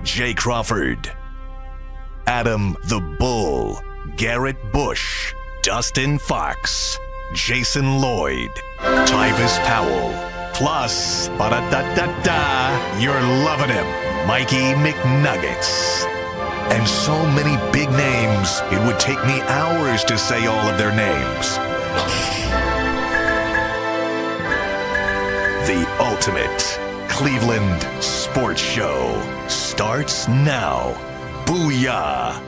Jay Crawford, Adam the Bull, Garrett Bush, Dustin Fox, Jason Lloyd, Tyvis Powell, plus, ba-da-da-da-da, you're loving him, Mikey McNuggets. And so many big names, it would take me hours to say all of their names. The ultimate Cleveland sports show starts now. Booyah!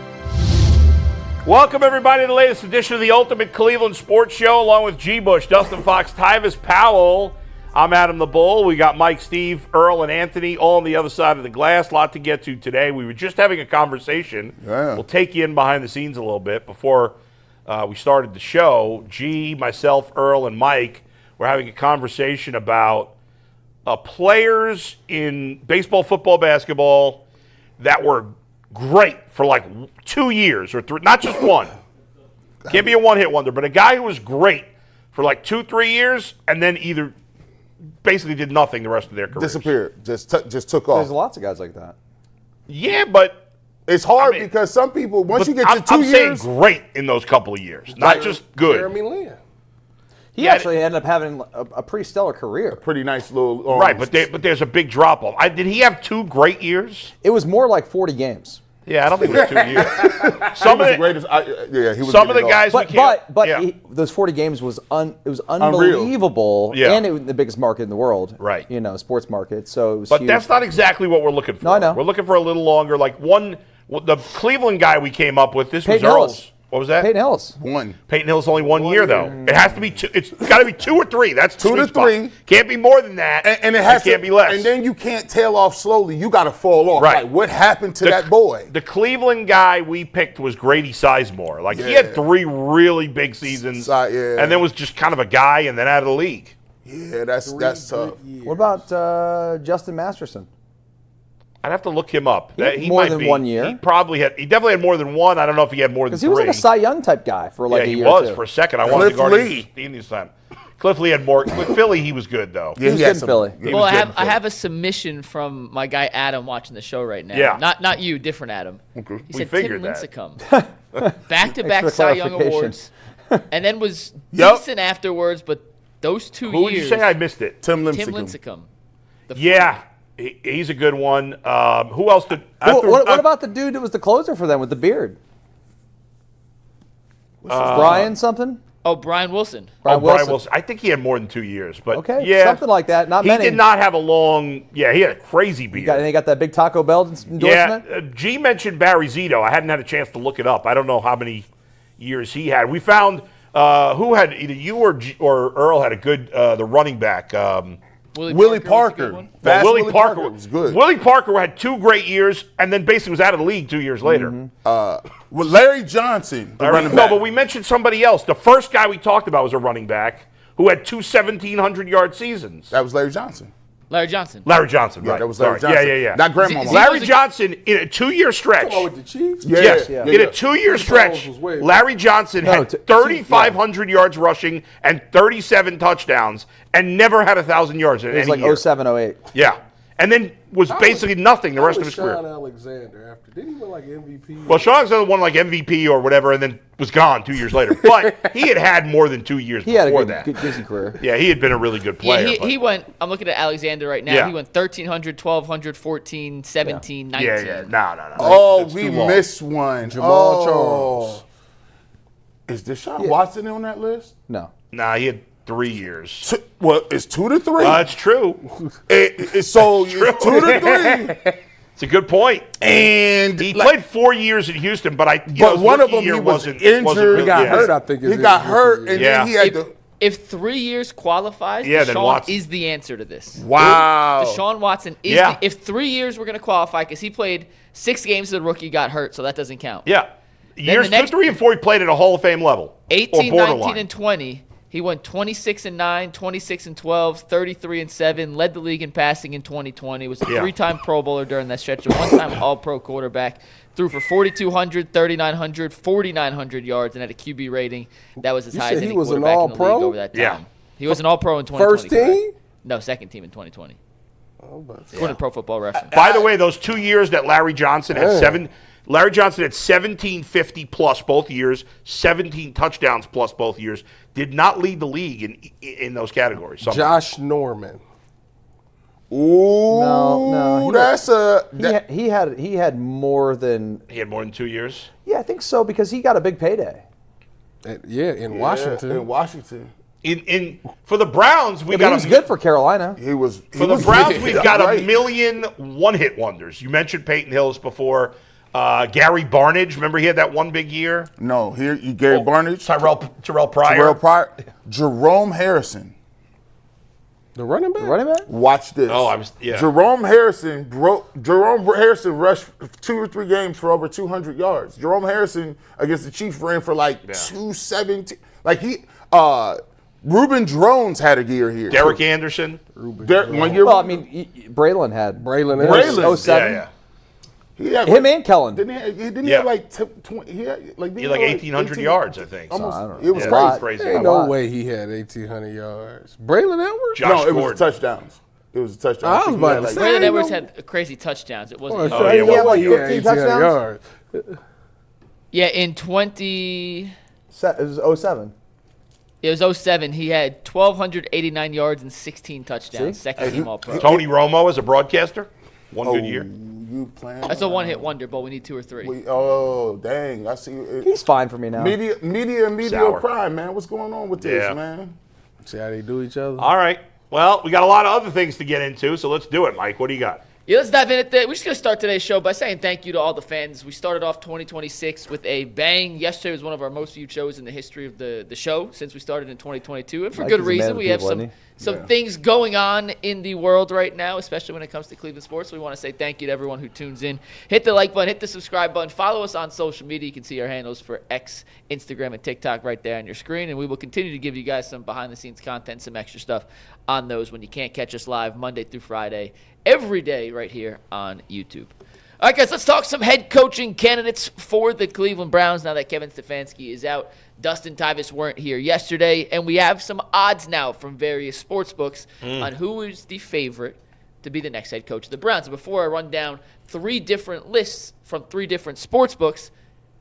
Welcome, everybody, to the latest edition of the Ultimate Cleveland Sports Show, along with G. Bush, Dustin Fox, Tyvis Powell. I'm Adam the Bull. We got Mike, Steve, Earl, and Anthony all on the other side of the glass. A lot to get to today. We were just having a conversation. Yeah. We'll take you in behind the scenes a little bit before we started the show. G, myself, Earl, and Mike were having a conversation about players in baseball, football, basketball that were great for like 2 years or three, not just one. Can't be a one-hit wonder, but a guy who was great for like 2-3 years and then either basically did nothing the rest of their career. Disappeared. Just took off. There's lots of guys like that. Yeah, but It's hard I mean, because some people, once you get to I'm 2 years. saying great in those couple of years, not just good. Jeremy Lin. He actually ended up having a pretty stellar career. Pretty nice little. Right, but there's a big drop off. Did he have 2 great years? It was more like 40 games. Yeah, I don't think it was 2 years. Some of the greatest. He was. Some of the guys, But yeah. those 40 games was unbelievable. Yeah. And it was the biggest market in the world. Right. You know, sports market. So it was But huge. that's not exactly what we're looking for. No, I know. We're looking for a little longer. Like the Cleveland guy we came up with. This Peyton was Earl's. Hillis. What was that? Peyton Hillis. One. Peyton Hillis only 1 year though. It has to be 2. It's got to be 2 or 3. That's 2 to sweet spot. 3. Can't be more than that. And it has can't be less. And then you can't tail off slowly. You got to fall off. Right. Like, what happened to that boy? The Cleveland guy we picked was Grady Sizemore. Like he had 3 really big seasons, Yeah. and then was just kind of a guy, and then out of the league. Yeah, that's tough. What about Justin Masterson? I'd have to look him up. He more than 1 year. He definitely had more than 1. I don't know if he had more than 3. Because he was like a Cy Young type guy for like a year. Yeah, he was too. for a second. I wanted to Cliff guard Lee. Indians time. Cliff Lee had more. With Philly, he was good though. Yeah, He was good in Philly. He Well, was I good in have Philly. a submission from my guy Adam watching the show right now. Yeah. Not you, different Adam. Okay. He We said figured Tim that. Lincecum. Back-to-back Extra Cy Young clarification. awards. And then was Yep. decent afterwards, but those 2 Who would years. you say I missed it? Tim Tim Lincecum. Lincecum. The Yeah, he's a good one. Who else did? What about the dude that was the closer for them with the beard? Brian something? Oh, Brian Wilson. Brian Wilson. I think he had more than 2 years, but Okay, yeah, something like that. Not he many. did not have a long. Yeah, he had a crazy beard. And they got that big Taco Bell endorsement? Yeah, G mentioned Barry Zito. I hadn't had a chance to look it up. I don't know how many years he had. We found who had either you or Earl had a good the running back. Willie was a good Parker. one. Fast Willie Parker was good. Willie Parker had 2 great years and then basically was out of the league 2 years later. Well, Larry Johnson, the running No, back. but we mentioned somebody else. The first guy we talked about was a running back who had 2 1,700-yard seasons. That was Larry Johnson. Larry Johnson. Larry Johnson, Yeah, right. that was Larry Sorry. Johnson. Yeah. Not grandmama. Z- Larry was a- Johnson in a 2-year stretch. Oh, with the Chiefs? Yeah, Yes, yeah. in a 2-year stretch, was way- Larry Johnson No, had 3,500 yards rushing and 37 touchdowns and never had 1,000 yards in It was any like year. 07, 08. Yeah, and then was basically nothing the rest of his Shaun career. Alexander after? Did he win like MVP? Well, Shaun Alexander won like MVP or whatever, and then was gone 2 years later. But he had more than 2 years He had a before good, that. good decent career. Yeah, he had been a really good player. Yeah, but- he went. I'm looking at Alexander right now. Yeah. He went 1,300, 1,200, 14, 17, 19. Yeah. No. Oh, That's we too long. missed one. Jamal Oh. Charles. Is Deshaun Watson on that list? No. Nah, he had 3 years. Well, it's 2 to 3. It's true. It's 2 to 3. It's a good point. And He played 4 years in Houston, but one of them he was wasn't injured. really- He got yeah. hurt, I think. he got hurt, and Yeah. then he had to. If 3 years qualifies, Yeah, then Deshaun Watson. is the answer to this. Wow. Deshaun Watson is Yeah. if 3 years were going to qualify, because he played 6 games as a rookie, got hurt, so that doesn't count. Yeah. Years the next- 2, 3, and 4, he played at a Hall of Fame level. 18, or 19, borderline. and 20. He went 26-9, 26-12, 33-7, led the league in passing in 2020, was a 3-time Pro Bowler during that stretch, a 1-time All-Pro quarterback, threw for 4,200, 3,900, 4,900 yards, and had a QB rating that was as high as said he any was an quarterback in the league All-Pro? over that time. Yeah. He was an All-Pro in 2020. First team? No, second team in 2020. According to Pro Football Reference. By the way, those 2 years that Larry Johnson had 1750 plus both years, 17 touchdowns plus both years, did not lead the league in those categories. Somehow. Josh Norman. Ooh, No, he had more than. He had more than 2 years. Yeah, I think so because he got a big payday. In Washington. In Washington. For the Browns, He was good for Carolina. He was. For the Browns, we've got right. a million one-hit wonders. You mentioned Peyton Hillis before. Gary Barnidge, remember he had that one big year? No, here you Gary Barnidge. Terrell Pryor. Terrell Pryor. Jerome Harrison. The running back? Watch this. Jerome Harrison rushed 2 or 3 games for over 200 yards. Jerome Harrison against the Chiefs ran for 217. Reuben Drones had a year here. Derek Anderson. 1 year. Well, I mean, Braylon had. Braylon. 07. Yeah. Him and Kellen. Didn't he have like 20? He had like 1,800 yards, I think. Almost. I don't know. It was Crazy. Ain't no way he had 1,800 yards. Braylon Edwards? Josh it was Gordon. touchdowns. It was a touchdown. I was about to say. Brandon Edwards had crazy touchdowns. It wasn't. yeah, he had like he had 15 1,800 touchdowns. yards. Yeah, in 20. It was 07. It was 07. He had 1,289 yards and 16 touchdowns. See? Second team All-Pro. Tony Romo as a broadcaster. One good year. You playing? That's a one-hit wonder, but we need 2 or 3. Dang! I see. He's fine for me now. Media Sour. crime, man. What's going on with this, Yeah. man? See how they do each other? All right. Well, we got a lot of other things to get into, so let's do it, Mike. What do you got? Yeah, let's dive in at that. We're just going to start today's show by saying thank you to all the fans. We started off 2026 with a bang. Yesterday was one of our most viewed shows in the history of the show since we started in 2022. And for Mike good is a man reason. of We have people, isn't some things going on in the world right now, especially when it comes to Cleveland sports. So we want to say thank you to everyone who tunes in. Hit the like button, hit the subscribe button. Follow us on social media. You can see our handles for X, Instagram, and TikTok right there on your screen. And we will continue to give you guys some behind-the-scenes content, some extra stuff on those when you can't catch us live Monday through Friday, every day right here on YouTube. All right, guys, let's talk some head coaching candidates for the Cleveland Browns now that Kevin Stefanski is out. Dustin, Tyvis weren't here yesterday, and we have some odds now from various sports books on who is the favorite to be the next head coach of the Browns. And before I run down 3 different lists from 3 different sports books,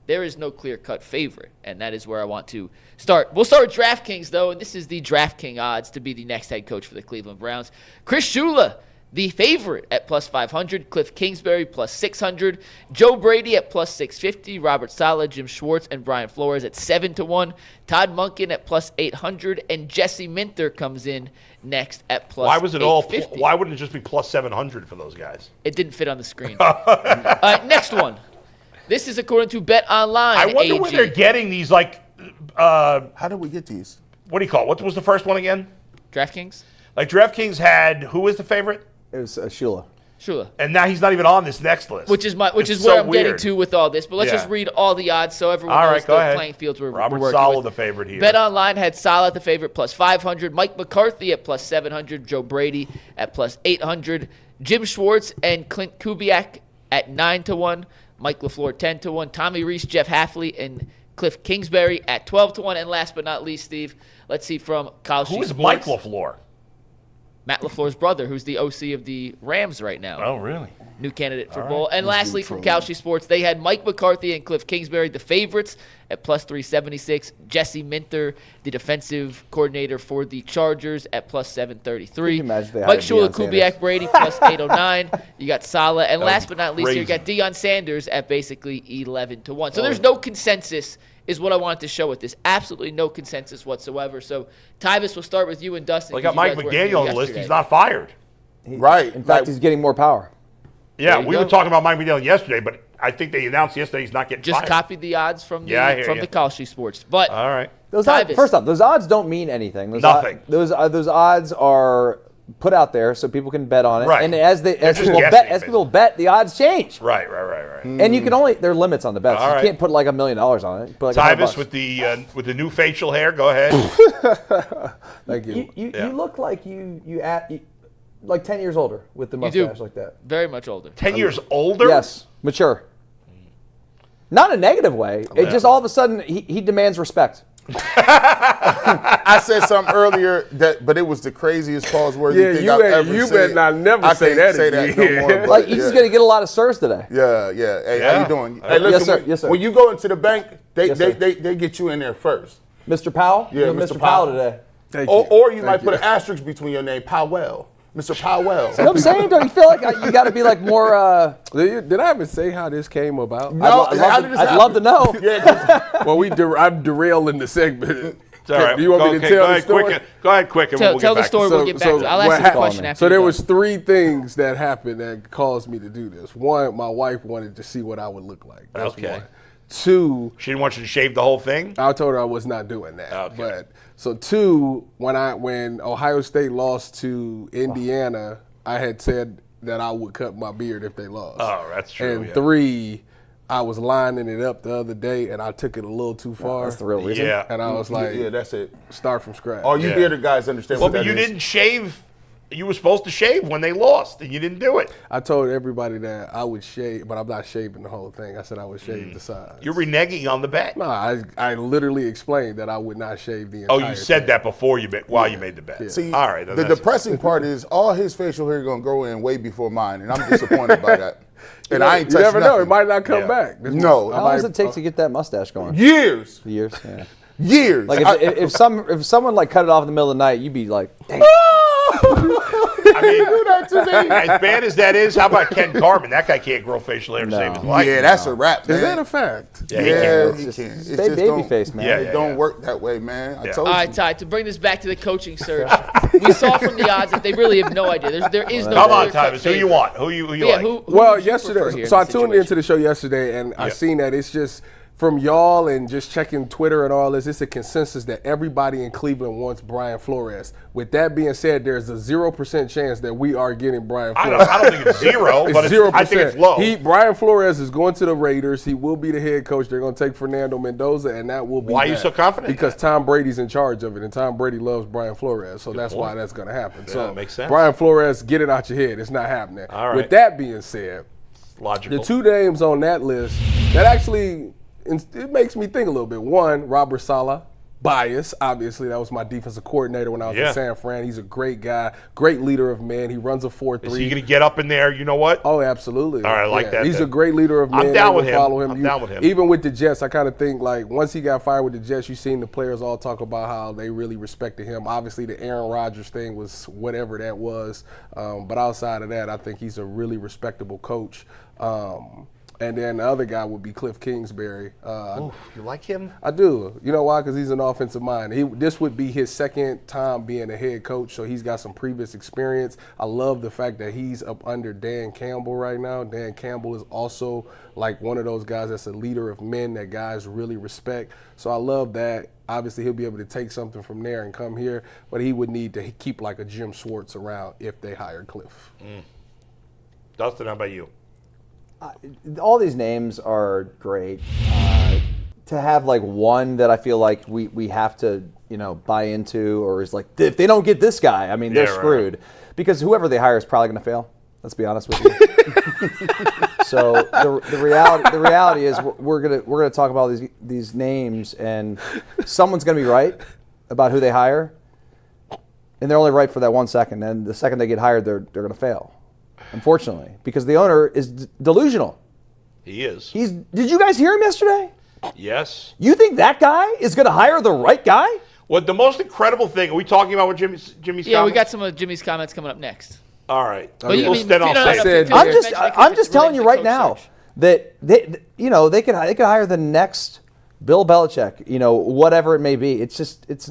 there is no clear-cut favorite, and that is where I want to start. We'll start with DraftKings, though, and this is the DraftKings odds to be the next head coach for the Cleveland Browns. Chris Shula, the favorite at plus 500. Cliff Kingsbury plus 600. Joe Brady at plus 650. Robert Saleh, Jim Schwartz, and Brian Flores at 7-1. Todd Monken at plus 800. And Jesse Minter comes in next at plus 850. Why wouldn't it just be plus 700 for those guys? It didn't fit on the screen. Next one. This is according to Bet Online. I wonder where they're getting these, How did we get these? what do you call it? What was the first one again? DraftKings? Like DraftKings had, who was the favorite? It was Shula. Shula. And now he's not even on this next list. Which is It's where so I'm getting weird. to with all this. But let's Yeah. just read all the odds so everyone All knows right, go the ahead. playing fields we're Robert working Saleh, with. the favorite here. Bet Online had Saleh the favorite plus 500. Mike McCarthy at plus 700. Joe Brady at plus 800. Jim Schwartz and Clint Kubiak at 9-1. Mike LaFleur 10-1. Tommy Reese, Jeff Hafley, and Cliff Kingsbury at 12-1. And last but not least, Steve, let's see from College Who is Sports. Mike LaFleur? Matt LaFleur's brother, who's the OC of the Rams right now. Oh, really? New candidate for bowl. And lastly, from Cowsey Sports, they had Mike McCarthy and Cliff Kingsbury, the favorites, at plus 376. Jesse Minter, the defensive coordinator for the Chargers, at plus 733. Can you imagine they Mike hired Shula, Deion Sanders? Kubiak, Brady, plus 809. You got Saleh. And last but not least, crazy. you got Deion Sanders at basically 11-1. So there's no consensus is what I wanted to show with this. Absolutely no consensus whatsoever. So, Tyvis, we'll start with you and Dustin. Well, I got 'cause Mike you guys weren't here McDaniel on the list. yesterday. He's not fired. Right. In fact, he's getting more power. Yeah, you we go. were talking about Mike McDaniel yesterday, but I think they announced yesterday he's not getting Just fired. copied the odds from the Yeah, I hear from you. the Cowsey Sports. But All right. Those odds, Tyvis. first off, those odds don't mean anything. Nothing. Those odds are put out there so people can bet on it. Right. And as just people guessing, people bet, the odds change. Right. And you can only there are limits on the bets. All You right. can't put like $1 million on it. Put like Tyvis $100. with the new facial hair. Go ahead. Thank you. You Yeah. look like you like 10 years older with the You do. mustache like that. very much older. 10 years older? Yes, mature. Not in a negative way. It just all of a sudden he demands respect. I said something earlier but it was the craziest pause worthy thing I've ever you said. better not never say that again. No more, Like, he's just going to get a lot of serves today. Yeah. Hey, how you doing? Hey, Yes, listen, sir. Yes, sir. when you go into the bank, they Yes, sir. they get you in there first. Mr. Powell? Yeah, You're Mr. Mr. Powell Powell. today. Thank you. Or you might Thank put you. an asterisk between your name, Powell. Mr. Powell. You know what I'm saying? Don't you feel like you got to be like more? Did I even say how this came about? No, I'd love to know. Yeah, Well, I'm derailing the segment. It's all right. Do you want me to tell the story? Go ahead, quick, and Tell we'll get the back story. to We'll get back to it. I'll ask you a question after. So there you're was done. 3 things that happened that caused me to do this. One, my wife wanted to see what I would look like. That's Okay. one. 2, She didn't want you to shave the whole thing? I told her I was not doing that. Okay. But so 2, when Ohio State lost to Indiana, I had said that I would cut my beard if they lost. Oh, that's true. And yeah. 3, I was lining it up the other day and I took it a little too far. That's the real reason. Yeah. And I was like, yeah, that's it. start from scratch. All you Yeah. bearded guys understand Well, what but that you is. didn't shave. You were supposed to shave when they lost, and you didn't do it. I told everybody that I would shave, but I'm not shaving the whole thing. I said I would shave the sides. You're reneging on the bet. No, I literally explained that I would not shave the Oh, entire you said thing. that before you while you made the bet. See, all right. then the that's- depressing part is all his facial hair gonna grow in way before mine, and I'm disappointed by that. And I ain't You touched never know. nothing. It might not come Yeah. back. No. How long does it take to get that mustache going? Years. Years. Yeah. Years. Like if someone like cut it off in the middle of the night, you'd be like, dang. I mean, as bad as that is, how about Ken Carmen? That guy can't grow facial hair to save his life. yeah, that's a wrap, man. Is that a fact? Yeah, he Yeah, can't. he can. It's It baby just don't- face, man. Yeah, It don't work that way, man. I Yeah. told All you. right, Ty, to bring this back to the coaching surge, we saw from the odds that they really have no idea. There is no Come on, clear-cut Tyvis. Who you favorite. want? Who you Yeah, like? who Well, would you prefer yesterday, here so in I this tuned situation? into the show yesterday, and I seen that it's just from y'all and just checking Twitter and all this, it's a consensus that everybody in Cleveland wants Brian Flores. With that being said, there's a 0% chance that we are getting Brian I Flores. don't think it's zero, but It's 0%. I think it's low. Brian Flores is going to the Raiders. He will be the head coach. They're going to take Fernando Mendoza, and that will be Why are you that. so confident in Because that? Tom Brady's in charge of it, and Tom Brady loves Brian Flores, so that's why that's going to happen. Yeah, so that makes sense. Brian Flores, get it out your head. It's not happening. All right. With that being said, Logical. the 2 names on that list that actually it makes me think a little bit. One, Robert Saleh, bias. Obviously, that was my defensive coordinator when I was Yeah. in San Fran. He's a great guy, great leader of men. He runs a 4-3. Is he going to get up in there? You know what? Oh, absolutely. All right, I like that He's then. a great leader of men. I'm down They with will him. Follow him. I'm down with him. Even with the Jets, I kind of think like once he got fired with the Jets, you seen the players all talk about how they really respected him. Obviously, the Aaron Rodgers thing was whatever that was. But outside of that, I think he's a really respectable coach. And then the other guy would be Cliff Kingsbury. You like him? I do. You know why? Because he's an offensive mind. This would be his second time being a head coach, so he's got some previous experience. I love the fact that he's up under Dan Campbell right now. Dan Campbell is also like one of those guys that's a leader of men that guys really respect. So I love that. Obviously, he'll be able to take something from there and come here, but he would need to keep like a Jim Schwartz around if they hired Cliff. Dustin, how about you? All these names are great. To have like one that I feel like we have to buy into, or is like if they don't get this guy, I mean they're Yeah, right. screwed because whoever they hire is probably going to fail. Let's be honest with you. So the reality is we're gonna talk about these names, and someone's going to be right about who they hire, and they're only right for that 1 second. And the second they get hired, they're going to fail. Unfortunately, because the owner is delusional. He is. Did you guys hear him yesterday? Yes. You think that guy is going to hire the right guy? What the most incredible thing? Are we talking about what Jimmy's Yeah, we comments? got some of Jimmy's comments coming up next. All right. But you We'll mean, stand off no, no, site. no, said- Phil I'm mentioned just it 'cause I'm it's just telling you related right to now coach that they could hire the next Bill Belichick, whatever it may be. It's just it's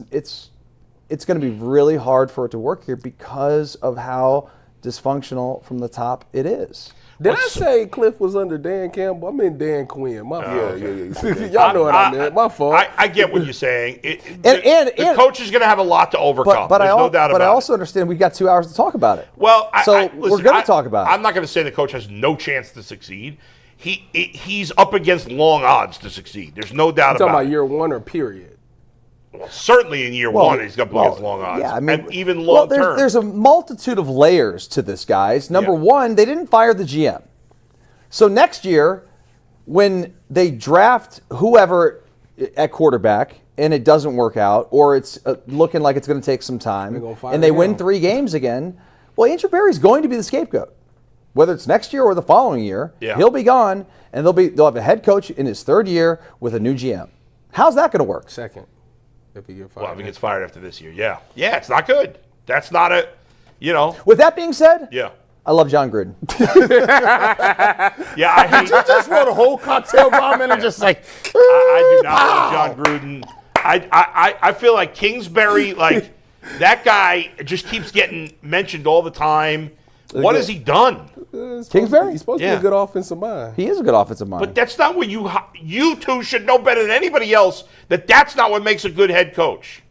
going to be really hard for it to work here because of how dysfunctional from the top it is. Did I say Cliff was under Dan Campbell? I mean Dan Quinn. My fault. yeah. Y'all know what I meant. My fault. I get what you're saying. And the coach is going to have a lot to overcome. But There's no doubt about I it. also understand we've got 2 hours to talk about it. Well, we're listen, going to talk about it. I'm not going to say the coach has no chance to succeed. He's up against long odds to succeed. There's no doubt You talking about about it. year one or period? Certainly in year one, he's got against long odds. Yeah, I mean, and even long term. There's a multitude of layers to this, guys. Number one, they didn't fire the GM. So next year, when they draft whoever at quarterback, and it doesn't work out, or it's looking like it's going to take some time, and they win 3 games again, well, Andrew Berry's going to be the scapegoat. Whether it's next year or the following year, he'll be gone, and they'll have a head coach in his 3rd year with a new GM. How's that going to work? Second, if he gets fired. Well, if he gets fired after this year, yeah, it's not good. That's not a, With that being said, yeah. I love John Gruden. Yeah, I hate. You just wrote a whole cocktail bomb in and just like. I do not love John Gruden. I feel like Kingsbury, like that guy, just keeps getting mentioned all the time. What has he done? Kingsbury? He's supposed to be a good offensive mind. He is a good offensive mind. But that's not what you two should know better than anybody else. That's not what makes a good head coach.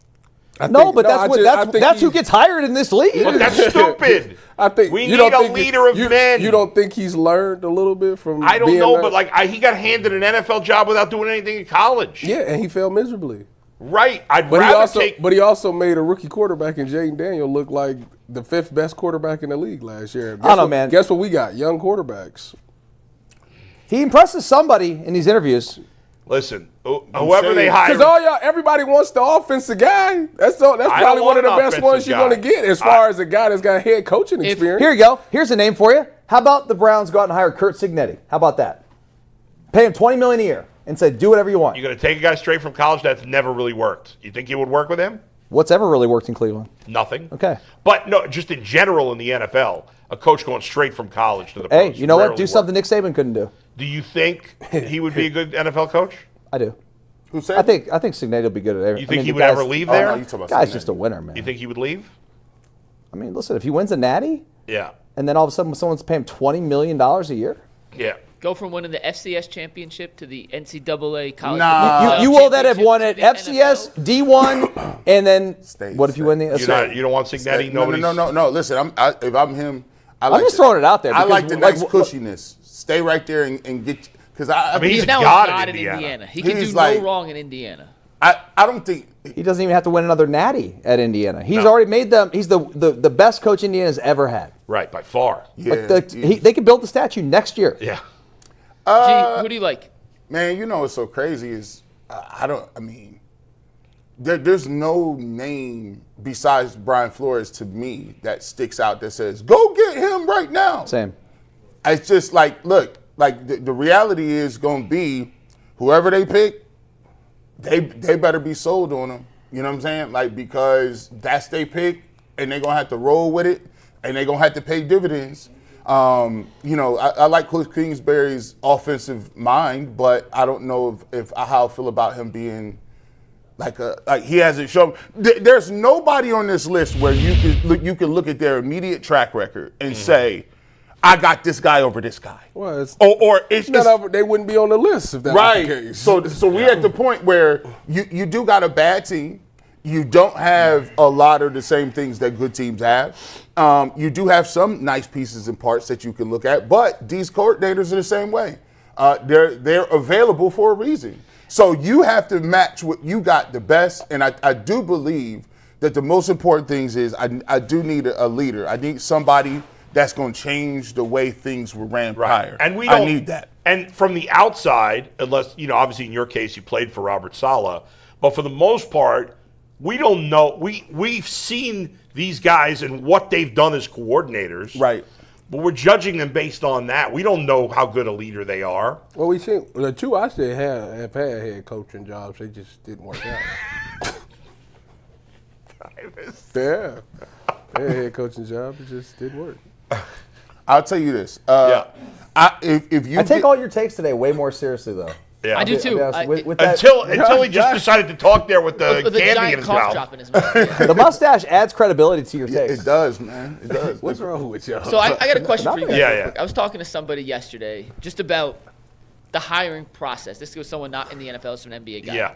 That's who gets hired in this league. But that's stupid. I think we need a leader of men. You don't think he's learned a little bit from? I don't know, but he got handed an NFL job without doing anything in college. Yeah, and he failed miserably. Right. But he also made a rookie quarterback in Jaden Daniel look like the 5th best quarterback in the league last year. I don't know, man. Guess what we got? Young quarterbacks. He impresses somebody in these interviews. Listen, whoever they hire. Because everybody wants the offensive guy. That's probably one of the best ones you're going to get as far as a guy that's got head coaching experience. Here you go. Here's a name for you. How about the Browns go out and hire Curt Cignetti? How about that? Pay him $20 million a year and say, do whatever you want. You're going to take a guy straight from college that's never really worked. You think it would work with him? What's ever really worked in Cleveland? Nothing. Okay. But no, just in general in the NFL, a coach going straight from college to the pros. Hey, you know what? Do something Nick Saban couldn't do. Do you think he would be a good NFL coach? I do. Who said? I think Cignetti will be good at everything. You think he would ever leave there? Oh, no, you talking about Guy's Cignetti. just a winner, man. You think he would leave? I mean, listen, if he wins a natty, Yeah. and then all of a sudden someone's paying him $20 million a year, Yeah. Go from winning the FCS championship to the NCAA college. Nah. you will that have won at championship to the FCS, D1, and then what if you win the You don't want Cignetti? No. Listen, if I'm him, I'm just throwing it out there. I Because like the nice cushiness. Stay right there and get. Because I mean, He's He's a now god a god in in Indiana. Indiana. He can He's do like- no wrong in Indiana. I don't think. He doesn't even have to win another natty at Indiana. He's already made them. He's the best coach Indiana's ever had. Right, by far. Yeah, They could build the statue next year. Yeah. Gee, who do you like? Man, what's so crazy is there's no name besides Brian Flores to me that sticks out that says, go get him right now. Same. It's just the reality is going to be whoever they pick, they better be sold on them. You know what I'm saying? Because that's their pick, and they're going to have to roll with it, and they're going to have to pay dividends. I like Cliff Kingsbury's offensive mind, but I don't know if how I feel about him being like he hasn't shown. There's nobody on this list where you can look at their immediate track record and say, I got this guy over this guy. Well, they wouldn't be on the list if that was the case. So we're at the point where you do got a bad team. You don't have a lot of the same things that good teams have. You do have some nice pieces and parts that you can look at, but these coordinators are the same way. They're available for a reason. So you have to match what you got the best, and I do believe that the most important things is I do need a leader. I need somebody that's going to change the way things were ran prior. And I need that. And from the outside, unless, obviously in your case you played for Robert Saleh, but for the most part, we don't know. We've seen these guys and what they've done as coordinators. Right. But we're judging them based on that. We don't know how good a leader they are. Well, we see the two I still have had head coaching jobs. They just didn't work out. Yeah. They had head coaching jobs. It just didn't work. I'll tell you this. If you I take all your takes today way more seriously, though. Yeah. I do too. With that, Until he just decided to talk there with the With a candy in giant his cough mouth. drop in his mouth. Yeah. the mustache adds credibility to your takes. It does, man. It does. What's wrong with y'all? So I got a question for you guys. Yeah, real yeah. quick. I was talking to somebody yesterday just about the hiring process. This was someone not in the NFL, it's an NBA guy. Yeah.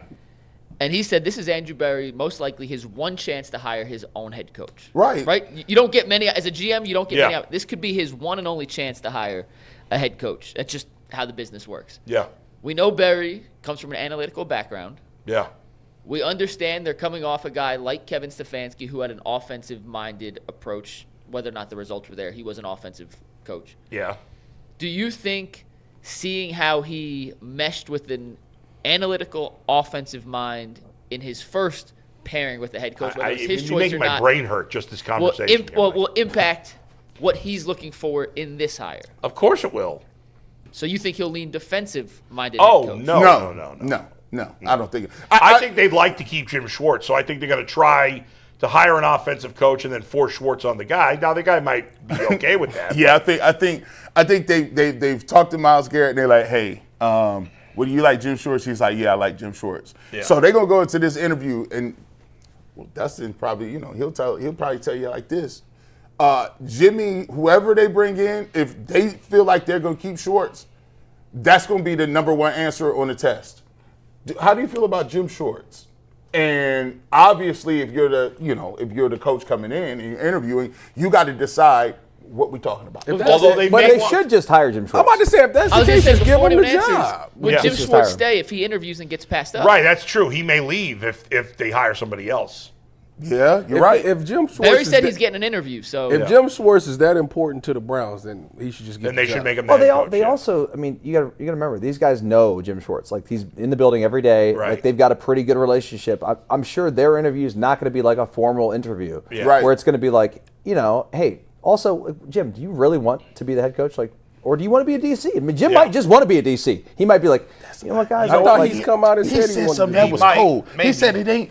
And he said this is Andrew Berry, most likely his one chance to hire his own head coach. Right. Right? You don't get many, as a GM, you don't get Yeah. many out. This could be his one and only chance to hire a head coach. That's just how the business works. Yeah. We know Berry comes from an analytical background. Yeah. We understand they're coming off a guy like Kevin Stefanski who had an offensive-minded approach. Whether or not the results were there, he was an offensive coach. Yeah. Do you think seeing how he meshed with an analytical offensive mind in his first pairing with the head coach, whether it's his you choice make or my not, brain hurt just this conversation. will impact what he's looking for in this hire. Of course it will. So you think he'll lean defensive-minded Oh, head coach? No. I don't think. I think they'd like to keep Jim Schwartz, so I think they're going to try to hire an offensive coach and then force Schwartz on the guy. Now the guy might be okay with that. Yeah, I think they've talked to Myles Garrett and they're like, hey, what do you like Jim Schwartz? He's like, yeah, I like Jim Schwartz. Yeah. So they're gonna go into this interview and Dustin probably, he'll probably tell you like this. Jimmy, whoever they bring in, if they feel like they're gonna keep Schwartz, that's gonna be the number one answer on the test. How do you feel about Jim Schwartz? And obviously, if you're the coach coming in and you're interviewing, you got to decide what we're talking about. Although they should just hire Jim Schwartz. I'm about to say, if that's the case, just give him the job. Would Jim Schwartz stay if he interviews and gets passed up? Right, that's true. He may leave if they hire somebody else. Yeah, you're right. If Jim Schwartz Barry said he's getting an interview, so if Jim Schwartz is that important to the Browns, then he should just get. Then they should make him. Well, they also. I mean, you got to remember these guys know Jim Schwartz. Like he's in the building every day. Right. Like they've got a pretty good relationship. I'm sure their interview is not going to be like a formal interview, Right. where it's going to be like, hey, also Jim, do you really want to be the head coach? Like, or do you want to be a DC? I mean, Jim might just want to be a DC. He might be like, you know what, guys? I thought he's come out and he said he something wanted that was cold. He said it ain't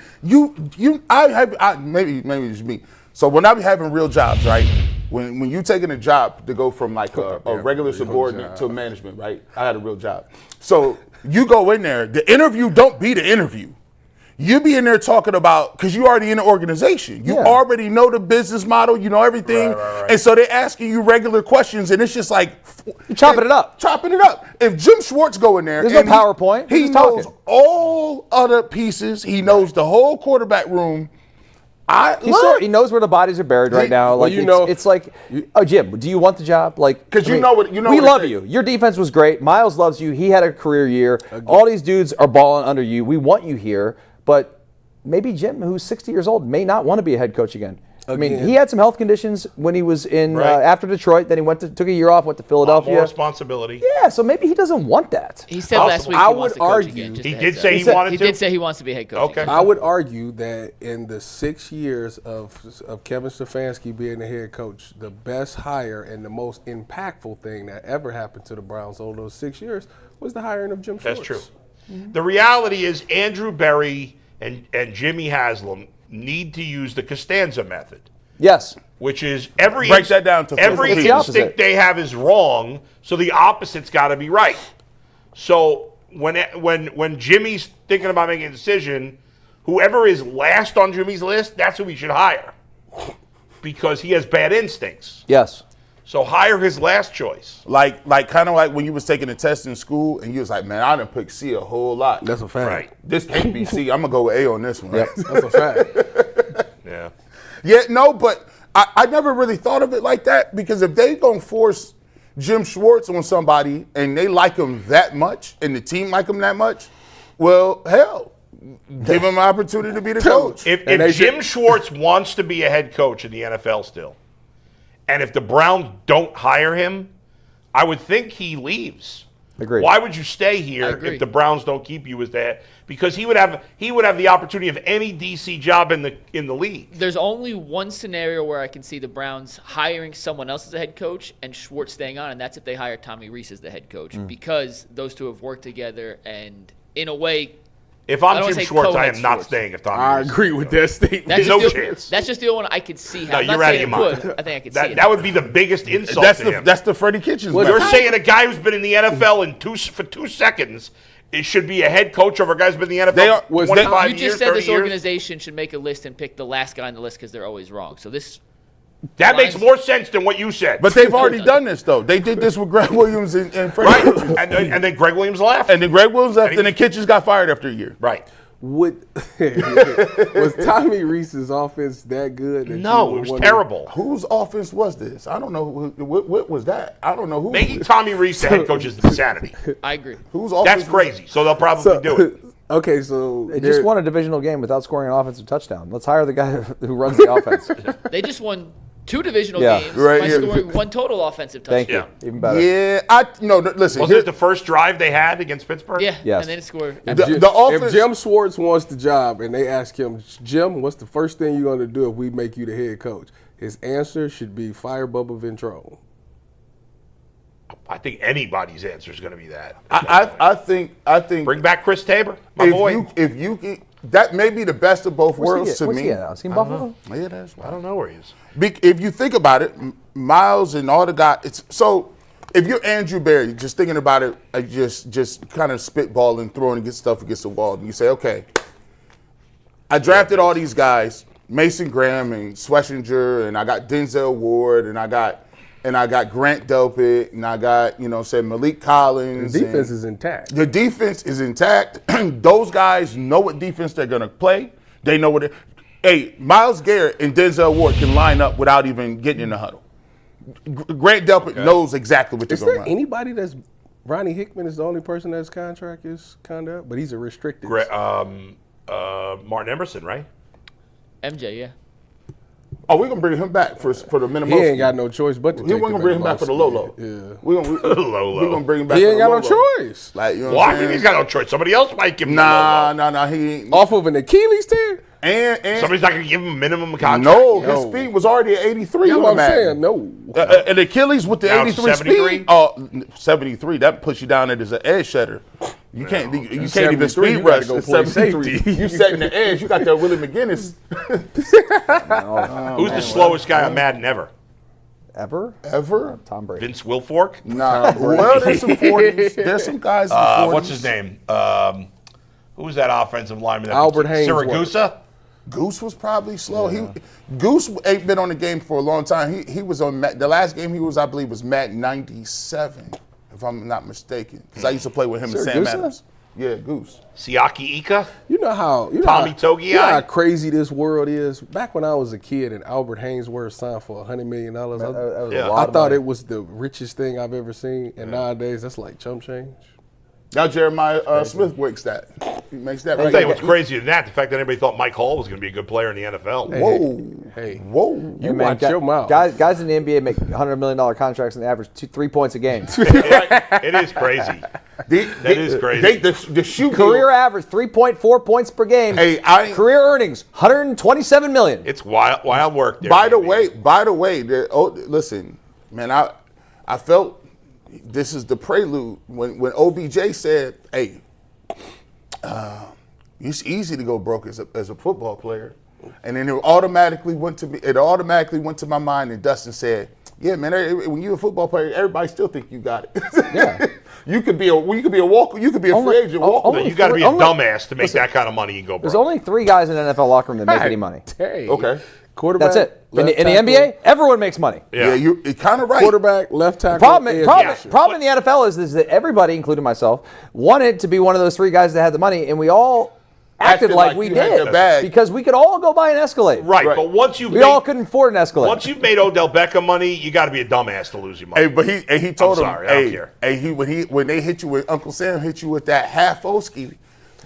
maybe it's me. So when I be having real jobs, right? When you taking a job to go from like a regular subordinate to management, right? I had a real job. So you go in there, the interview don't be the interview. You be in there talking about, because you already in the organization. You already know the business model, you know everything. Right. And so they're asking you regular questions, and it's just like you're chopping it up. Chopping it up. If Jim Schwartz go in there, there's no PowerPoint. He knows all other pieces. He knows the whole quarterback room. He knows where the bodies are buried right now. Like it's like, oh, Jim, do you want the job? Like, because we love you. Your defense was great. Myles loves you. He had a career year. All these dudes are balling under you. We want you here. But maybe Jim, who's 60 years old, may not want to be a head coach again. I mean, he had some health conditions when he was in after Detroit. Then he took a year off, went to Philadelphia. More responsibility. Yeah, so maybe he doesn't want that. He said last week he wants to coach again. He did say he wanted to? He did say he wants to be head coach. Okay. Again. I would argue that in the 6 years of Kevin Stefanski being the head coach, the best hire and the most impactful thing that ever happened to the Browns over those 6 years was the hiring of Jim Schwartz. That's true. Mm-hmm. The reality is Andrew Berry and Jimmy Haslam need to use the Costanza method. Yes. Which is every instinct they have is wrong, so the opposite's got to be right. So when Jimmy's thinking about making a decision, whoever is last on Jimmy's list, that's who he should hire, because he has bad instincts. Yes. So hire his last choice. Like kind of like when you was taking a test in school and you was like, man, I done picked C a whole lot. That's a fact. Right. This can't be C. I'm gonna go with A on this one. Right? That's a fact. Yeah. Yeah, no, but I never really thought of it like that, because if they gonna force Jim Schwartz on somebody and they like him that much and the team like him that much, well, hell, give him an opportunity to be the coach. If Jim Schwartz wants to be a head coach in the NFL still, and if the Browns don't hire him, I would think he leaves. Agreed. Why would you stay here if the Browns don't keep you as that? Because he would have the opportunity of any DC job in the league. There's only one scenario where I can see the Browns hiring someone else as a head coach and Schwartz staying on, and that's if they hire Tommy Rees as the head coach, because those two have worked together and in a way. If I'm Jim Schwartz, I am not staying if Tommy Rees. I agree with that statement. That's no chance. That's just the only one I could see. No, you're out of your mind. I think I could see it. That would be the biggest insult to him. That's the Freddie Kitchens. You're saying a guy who's been in the NFL for 2 seconds, it should be a head coach over a guy who's been in the NFL for 25 years, You just said this 30 years? organization should make a list and pick the last guy on the list because they're always wrong. So this. That makes more sense than what you said. But they've already done this, though. They did this with Greg Williams and Freddie Kitchens. and then Greg Williams left. And then Greg Williams left, and then Kitchens got fired after a year. Right. Was Tommy Rees's offense that good? No, it was terrible. Whose offense was this? I don't know. What was that? I don't know who. Making Tommy Rees the head coach is insanity. I agree. Whose offense? That's crazy. So they'll probably do it. Okay, so They just won a divisional game without scoring an offensive touchdown. Let's hire the guy who runs the offense. They just won 2 divisional Yeah. games Right, by yeah. scoring 1 total offensive touchdown. Thank you. Yeah. Even better. Yeah, listen. Was it the first drive they had against Pittsburgh? Yeah, Yes. and they didn't score. the offense? If Jim Schwartz wants the job and they ask him, Jim, what's the first thing you're going to do if we make you the head coach? His answer should be fire Bubba Ventrone. I think anybody's answer is going to be that. I think Bring back Chris Tabor, my boy. if you can, that may be the best of both worlds to Where's me. he at now? Is he in Buffalo? Yeah, that's I don't know where he is. If you think about it, Myles and all the guys. So if you're Andrew Berry, just thinking about it, just kind of spitballing, throwing against stuff against the wall, and you say, okay, I drafted all these guys, Mason Graham and Schlesinger, and I got Denzel Ward, and I got Grant Delpit, and I got Malik Collins. The defense and is intact. the defense is intact. Those guys know what defense they're gonna play. They know what. Hey, Myles Garrett and Denzel Ward can line up without even getting in the huddle. Grant Delpit knows exactly what they're Is going to there run. anybody that's Ronnie Hickman is the only person that's contract is kind of, but he's a restricted. Martin Emerson, right? MJ, yeah. Oh, we're going to bring him back for the minimum. He ain't got no choice but to He take wasn't going to bring him back for the Lolo. low-low. Yeah. We're going to bring him back He for ain't the got no low-low. choice. Like, you know Well, what I I'm mean, saying? he's got no choice. Somebody else might give him Nah, the low. he ain't. Off of an Achilles tear? And Somebody's not going to give him a minimum contract. no, his speed was already at 83. That's on what I'm the saying. Madden. No. And Achilles with the Now it's 83 73? speed. 73. That puts you down as an edge setter. You can't. You can't even 73, speed you gotta rush. go at play 73. safety. You setting the edge. You got that Willie McGinnis. Who's the slowest guy on Madden ever? Ever? Ever? Tom Brady. Vince Wilfork? Nah. Well, there's some 40s. There's some guys in the 40s. What's his name? Who was that offensive lineman? Albert Haynesworth. Siragusa? Goose was probably slow. Goose ain't been on the game for a long time. He was on the last game he was, I believe, was Madden 97, if I'm not mistaken. Because I used to play with him and Sam Goose? Adams. Yeah, Goose. Siaki Ika? You know how Tommy Togiai? You know how crazy this world is. Back when I was a kid and Albert Haynesworth signed for $100 million, That was Yeah. a lot I of thought money. it was the richest thing I've ever seen. And nowadays, that's like chump change. Now Jeremiah Smith wakes that. He makes that I'll right. tell you what's crazier than that, the fact that anybody thought Mike Hall was going to be a good player in the NFL. Whoa. Hey. Whoa. You Man, watch your mouth. Guys in the NBA make $100 million contracts and they average 3 points a game. It is crazy. That is crazy. The shoe Career deal- average 3.4 points per game. Hey, Career earnings $127 million. It's wild work there. By the baby. way, listen, man, I felt this is the prelude when OBJ said, "Hey, it's easy to go broke as a football player," and then it automatically went to me. It automatically went to my mind, and Dustin said, "Yeah, man, when you're a football player, everybody still think you got it. Yeah. you could be a walker. You could be a free agent walker. only You got to be a only- dumbass to make that kind of money and go There's broke. only 3 guys in an NFL locker room that make any money. Hey. Okay. Quarterback. That's it. In left the tackle, NBA, everyone makes money. Yeah, you're kind of right. Quarterback, left tackle. Problem edge rusher. in the NFL is that everybody, including myself, wanted to be one of those 3 guys that had the money, and we all acted like we you had did the bag. because we could all go buy an Escalade. Right, Right. but once you've We all couldn't afford an Escalade. once you've made Odell Beckham money, you got to be a dumbass to lose your money. Hey, but he told I'm him, sorry, I don't care. when they hit you with Uncle Sam hit you with that half Oski,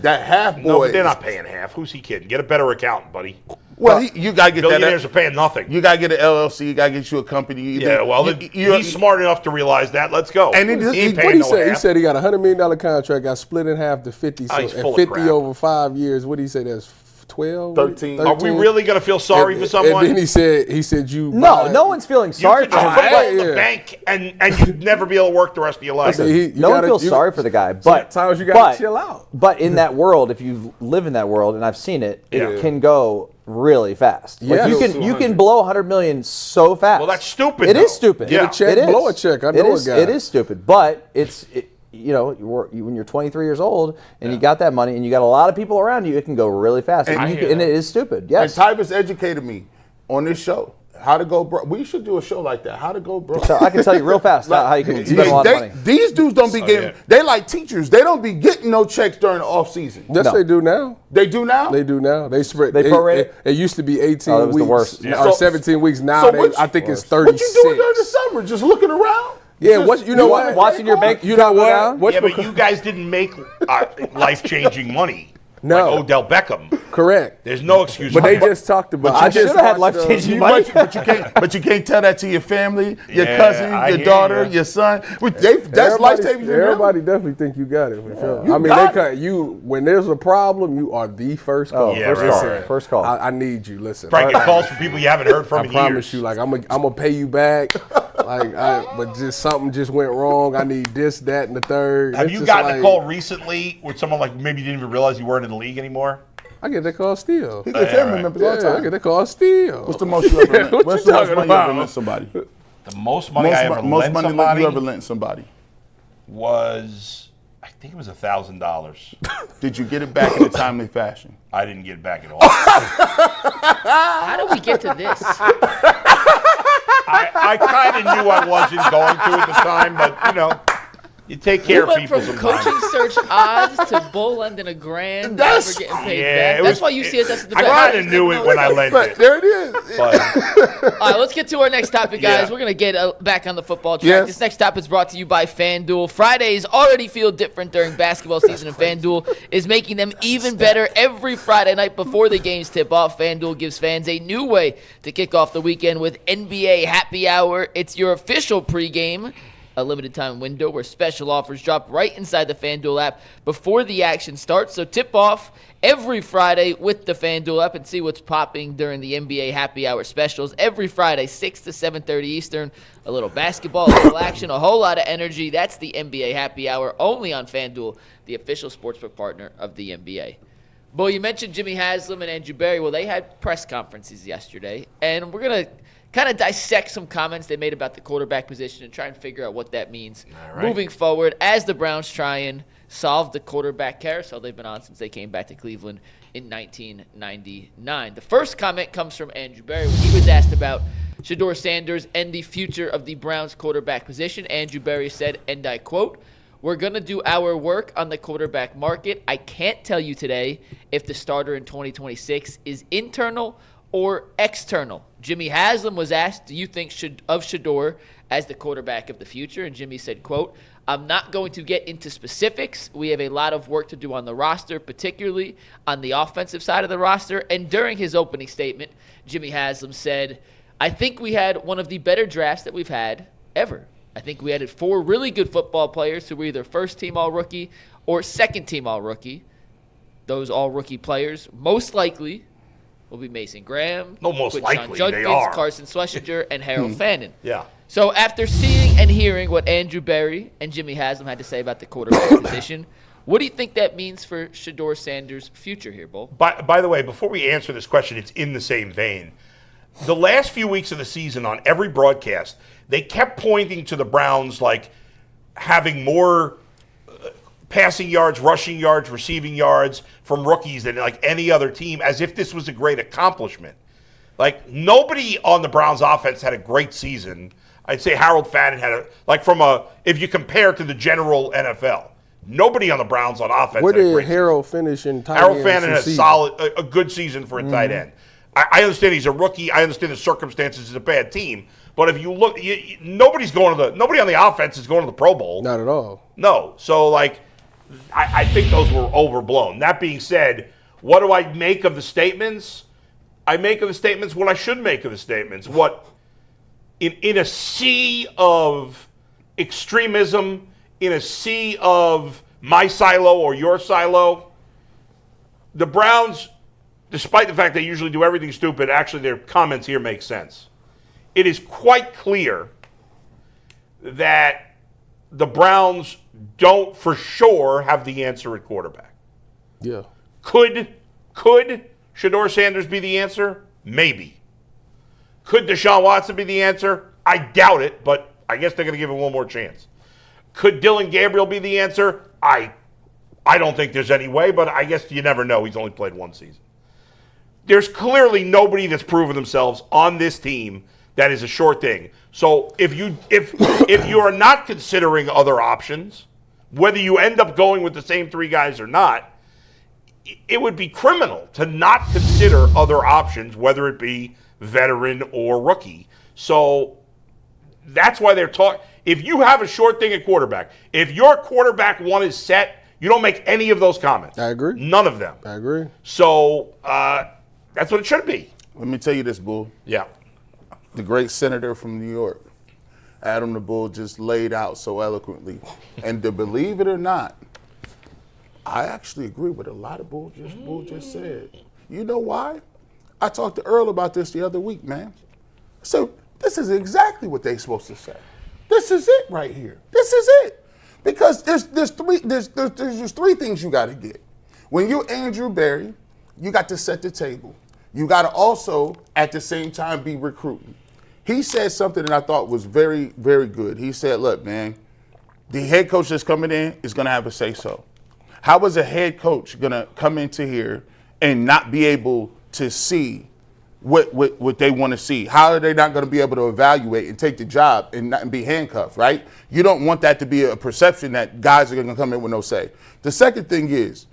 that half boy. No, but they're not paying half. Who's he kidding? Get a better accountant, buddy. Well, you gotta get Billionaires that. are paying nothing. You gotta get an LLC. You gotta get you a company. Yeah, well, he's smart enough to realize that. Let's go. And it is- he ain't what paying What he no said? He half. said he got a $100 million contract, got split in half to 50. So he's at full of 50 crap. over 5 years. What did he say? That's 12, 13. Are we really going to feel sorry for someone? And then he said you. No, buy- no one's feeling you sorry could for just put him. it all in the Yeah. bank and you'd never be able to work the rest of your life. You No one gotta- feels you- sorry for the guy, but Sometimes you gotta chill out. But in that world, if you live in that world, and I've seen it, Yeah. it can go really fast. Like Yeah. you can blow $100 million so fast. Well, that's stupid, It though. is stupid. Get a check, It is. blow a check. I know It a is, guy. It is stupid, but when you're 23 years old and you got that money and you got a lot of people around you, it can go really fast, and it is stupid. And Yes. Tyvis educated me on this show how to go broke. We should do a show like that. How to go broke. So I can tell you real fast how you can spend a lot of money. These dudes don't be getting. yeah. They like teachers. They don't be getting no checks during the off season. Yes, No. they do now. They do now. They do now. They spread. They prorate it? It used to be 18 Oh, that was the weeks worst. or 17 weeks. Now So I think it's what 36. you doing during the summer? Just looking around. Yeah, you know what? Watching your bank. You know what? Yeah, but you guys didn't make life-changing money. No. Like Odell Beckham. Correct. There's no excuse. But they just talked about. I should have had life-changing money. But you can't tell that to your family, your Yeah, cousin, I your hear daughter, you. your son. That's life-changing. Everybody definitely think you got it for sure. You I mean, got when there's a problem, you are the first call. Yeah, right. First call. I need you. Listen. Probably get calls from people you haven't heard from I in promise years. you, like I'm gonna pay you back. But just something just went wrong. I need this, that, and the third. Have It's you just gotten like, a call recently with someone like maybe you didn't even realize you weren't in the league anymore? I get that call still. He get family members all the Yeah, I time. get that call still. What's the most you ever lent? What What's you the most talking money you ever about? lent somebody? The most money I ever Most lent money somebody you ever lent somebody. was, I think it was $1,000. Did you get it back in a timely fashion? I didn't get it back at all. How did we get to this? I kind of knew I wasn't going to at the time, but you take care We of went people from sometimes. coaching search odds to bull lending a grand, That's- never getting paid Yeah, back. it That's was- why UCSS is the I best. kind of knew it when I lent But it. there it is. But All right, let's get to our next topic, guys. Yeah. We're going to get back on the football track. Yes. This next topic is brought to you by FanDuel. Fridays already feel different during basketball season, and FanDuel is making them even better every Friday night before the games tip off. FanDuel gives fans a new way to kick off the weekend with NBA Happy Hour. It's your official pregame, a limited time window where special offers drop right inside the FanDuel app before the action starts. So tip off every Friday with the FanDuel app and see what's popping during the NBA Happy Hour specials. Every Friday, 6 to 7:30 Eastern. A little basketball, a little action, a whole lot of energy. That's the NBA Happy Hour only on FanDuel, the official sportsbook partner of the NBA. Bo, you mentioned Jimmy Haslam and Andrew Berry. Well, they had press conferences yesterday, and we're going to kind of dissect some comments they made about the quarterback position and try and figure out what that means moving forward as the Browns try and solve the quarterback carousel they've been on since they came back to Cleveland in 1999. The first comment comes from Andrew Berry when he was asked about Shedeur Sanders and the future of the Browns quarterback position. Andrew Berry said, and I quote, "We're going to do our work on the quarterback market. I can't tell you today if the starter in 2026 is internal or external." Jimmy Haslam was asked, do you think of Shedeur as the quarterback of the future? And Jimmy said, quote, "I'm not going to get into specifics. We have a lot of work to do on the roster, particularly on the offensive side of the roster." And during his opening statement, Jimmy Haslam said, "I think we had one of the better drafts that we've had ever. I think we added 4 really good football players who were either first-team All-Rookie or second-team All-Rookie. Those All-Rookie players most likely will be Mason Graham, No, most Quinshon likely, Judkins, they are. Carson Schlesinger, and Harold Fannin. yeah. So after seeing and hearing what Andrew Berry and Jimmy Haslam had to say about the quarterback position, what do you think that means for Shedeur Sanders' future here, Bull? By the way, before we answer this question, it's in the same vein. The last few weeks of the season on every broadcast, they kept pointing to the Browns like having more passing yards, rushing yards, receiving yards from rookies than like any other team, as if this was a great accomplishment. Like, nobody on the Browns offense had a great season. I'd say Harold Fannin had if you compare to the general NFL, nobody on the Browns on offense Where had a did great Harold finish in tight Harold ends Fannin had this season? a good season for a tight end. I understand he's a rookie. I understand the circumstances is a bad team. But if you look, nobody on the offense is going to the Pro Bowl. Not at all. No. So, I think those were overblown. That being said, what do I make of the statements? I make of the statements what I should make of the statements. What in a sea of extremism, in a sea of my silo or your silo, the Browns, despite the fact they usually do everything stupid, actually their comments here make sense. It is quite clear that the Browns don't for sure have the answer at quarterback. Yeah. Could Shedeur Sanders be the answer? Maybe. Could Deshaun Watson be the answer? I doubt it, but I guess they're going to give him one more chance. Could Dylan Gabriel be the answer? I don't think there's any way, but I guess you never know. He's only played one season. There's clearly nobody that's proven themselves on this team that is a sure thing. So if you are not considering other options, whether you end up going with the same 3 guys or not, it would be criminal to not consider other options, whether it be veteran or rookie. So that's why they're talking. If you have a short thing at quarterback, if your quarterback one is set, you don't make any of those comments. I agree. None of them. I agree. So that's what it should be. Let me tell you this, Bull. Yeah. The great senator from New York, Adam the Bull, just laid out so eloquently. And to believe it or not, I actually agree with a lot of Bull just said. You know why? I talked to Earl about this the other week, man. So this is exactly what they're supposed to say. This is it right here. This is it. Because there's three things you got to get. When you're Andrew Berry, you got to set the table. You got to also, at the same time, be recruiting. He said something that I thought was very, very good. He said, look, man, the head coach that's coming in is going to have a say-so. How is a head coach going to come into here and not be able to see what they want to see? How are they not going to be able to evaluate and take the job and be handcuffed, right? You don't want that to be a perception that guys are going to come in with no say. The second thing is,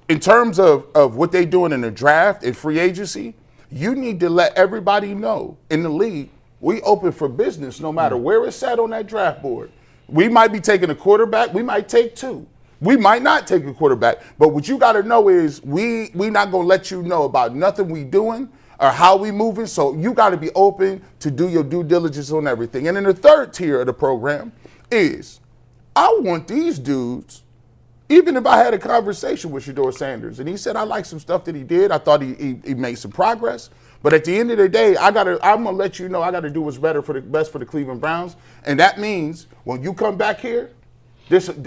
in terms of what they're doing in the draft and free agency, you need to let everybody know in the league, we open for business no matter where it's at on that draft board. We might be taking a quarterback. We might take two. We might not take a quarterback. But what you got to know is we not going to let you know about nothing we doing or how we moving. So you got to be open to do your due diligence on everything. And then the third tier of the program is I want these dudes. Even if I had a conversation with Shedeur Sanders and he said, I like some stuff that he did, I thought he made some progress. But at the end of the day, I'm going to let you know I got to do what's best for the Cleveland Browns. And that means when you come back here,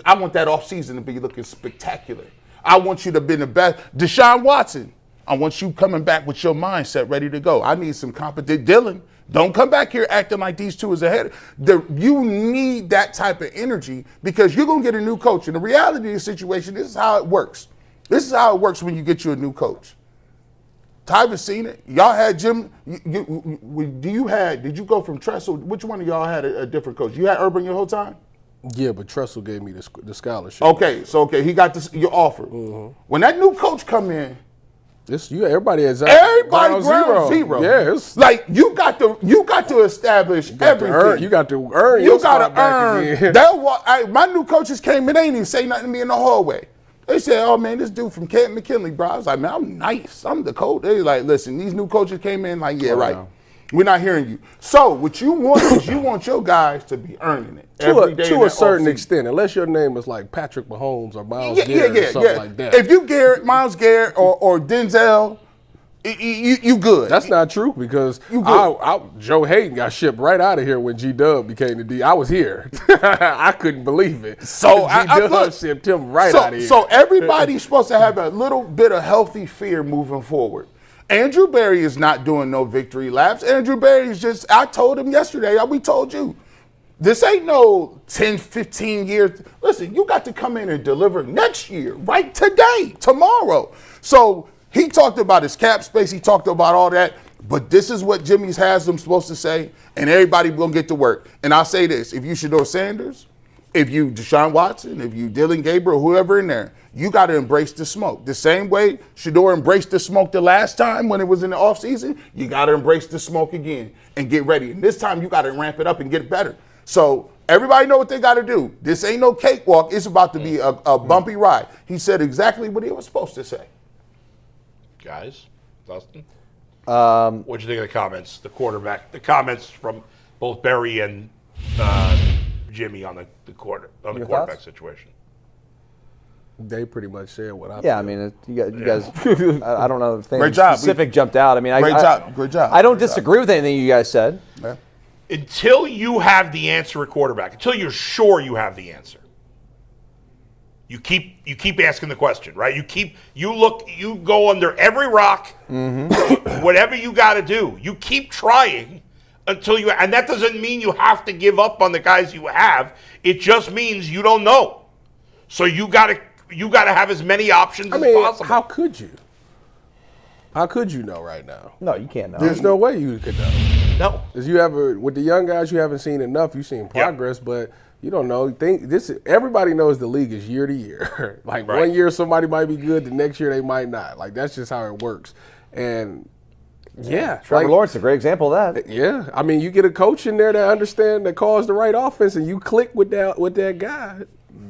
I want that offseason to be looking spectacular. I want you to be the best. Deshaun Watson, I want you coming back with your mindset ready to go. I need some competent Dylan. Don't come back here acting like these two is ahead. You need that type of energy because you're going to get a new coach. And the reality of the situation, this is how it works. This is how it works when you get you a new coach. Tyvis seen it. Y'all had Jim. Did you go from Tressel? Which one of y'all had a different coach? You had Urban your whole time? Yeah, but Tressel gave me the scholarship. Okay, he got your offer. Mm-hmm. When that new coach come in, everybody is ground zero. Yeah, it's like you got to establish everything. You got to earn. You got to earn. My new coaches came in, they didn't even say nothing to me in the hallway. They said, "Oh man, this dude from Canton McKinley, bro." I was like, "Man, I'm nice. I'm the coach." They like, "Listen, these new coaches came in like, yeah, right. No. We're not hearing you." So what you want is you want your guys to be earning it every day to a certain extent, unless your name is like Patrick Mahomes or Myles Garrett or something like that. If you Myles Garrett or Denzel, you good. That's not true because Joe Hayden got shipped right out of here when G-Dub became the D. I was here. I couldn't believe it. So G-Dub shipped him right out of here. So everybody's supposed to have a little bit of healthy fear moving forward. Andrew Berry is not doing no victory laps. Andrew Berry is just, I told him yesterday, we told you, this ain't no 10, 15 years. Listen, you got to come in and deliver next year, right today, tomorrow. So he talked about his cap space. He talked about all that. But this is what Jimmy Haslam supposed to say, and everybody going to get to work. And I'll say this, if you Shedeur Sanders, if you Deshaun Watson, if you Dylan Gabriel, whoever in there, you got to embrace the smoke. The same way Shedeur embraced the smoke the last time when it was in the offseason, you got to embrace the smoke again and get ready. And this time you got to ramp it up and get better. So everybody know what they got to do. This ain't no cakewalk. It's about to be a bumpy ride. He said exactly what he was supposed to say. Guys, Dustin? What'd you think of the comments? The quarterback, the comments from both Berry and Jimmy on the quarterback situation. They pretty much said what I. Yeah, I mean, you guys. I don't know if anything specific jumped out. I mean, great job. I don't disagree with anything you guys said. Yeah. Until you have the answer at quarterback, until you're sure you have the answer, you keep asking the question, right? You go under every rock, whatever you got to do. You keep trying until you, and that doesn't mean you have to give up on the guys you have. It just means you don't know. So you got to have as many options as possible. How could you? How could you know right now? No, you can't know. There's no way you could know. No. Because with the young guys, you haven't seen enough. You've seen progress, but you don't know. Everybody knows the league is year to year. Like one year somebody might be good, the next year they might not. Like that's just how it works. And Yeah. Trevor Lawrence is a great example of that. Yeah. I mean, you get a coach in there that calls the right offense, and you click with that guy.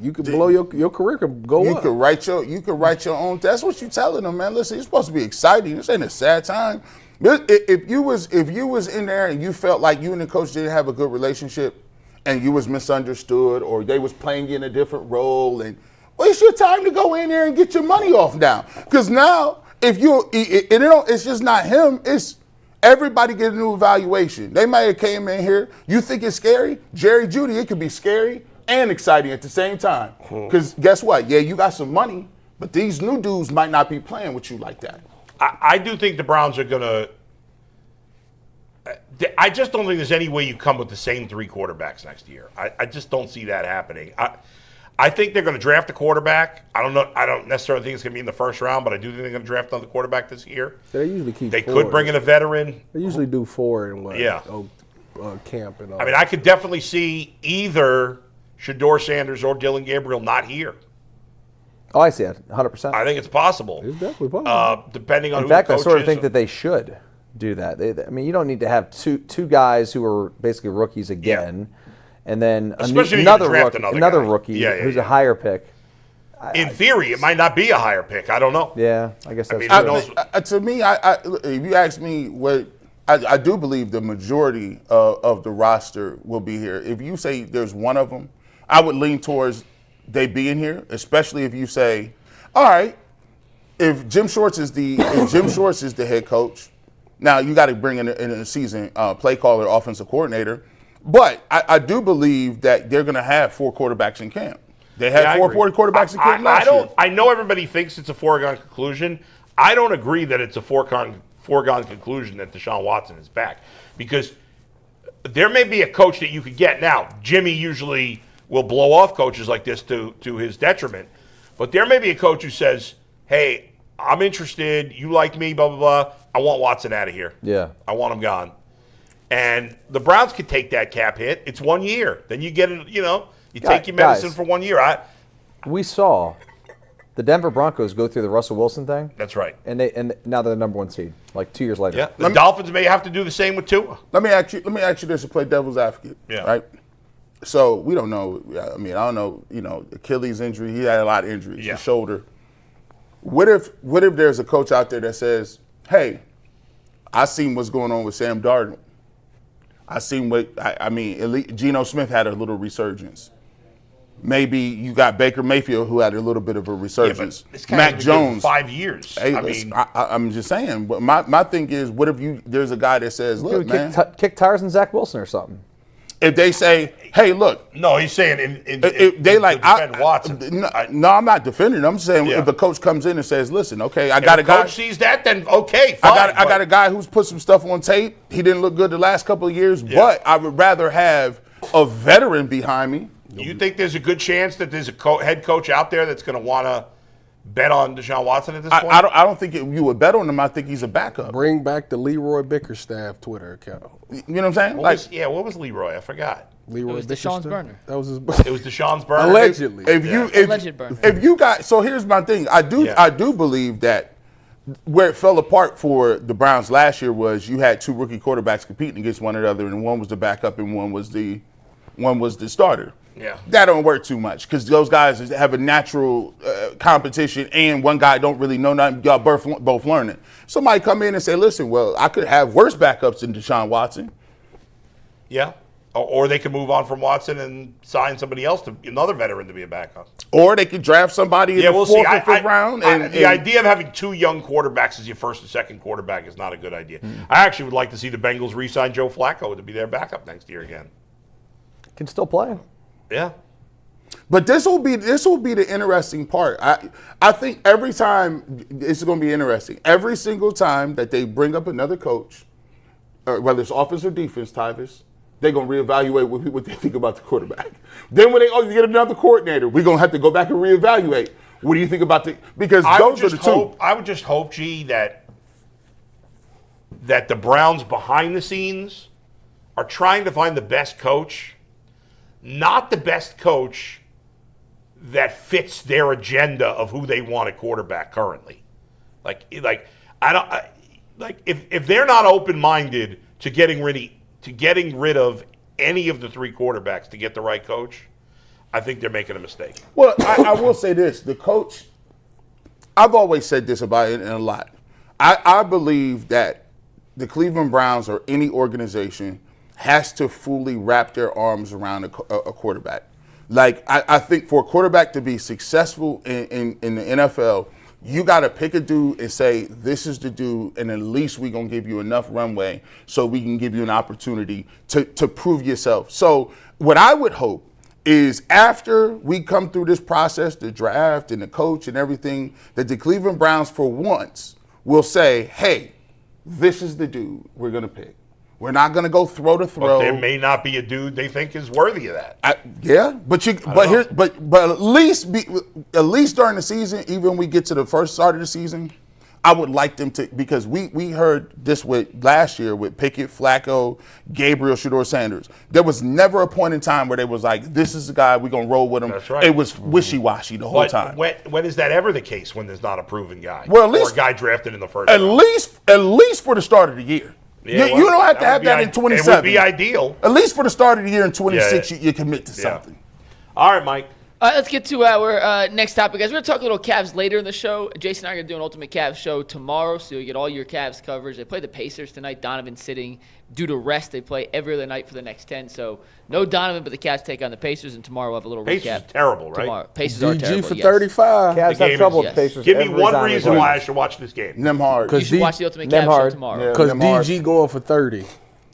You could blow your career could go You up. could write your own. That's what you're telling them, man. Listen, it's supposed to be exciting. This ain't a sad time. If you was in there and you felt like you and the coach didn't have a good relationship, and you was misunderstood, or they was playing you in a different role, and well, it's your time to go in there and get your money off now. Because now, it's just not him. It's everybody get a new evaluation. They might have came in here. You think it's scary? Jerry Jeudy, it could be scary and exciting at the same time. Because guess what? Yeah, you got some money, but these new dudes might not be playing with you like that. I do think the Browns are going to – I just don't think there's any way you come with the same 3 quarterbacks next year. I just don't see that happening. I think they're going to draft a quarterback. I don't know. I don't necessarily think it's going to be in the first round, but I do think they're going to draft another quarterback this year. They usually keep They 4. could bring in a veteran. They usually do 4 in what? Yeah. Camp and all. I mean, I could definitely see either Shedeur Sanders or Dylan Gabriel not here. Oh, I see it, 100%. I think it's possible. It's definitely possible. Depending on In who fact, the I coach sort of is. think that they should do that. I mean, you don't need to have two guys who are basically rookies again, and then Especially if another you draft rookie, another guy. rookie Yeah, who's a higher pick. In theory, it might not be a higher pick. I don't know. Yeah, I guess that's mean, true. who knows? To me, if you ask me what, I do believe the majority of the roster will be here. If you say there's one of them, I would lean towards they being here, especially if you say, all right, if Jim Schwartz is the head coach, now you got to bring in a season play caller, offensive coordinator. But I do believe that they're going to have 4 quarterbacks in camp. They had 4 quarterbacks in camp last year. I know everybody thinks it's a foregone conclusion. I don't agree that it's a foregone conclusion that Deshaun Watson is back, because there may be a coach that you could get. Now, Jimmy usually will blow off coaches like this to his detriment, but there may be a coach who says, hey, I'm interested, you like me, blah, blah, blah, I want Watson out of here. Yeah. I want him gone. And the Browns could take that cap hit. It's 1 year. Then you get it, you take your medicine for 1 year. We saw the Denver Broncos go through the Russell Wilson thing. That's right. And now they're the number 1 seed, like 2 years later. Yeah. The Dolphins may have to do the same with Tua. Let me ask you this to play devil's advocate. Yeah. Right? So we don't know. I mean, I don't know. Achilles injury. He had a lot of injuries. Yeah. His shoulder. What if there's a coach out there that says, "Hey, I seen what's going on with Sam Darnold. I seen Geno Smith had a little resurgence. Maybe you got Baker Mayfield who had a little bit of a resurgence. Yeah, but this guy's Mac been good for Jones, 5 years. Hey, I'm just saying. But my thing is, what if there's a guy that says, "Look, man, kick tires in Zach Wilson or something." If they say, "Hey, look," no, he's saying if they like defend Watson. No, I'm not defending him. I'm saying Yeah. if the coach comes in and says, "Listen, okay, I If got the a guy." coach sees that, then okay, fine. I got a guy who's put some stuff on tape. He didn't look good the last couple of years, but I would rather have a veteran behind me. You think there's a good chance that there's a head coach out there that's going to want to bet on Deshaun Watson at this point? I don't think you would bet on him. I think he's a backup. Bring back the Leroy Bickerstaff Twitter account. You know what I'm saying? What was Leroy? I forgot. Leroy It was Deshaun's burner. That was his It was Deshaun's burner. Allegedly. Alleged burner. If you got, so here's my thing. I do believe that where it fell apart for the Browns last year was you had 2 rookie quarterbacks competing against one another, and one was the backup and one was the starter. Yeah. That don't work too much because those guys have a natural competition, and one guy don't really know nothing. Y'all both learning. Somebody come in and say, "Listen, well, I could have worse backups than Deshaun Watson." Yeah. Or they could move on from Watson and sign somebody else, another veteran, to be a backup. Or they could draft somebody in the 4th or 5th round. The idea of having 2 young quarterbacks as your first and second quarterback is not a good idea. I actually would like to see the Bengals re-sign Joe Flacco to be their backup next year again. Can still play. Yeah. But this will be the interesting part. I think every time it's going to be interesting. Every single time that they bring up another coach, whether it's offense or defense, Tyvis, they're going to reevaluate what they think about the quarterback. Then when you get another coordinator, we're going to have to go back and reevaluate. What do you think about because those are the 2. I would just hope, G, that the Browns behind the scenes are trying to find the best coach, not the best coach that fits their agenda of who they want at quarterback currently. like if they're not open-minded to getting rid of any of the three quarterbacks to get the right coach, I think they're making a mistake. Well, I will say this. The coach, I've always said this about it a lot. I believe that the Cleveland Browns or any organization has to fully wrap their arms around a quarterback. Like, I think for a quarterback to be successful in the NFL, you got to pick a dude and say, this is the dude, and at least we're going to give you enough runway so we can give you an opportunity to prove yourself. So what I would hope is after we come through this process, the draft and the coach and everything, that the Cleveland Browns for once will say, hey, this is the dude we're going to pick. We're not going to go throw to throw. But there may not be a dude they think is worthy of that. But at least during the season, even when we get to the first start of the season, I would like them to, because we heard this with last year with Pickett, Flacco, Gabriel, Shedeur Sanders. There was never a point in time where they was like, this is the guy, we're going to roll with him. That's right. It was wishy-washy the whole time. When is that ever the case when there's not a proven guy? Well, at least, or a guy drafted in the first at round? least for the start of the year. Yeah, you don't have to have that in 27. It would be ideal. At least for the start of the year in 26, you commit to something. All right, Mike. Let's get to our next topic, guys. We're going to talk a little Cavs later in the show. Jason and I are going to do an Ultimate Cavs show tomorrow, so you get all your Cavs coverage. They play the Pacers tonight. Donovan's sitting due to rest. They play every other night for the next 10, so no Donovan, but the Cavs take on the Pacers, and tomorrow we'll have a little Pacers recap. Is terrible, right? Tomorrow. Pacers are DG terrible, for yes. 35. Cavs have trouble with the Pacers. Give me every one time they reason play. why I should watch this game. Them hard. You should watch the Ultimate Cavs show tomorrow. Because Them hard. DG going for 30.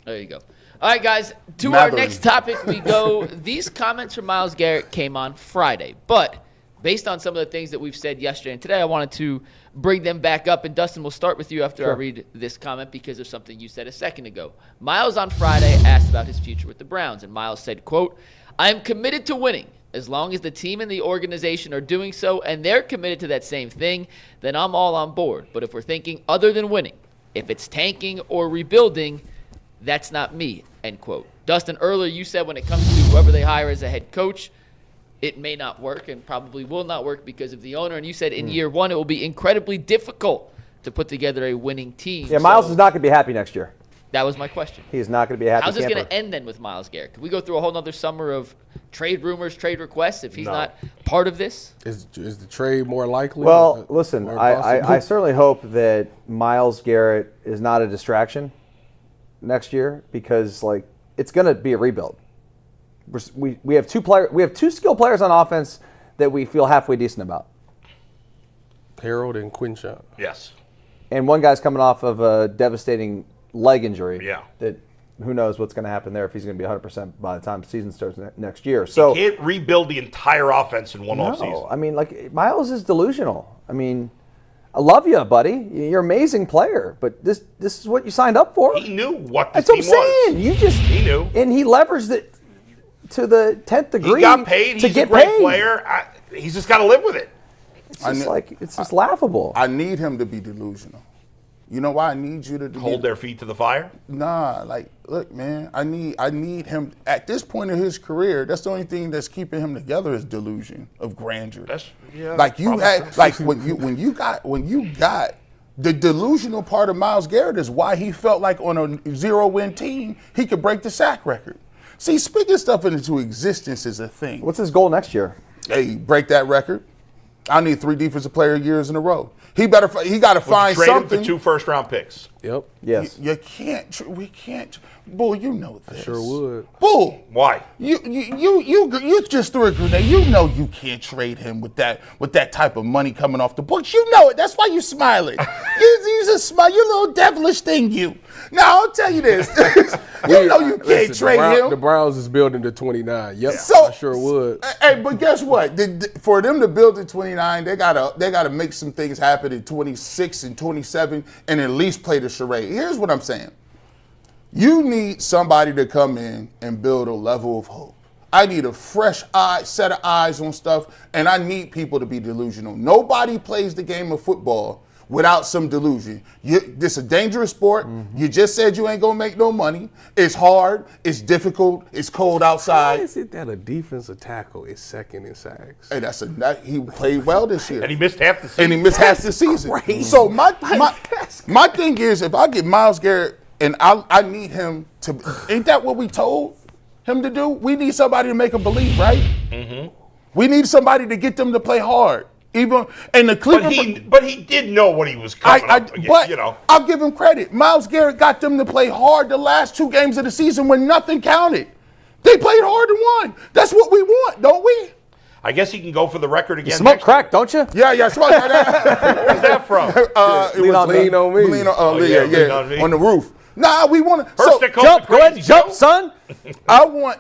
There you go. All right, guys, to our Mathering. next topic we go. These comments from Myles Garrett came on Friday, but based on some of the things that we've said yesterday and today, I wanted to bring them back up. And Dustin, we'll start with you after I read this comment because of something you said a second ago. Myles on Friday asked about his future with the Browns, and Myles said, quote, I am committed to winning. As long as the team and the organization are doing so and they're committed to that same thing, then I'm all on board. But if we're thinking other than winning, if it's tanking or rebuilding, that's not me, end quote. Dustin, earlier you said when it comes to whoever they hire as a head coach, it may not work and probably will not work because of the owner. And you said in year one, it will be incredibly difficult to put together a winning team. Yeah, Myles is not going to be happy next year. That was my question. He's not going to be a happy How's this camper. going to end then with Myles Garrett? Can we go through a whole other summer of trade rumors, trade requests if he's not part of this? Is the trade more likely? Well, listen, More I possible? certainly hope that Myles Garrett is not a distraction next year because, like, it's going to be a rebuild. We have two skilled players on offense that we feel halfway decent about. Harold and Quinshawn. Yes. And one guy's coming off of a devastating leg injury. Yeah. That who knows what's going to happen there if he's going to be 100% by the time the season starts next year. So You can't rebuild the entire offense in one offseason. I mean, like, Myles is delusional. I mean, I love you, buddy. You're an amazing player, but this is what you signed up for. He knew what the That's team what I'm saying. was. He knew. And he leveraged it to the 10th degree. He got paid. to He's get a great paid. player. He's just got to live with it. It's just laughable. I need him to be delusional. You know why I need you to Hold their feet to the fire. Nah, like, look, man, I need him at this point in his career. That's the only thing that's keeping him together is delusion of grandeur. Like you had, like when you got the delusional part of Myles Garrett is why he felt like on a 0-win team he could break the sack record. See, speaking stuff into existence is a thing. What's his goal next year? Hey, break that record. I need 3 defensive player years in a row. He got to find Trade something. him for 2 first-round picks. Yep. Yes. You can't. We can't. Bull, you know this. Sure would. Bull. Why? You just threw a grenade. You know you can't trade him with that type of money coming off the books. You know it. That's why you smiling. you just smile. You little devilish thing. You. Now I'll tell you this. You know you can't trade him. The Browns is building to 29. Yep. So, I sure would. Hey, but guess what? For them to build to 29, they gotta make some things happen in 26 and 27, and at least play the charade. Here's what I'm saying. You need somebody to come in and build a level of hope. I need a fresh set of eyes on stuff, and I need people to be delusional. Nobody plays the game of football without some delusion. This is a dangerous sport. You just said you ain't gonna make no money. It's hard. It's difficult. It's cold Why outside. is it that a defensive tackle is second in sacks? Hey, he played well this year. And he missed half the season. And he missed half the season. crazy. So my thing is, if I get Myles Garrett and I need him to, ain't that what we told him to do? We need somebody to make him believe, right? Mm-hmm. We need somebody to get them to play hard. Even and the Cleveland, but he did know what he was coming up against, but you know. I'll give him credit. Myles Garrett got them to play hard the last 2 games of the season when nothing counted. They played hard and won. That's what we want, don't we? I guess he can go for the record again. Smoke next crack, don't you? Yeah, smoke like that. Where's that from? It was Lean on me. Lean on me, on on the roof. Nah, we want to. First they call Jump, the go ahead, crazy jump, Joe. son.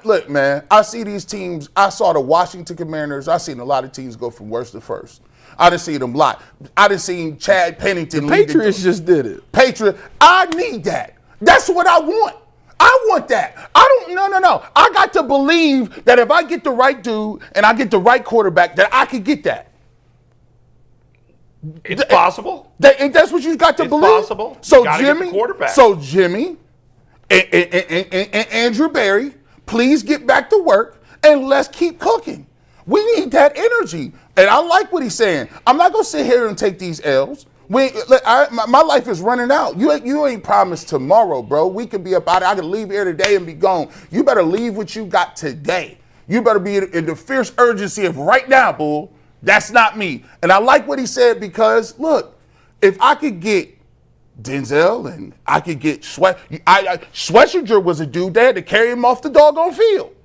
Look, man, I see these teams. I saw the Washington Commanders. I seen a lot of teams go from worst to first. I done seen them a lot. I done seen Chad Pennington lead Patriots just did it. Patriot. I need that. That's what I want. I want that. No. I got to believe that if I get the right dude and I get the right quarterback, that I could get that. It's possible. That's what you got to It's believe. possible. So Gotta get the Jimmy, quarterback. and Andrew Berry, please get back to work and let's keep cooking. We need that energy. And I like what he's saying. I'm not going to sit here and take these L's. My life is running out. You ain't promised tomorrow, bro. We could be about it. I could leave here today and be gone. You better leave what you got today. You better be in the fierce urgency of right now, bull. That's not me. And I like what he said because, look, if I could get Denzel and I could get Schwartz was a dude that had to carry him off the doggone field.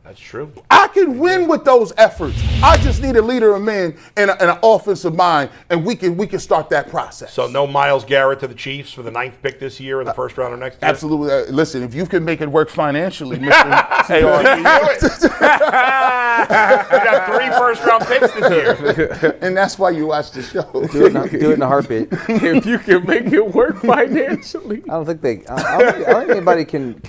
That's true. I can win with those efforts. I just need a leader of men and an offensive mind, and we can start that process. So no Myles Garrett to the Chiefs for the 9th pick this year or the first round of next year? Absolutely. Listen, if you can make it work financially, Mr. Hey, we got 3 first-round picks this year. And that's why you watch the show. Do it in a heartbeat. If you can make it work financially. I don't think anybody can.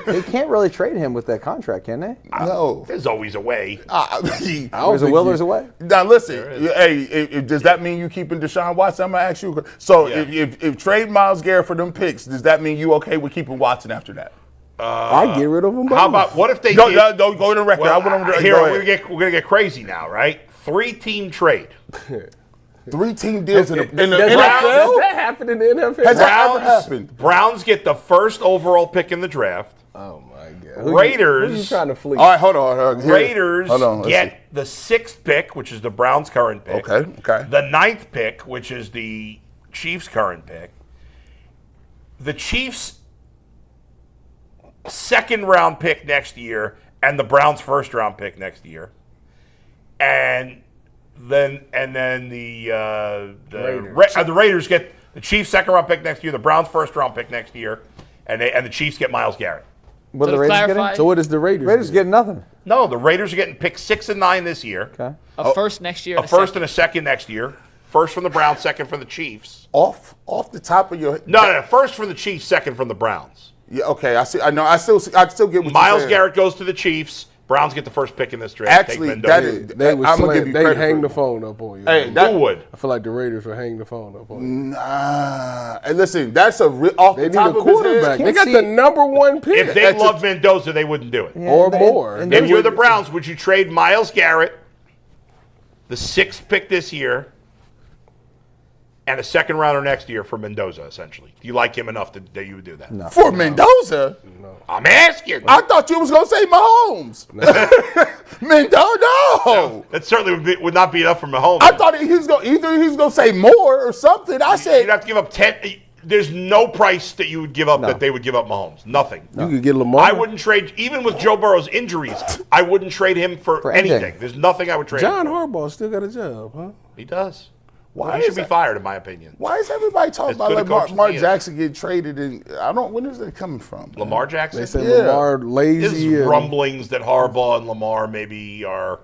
They can't really trade him with that contract, can they? No. There's always a way. There's a will, there's a way. Now listen, hey, does that mean you keeping Deshaun Watson? I'm gonna ask you. So if trade Myles Garrett for them picks, does that mean you okay with keeping Watson after that? I get rid of him. How about what if they Go to the record. Well, I want them to here go we're ahead. gonna get crazy now, right? 3-team trade. 3-team deals in the Does that happen in the NFL? Has that ever happened? Browns get the first overall pick in the draft. Oh my God. Raiders. Who you trying to fleece? All right, hold on. Here. Raiders Hold on, let's get the 6th pick, which is the Browns' current pick. Okay. The 9th pick, which is the Chiefs' current pick. The Chiefs' 2nd-round pick next year, and the Browns' 1st-round pick next year, and then the Raiders get the Chiefs' 2nd-round pick next year, the Browns' 1st-round pick next year, and the Chiefs get Myles Garrett. What are the Raiders getting? So what is the Raiders? Raiders getting nothing. No, the Raiders are getting picked 6 and 9 this year. Okay. A first next year. A first and a second next year. First from the Browns, second from the Chiefs. Off the top of your head. No. First from the Chiefs, second from the Browns. Yeah, okay. I see. I know. I still get what you're Myles saying. Garrett goes to the Chiefs. Browns get the first pick in this draft. Actually, Take that Mendoza. is. They would I'm gonna give you they credit hang for the phone up on you. Hey, Who would? I feel like the Raiders would hang the phone up on you. Nah. And listen, that's a off They the need top a of his quarterback. head. They got the number 1 pick. If they loved Mendoza, they wouldn't do it. Or more. and If you're the Browns, would you trade Myles Garrett, the 6th pick this year, and a 2nd rounder next year for Mendoza, essentially? Do you like him enough that you would do that? No. For Mendoza? I'm asking. I thought you was gonna say Mahomes. Mendoza? No. That certainly would not be enough for Mahomes. I thought he was gonna say more or something. I said You'd have to give up 10. There's no price that you would give up that they would give up Mahomes. Nothing. You could get Lamar. I wouldn't trade, even with Joe Burrow's injuries, I wouldn't trade him for anything. anything. There's nothing I would trade John him for. Harbaugh still got a job, huh? He does. Why He is should be that? fired, in my opinion. Why is everybody talking As about good a like coach as Mark he is. Jackson getting traded? And when is that coming from? man? Lamar Jackson? They said Yeah. Lamar lazy. There's and- rumblings that Harbaugh and Lamar maybe are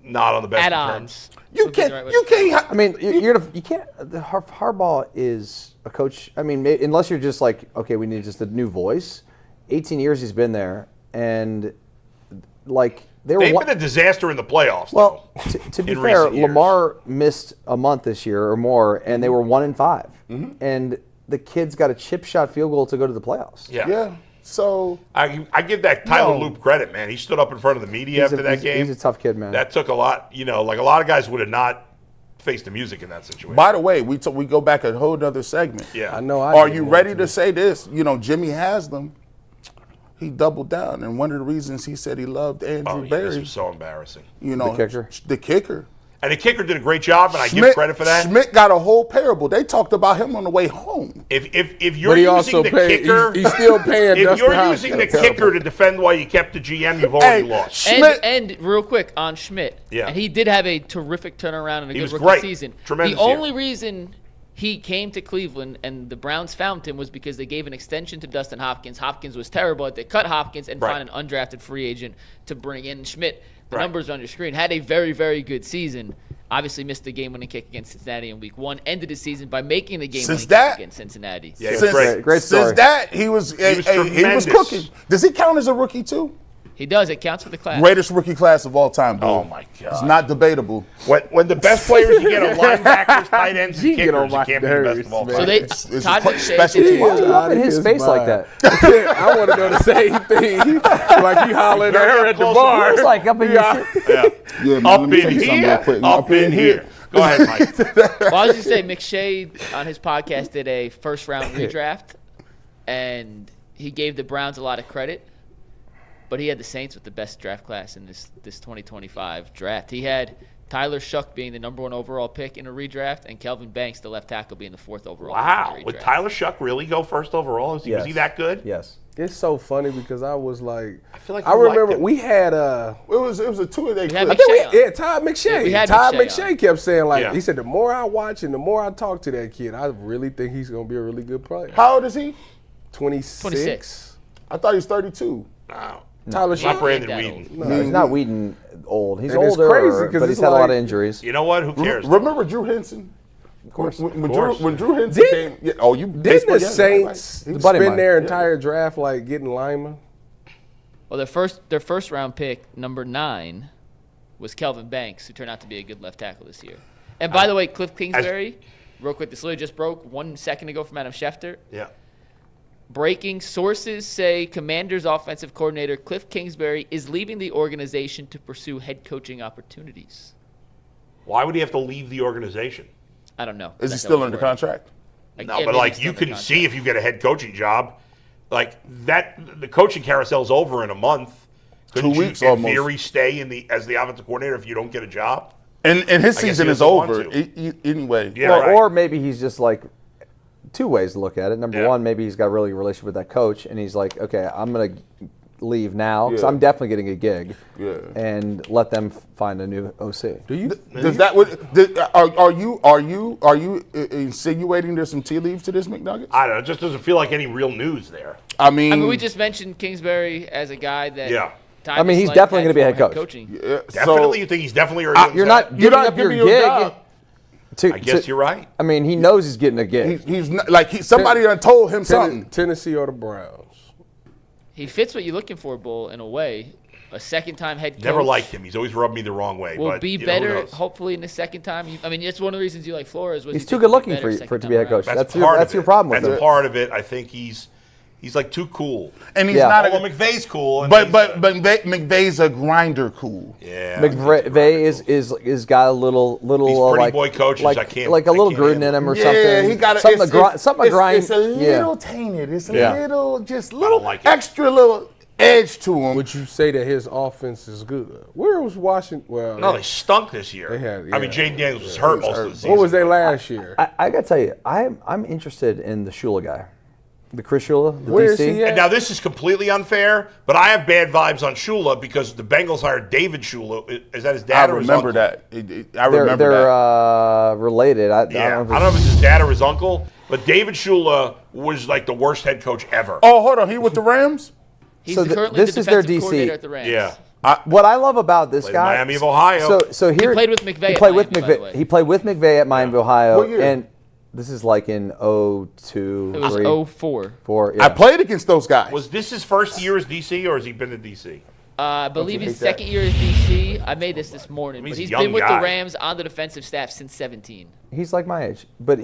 not on the best At of odds. terms. You can't. You can't. I mean, you can't. Harbaugh is a coach. I mean, unless you're just like, okay, we need just a new voice. 18 years he's been there, and like They've been a disaster in the playoffs. Well, to be in fair, recent years. Lamar missed a month this year or more, and they were 1-5, and the kid's got a chip shot field goal to go to the playoffs. Yeah. So I give that Tyler Loop credit, man. He stood up in front of the media after that game. He's a tough kid, man. That took a lot. Like a lot of guys would have not faced the music in that situation. by the way, we go back a whole other segment. Yeah. I know. Are you ready to say this? Jimmy Haslam, he doubled down, and one of the reasons he said he loved Andrew This Berry, was so embarrassing. the kicker. And the kicker did a great job, and I give credit for that. Schmidt got a whole parable. They talked about him on the way home. If you're But he using also the paid. kicker, He's still paying. if Dustin you're Hopkins. using the kicker to defend why you kept the GM, you've already lost. Schmidt, And real quick on Schmidt. Yeah. And he did have a terrific turnaround and a He good was rookie great. season. Tremendous The year. only reason he came to Cleveland and the Browns found him was because they gave an extension to Dustin Hopkins. Hopkins was terrible. They cut Hopkins and Right. found an undrafted free agent to bring in Schmidt. The Right. numbers on your screen. Had a very, very good season. Obviously missed the game-winning kick against Cincinnati in Week 1. Ended the season by making the game-winning kick that- against Cincinnati. Yeah, he was since, great. Great story. since that, he was tremendous. cooking. Does he count as a rookie too? He does. It counts for the class. Greatest rookie class of all time, bro. Oh, my God. It's not debatable. When the best players you get are linebackers, tight ends, and You get on kickers, you my can't be the best nerves, of all man. So time. they It's Todd a McShay special did- team. Why are you up in his face like that? I want to know the same thing. Like you hollering at her at the Close. bar. It's like up in your shit. Yeah. Yeah, man, Up let me tell in you something real here, quick. up in here. Go ahead, Mike. Well, I was just saying, McShay on his podcast did a first-round redraft, and he gave the Browns a lot of credit, but he had the Saints with the best draft class in this 2025 draft. He had Tyler Shuck being the number 1 overall pick in a redraft, and Kelvin Banks, the left tackle, being the 4th overall Wow. pick in a Would redraft. Tyler Shuck really go first overall? Was he that good? Yes. It's so funny because I was like, I feel like I you liked remember him. we had It was a 2-day had clip. I think McShay on. Todd McShay. Yeah, we had Todd McShay McShay on. kept saying like Yeah. he said the more I watch and the more I talk to that kid, I really think he's gonna be a really good player. How old is he? 26. I thought he was 32. No. Tyler Not Shuck. Brandon that Whedon. No, he's not Whedon old. He's And it's older, crazy 'cause but it's he's had a lot like- of injuries. You know what? Who cares? Remember Drew Henson? Of course. When Drew Henson came. Yeah, you Didn't baseball, the yeah, Saints right. buddy of spend mine. their entire draft like getting linemen? Well, their first round pick, number 9, was Kelvin Banks, who turned out to be a good left tackle this year. And by the way, Cliff Kingsbury, real quick, this literally just broke 1 second ago from Adam Schefter. Yeah. Breaking sources say Commanders offensive coordinator Cliff Kingsbury is leaving the organization to pursue head coaching opportunities. Why would he have to leave the organization? I don't know. Is he That still was under worded. contract? Like, No, yeah, but maybe like he's you still under can contract. see if you get a head coaching job, like that. The coaching carousel's over in a month. Couldn't 2 you, weeks in almost. theory, stay as the offensive coordinator if you don't get a job? And his I guess season he is doesn't want over to. anyway. Yeah, Or, right. or maybe he's just like 2 ways to look at it. Number Yeah. one, maybe he's got a really good relationship with that coach, and he's like, okay, I'm going to leave now because Yeah. I'm definitely getting a gig, Yeah. and let them find a new OC. Do you? Does that are you insinuating there's some tea leaves to this McNuggets? I don't know. It just doesn't feel like any real news there. I mean, I mean, we just mentioned Kingsbury as a guy that. Yeah. Tyvis I mean, he's liked definitely gonna be a had head coach. coaching. Definitely, you think he's definitely already? You're not you're giving not up your giving you a gig. job. To, I guess you're right. I mean, he knows he's getting a gig. He's not like somebody done told him something. Tennessee or the Browns? He fits what you're looking for, Bull, in a way. A second-time head coach. Never liked him. He's always rubbed me the wrong way. Will but, be you know, who better, knows? hopefully, in the second time. I mean, it's one of the reasons you like Flores. Was He's he too think good he'll be looking better for it to second be a head time coach. around. That's That's your problem with That's it. part of it. I think he's like too cool. And he's Yeah. not Well, McVay's cool. And but he's, McVay's a grinder cool. yeah, McVay is got a little These pretty like boy coaches, like, I can't- like a I little can't Gruden in handle him or Yeah, something. he got something to grind. Something to grind. It's a little tainted. It's a Yeah. little, just don't little like it. extra little edge to him. Would you say that his offense is good? Where was Washington? Well, No, they stunk this year. They had- I mean, yeah. Jaden Daniels was hurt most of the season. what was they last year? I gotta tell you, I'm interested in the Shula guy, the Chris Shula, the Where is DC. he at? And now this is completely unfair, but I have bad vibes on Shula because the Bengals hired David Shula. Is that his I dad or his remember uncle? that. I They're remember that. related. I Yeah, don't I don't know if it's his dad or his uncle, but David Shula was like the worst head coach ever. Oh, hold on. He with the Rams? He's So currently this the is their defensive DC. coordinator at the Rams. Yeah. What I love about this Played guy, Miami of Ohio. So here played with McVay He at played with Miami, by the McVay. way. He played with McVay at Miami of Ohio, What year? and this is like in 02, It was 03, 04. 04. I played against those guys. Was this his first year as DC, or has he been to DC? I believe you his hate that? second year as DC. I made this morning, He's but a he's young been with guy. the Rams on the defensive staff since 17. He's like my age. But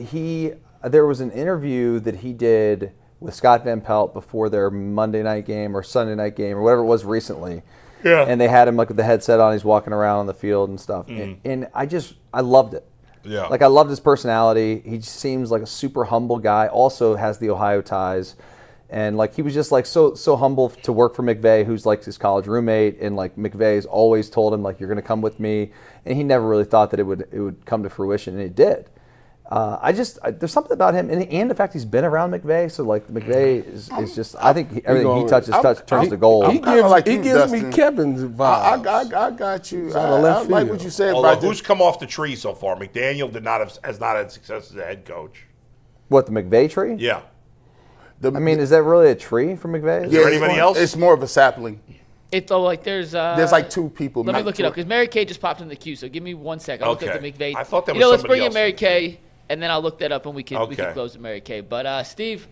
there was an interview that he did with Scott Van Pelt before their Monday night game or Sunday night game or whatever it was recently. Yeah. And they had him like with the headset on. He's walking around on the field and stuff. And I loved it. Yeah. Like I loved his personality. He just seems like a super humble guy. Also has the Ohio ties. And like he was just like so humble to work for McVay, who's like his college roommate, and like McVay's always told him like you're gonna come with me, and he never really thought that it would come to fruition, and it did. There's something about him, and the fact he's been around McVay, so like McVay is just I think everything he touches turns to gold. He kinda like gives you, Dustin. me Kevin's vibes. I got you. out of left I like field. what you said, Although, but who's come off the tree so far? McDaniel has not had success as a head coach. What, the McVay tree? Yeah. I mean, is that really a tree for McVay? Is there anybody else? It's more of a sapling. It's like there's like two people. Let me not look it two. up because Mary Kay just popped in the queue. So give me 1 second. I'll look up Okay. the McVay. I thought that you know, was let's bring somebody in Mary else. Kay, and then I'll look that up and we can Okay. close with Mary Kay. But Steve,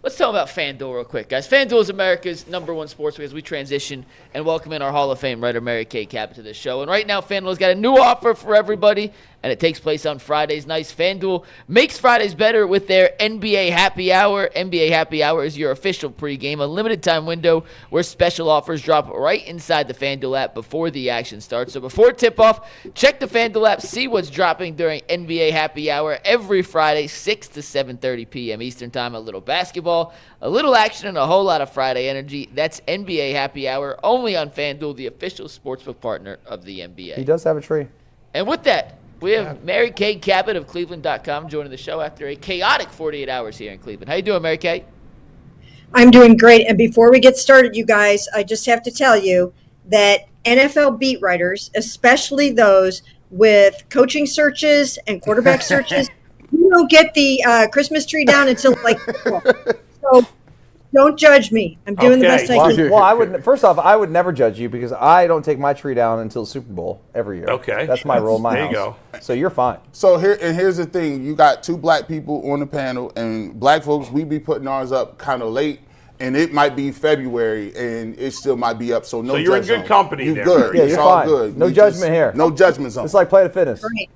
let's tell them about FanDuel real quick, guys. FanDuel is America's #1 sportsbook as we transition and welcome in our Hall of Fame writer Mary Kay Cabot to this show. And right now, FanDuel's got a new offer for everybody, and it takes place on Fridays nights. FanDuel makes Fridays better with their NBA Happy Hour. NBA Happy Hour is your official pregame, a limited time window where special offers drop right inside the FanDuel app before the action starts. So before tip-off, check the FanDuel app, see what's dropping during NBA Happy Hour every Friday, 6 to 7:30 p.m. Eastern Time. A little basketball, a little action, and a whole lot of Friday energy. That's NBA Happy Hour, only on FanDuel, the official sportsbook partner of the NBA. He does have a tree. And with that, we have Mary Kay Cabot of Cleveland.com joining the show after a chaotic 48 hours here in Cleveland. How you doing, Mary Kay? I'm doing great. And before we get started, you guys, I just have to tell you that NFL beat writers, especially those with coaching searches and quarterback searches, you don't get the Christmas tree down until like April. So don't judge me. I'm doing the Okay. best I can. Well, first off, I would never judge you because I don't take my tree down until the Super Bowl every year. Okay. That's my rule in my There house. you go. So you're fine. So here's the thing: you got two black people on the panel, and black folks, we be putting ours up kind of late, and it might be February, and it still might be up. So no. So you're in judge good zone. company You there, good? Yeah, It's you're all fine. good. No We judgment here. No judgment zone. It's like Planet Fitness. Right.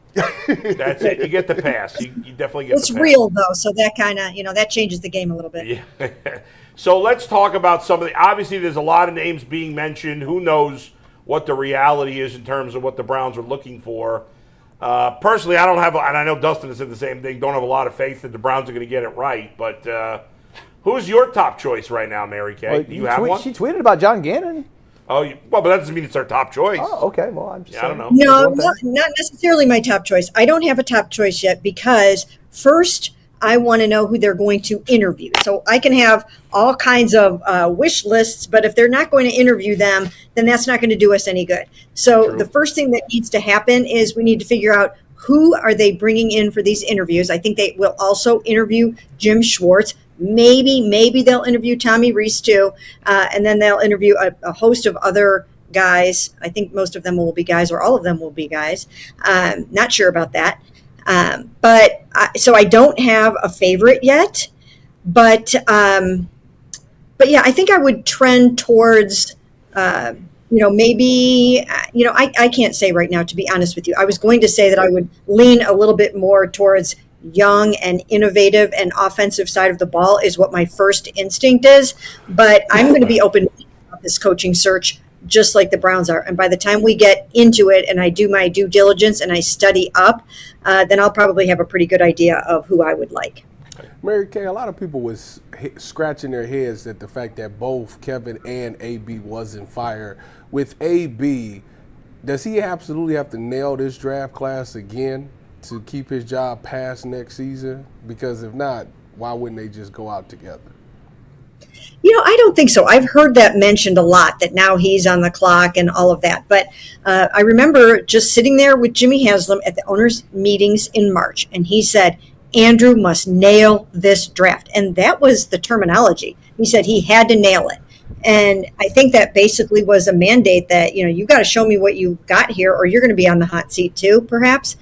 That's it. You get the pass. You definitely get It's the pass. real, though, so that kind of, that changes the game a little bit. Yeah. So let's talk about some of the. Obviously, there's a lot of names being mentioned. Who knows what the reality is in terms of what the Browns are looking for? Personally, I don't have, and I know Dustin has said the same thing. Don't have a lot of faith that the Browns are going to get it right. But who's your top choice right now, Mary Kay? Well, Do you have one? She tweeted about John Gannon. Oh, well, but that doesn't mean it's our top choice. Oh, okay. Well, I'm just Yeah, I saying. don't know. No, That's one thing. not necessarily my top choice. I don't have a top choice yet because first I want to know who they're going to interview. So I can have all kinds of wish lists, but if they're not going to interview them, then that's not going to do us any good. So the first thing that needs to happen is we need to figure out who are they bringing in for these interviews. I think they will also interview Jim Schwartz. Maybe they'll interview Tommy Rees too, and then they'll interview a host of other guys. I think most of them will be guys, or all of them will be guys. Not sure about that, so I don't have a favorite yet. But yeah, I think I would trend towards. Maybe I can't say right now, to be honest with you. I was going to say that I would lean a little bit more towards young and innovative and offensive side of the ball is what my first instinct is. But I'm going to be open to this coaching search just like the Browns are. And by the time we get into it and I do my due diligence and I study up, then I'll probably have a pretty good idea of who I would like. Mary Kay, a lot of people was scratching their heads at the fact that both Kevin and AB wasn't fired. With AB, does he absolutely have to nail this draft class again to keep his job past next season? Because if not, why wouldn't they just go out together? I don't think so. I've heard that mentioned a lot, that now he's on the clock and all of that. But I remember just sitting there with Jimmy Haslam at the owners' meetings in March, and he said, Andrew must nail this draft. And that was the terminology. He said he had to nail it. And I think that basically was a mandate that, you got to show me what you got here or you're going to be on the hot seat too, perhaps.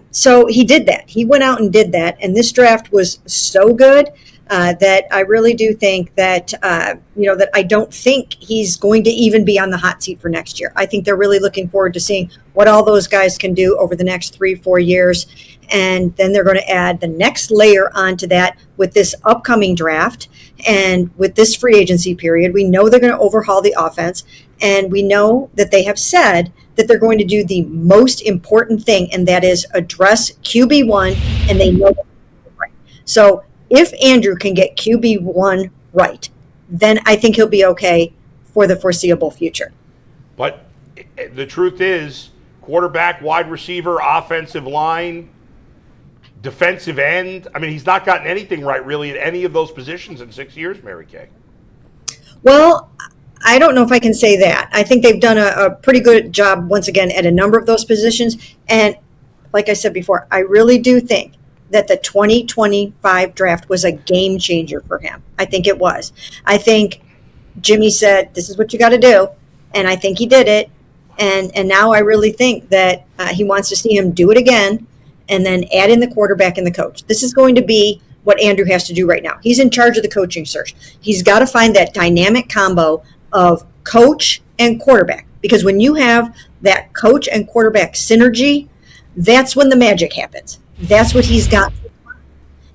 So he did that. He went out and did that. And this draft was so good. that I really do think that, that I don't think he's going to even be on the hot seat for next year. I think they're really looking forward to seeing what all those guys can do over the next 3-4 years. And then they're going to add the next layer onto that with this upcoming draft and with this free agency period. We know they're going to overhaul the offense, and we know that they have said that they're going to do the most important thing, and that is address QB1, and they know that. So if Andrew can get QB1 right, then I think he'll be okay for the foreseeable future. But the truth is, quarterback, wide receiver, offensive line, defensive end. I mean, he's not gotten anything right really at any of those positions in 6 years, Mary Kay. Well, I don't know if I can say that. I think they've done a pretty good job, once again, at a number of those positions. And like I said before, I really do think that the 2025 draft was a game changer for him. I think it was. I think Jimmy said, this is what you got to do. And I think he did it. And now I really think that he wants to see him do it again and then add in the quarterback and the coach. This is going to be what Andrew has to do right now. He's in charge of the coaching search. He's got to find that dynamic combo of coach and quarterback. Because when you have that coach and quarterback synergy, that's when the magic happens. That's what he's got.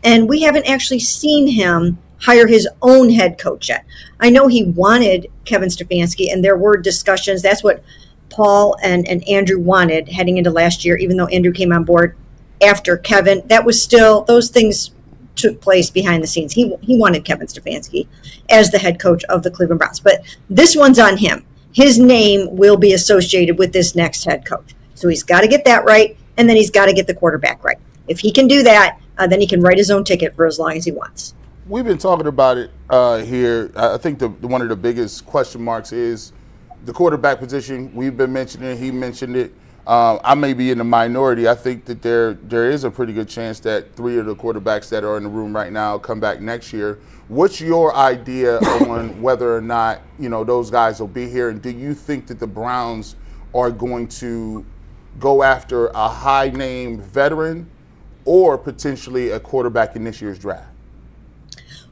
And we haven't actually seen him hire his own head coach yet. I know he wanted Kevin Stefanski, and there were discussions. That's what Paul and Andrew wanted heading into last year, even though Andrew came on board after Kevin. That was still, those things took place behind the scenes. He wanted Kevin Stefanski as the head coach of the Cleveland Browns. But this one's on him. His name will be associated with this next head coach. So he's got to get that right, and then he's got to get the quarterback right. If he can do that, then he can write his own ticket for as long as he wants. We've been talking about it here. I think one of the biggest question marks is the quarterback position. We've been mentioning it. He mentioned it. I may be in the minority. I think that there is a pretty good chance that 3 of the quarterbacks that are in the room right now come back next year. What's your idea on whether or not, those guys will be here? And do you think that the Browns are going to go after a high-name veteran or potentially a quarterback in this year's draft?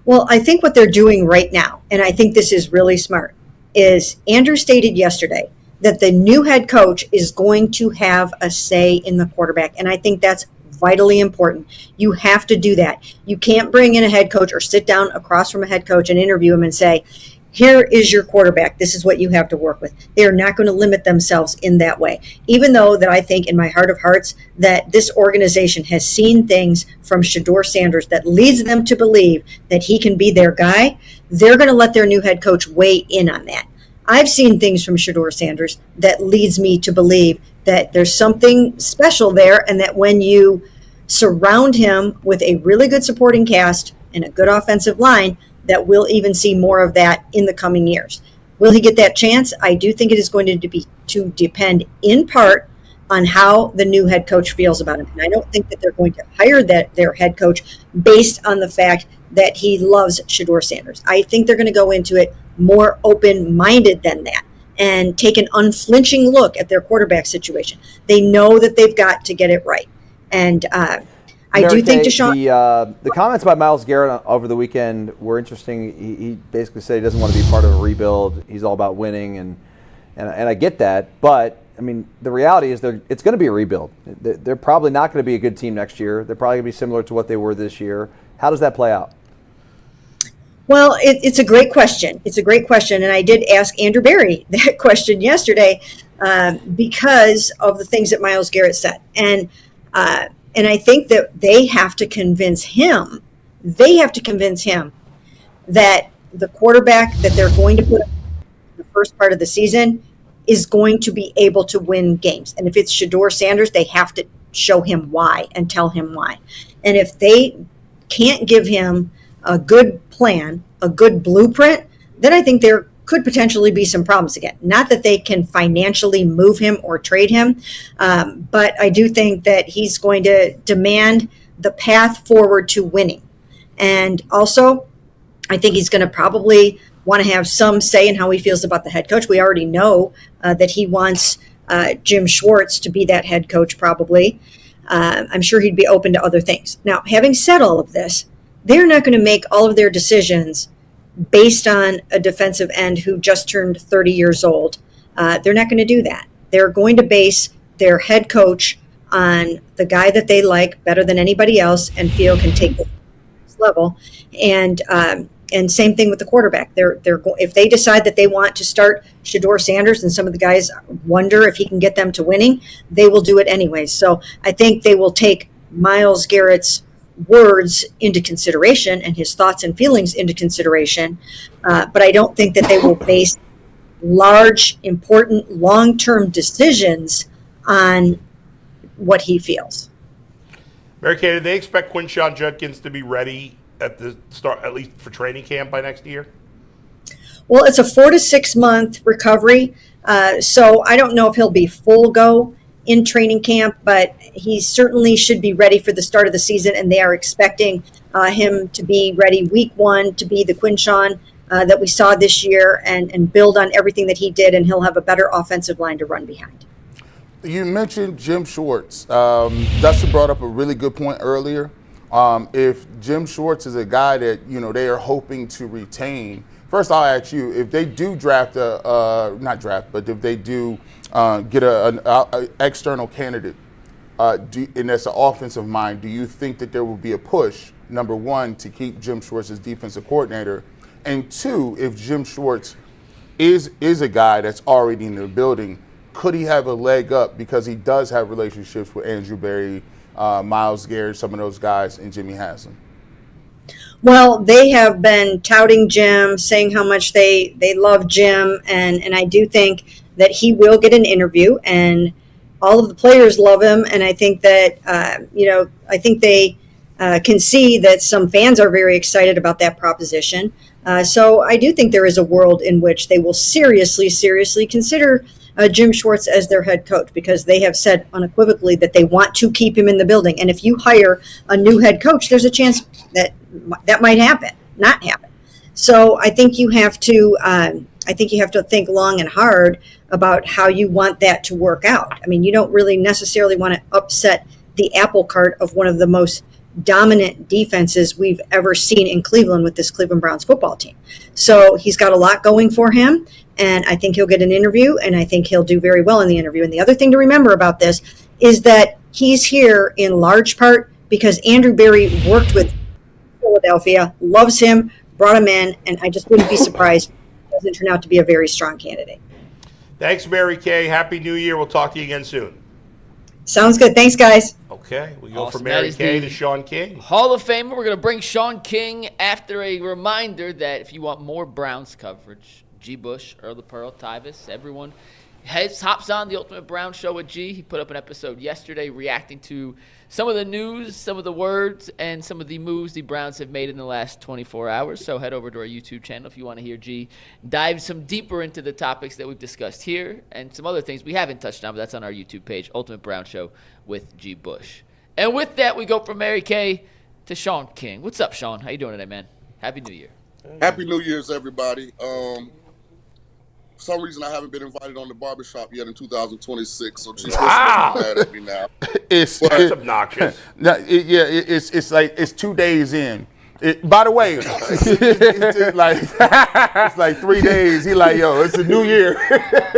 Well, I think what they're doing right now, and I think this is really smart, is Andrew stated yesterday that the new head coach is going to have a say in the quarterback. And I think that's vitally important. You have to do that. You can't bring in a head coach or sit down across from a head coach and interview him and say, here is your quarterback. This is what you have to work with. They are not going to limit themselves in that way. Even though that I think in my heart of hearts that this organization has seen things from Shedeur Sanders that leads them to believe that he can be their guy, they're going to let their new head coach weigh in on that. I've seen things from Shedeur Sanders that leads me to believe that there's something special there, and that when you surround him with a really good supporting cast and a good offensive line, that we'll even see more of that in the coming years. Will he get that chance? I do think it is going to depend in part on how the new head coach feels about him. And I don't think that they're going to hire their head coach based on the fact that he loves Shedeur Sanders. I think they're going to go into it more open-minded than that and take an unflinching look at their quarterback situation. They know that they've got to get it right. And I do think Deshaun... The comments about Myles Garrett over the weekend were interesting. He basically said he doesn't want to be part of a rebuild. He's all about winning, and I get that. But, I mean, the reality is it's going to be a rebuild. They're probably not going to be a good team next year. They're probably going to be similar to what they were this year. How does that play out? Well, it's a great question. It's a great question, and I did ask Andrew Berry that question yesterday because of the things that Myles Garrett said. And I think that they have to convince him that the quarterback that they're going to put in the first part of the season is going to be able to win games. And if it's Shedeur Sanders, they have to show him why and tell him why. And if they can't give him a good plan, a good blueprint, then I think there could potentially be some problems again. Not that they can financially move him or trade him, but I do think that he's going to demand the path forward to winning. And also, I think he's going to probably want to have some say in how he feels about the head coach. We already know that he wants Jim Schwartz to be that head coach probably. I'm sure he'd be open to other things. Now, having said all of this, they're not going to make all of their decisions based on a defensive end who just turned 30 years old. They're not going to do that. They're going to base their head coach on the guy that they like better than anybody else and feel can take the next level. And same thing with the quarterback. If they decide that they want to start Shedeur Sanders and some of the guys wonder if he can get them to winning, they will do it anyway. So I think they will take Myles Garrett's words into consideration and his thoughts and feelings into consideration. But I don't think that they will base large, important, long-term decisions on what he feels. Mary Kay, do they expect Quinshon Judkins to be ready at the start, at least for training camp by next year? Well, it's a 4 to 6 month recovery. So I don't know if he'll be full go in training camp, but he certainly should be ready for the start of the season. And they are expecting him to be ready week 1 to be the Quinshon that we saw this year and build on everything that he did. And he'll have a better offensive line to run behind. You mentioned Jim Schwartz. Dustin brought up a really good point earlier. If Jim Schwartz is a guy that, they are hoping to retain, first I'll ask you, if they do draft if they do get an external candidate, and that's an offensive mind, do you think that there will be a push, number one, to keep Jim Schwartz as defensive coordinator? And two, if Jim Schwartz is a guy that's already in the building, could he have a leg up because he does have relationships with Andrew Berry, Myles Garrett, some of those guys, and Jimmy Haslam? Well, they have been touting Jim, saying how much they love Jim, and I do think that he will get an interview, and all of the players love him, and I think that, I think they can see that some fans are very excited about that proposition. So I do think there is a world in which they will seriously consider Jim Schwartz as their head coach, because they have said unequivocally that they want to keep him in the building. And if you hire a new head coach, there's a chance that might not happen. So I think you have to think long and hard about how you want that to work out. I mean, you don't really necessarily want to upset the apple cart of one of the most dominant defenses we've ever seen in Cleveland with this Cleveland Browns football team. So he's got a lot going for him, and I think he'll get an interview, and I think he'll do very well in the interview. And the other thing to remember about this is that he's here in large part because Andrew Berry worked with Philadelphia, loves him, brought him in, and I just wouldn't be surprised if he doesn't turn out to be a very strong candidate. Thanks, Mary Kay. Happy New Year. We'll talk to you again soon. Sounds good. Thanks, guys. Okay, we go Awesome. from Mary That is Kay the to Shaun King. Hall of Famer. We're going to bring Shaun King after a reminder that if you want more Browns coverage, G. Bush, Earl the Pearl, Tyvis, everyone hops on the Ultimate Brown Show with G. He put up an episode yesterday reacting to some of the news, some of the words, and some of the moves the Browns have made in the last 24 hours. So head over to our YouTube channel if you want to hear G dive some deeper into the topics that we've discussed here and some other things we haven't touched on, but that's on our YouTube page, Ultimate Brown Show with G. Bush. And with that, we go from Mary Kay to Shaun King. What's up, Shaun? How you doing today, man? Happy New Year. Happy New Year's, everybody. For some reason, I haven't been invited on the barbershop yet in 2026, so just mad at me now. That's obnoxious. It's like it's 2 days in. By the way, it's like 3 days. He like, yo, it's a new year.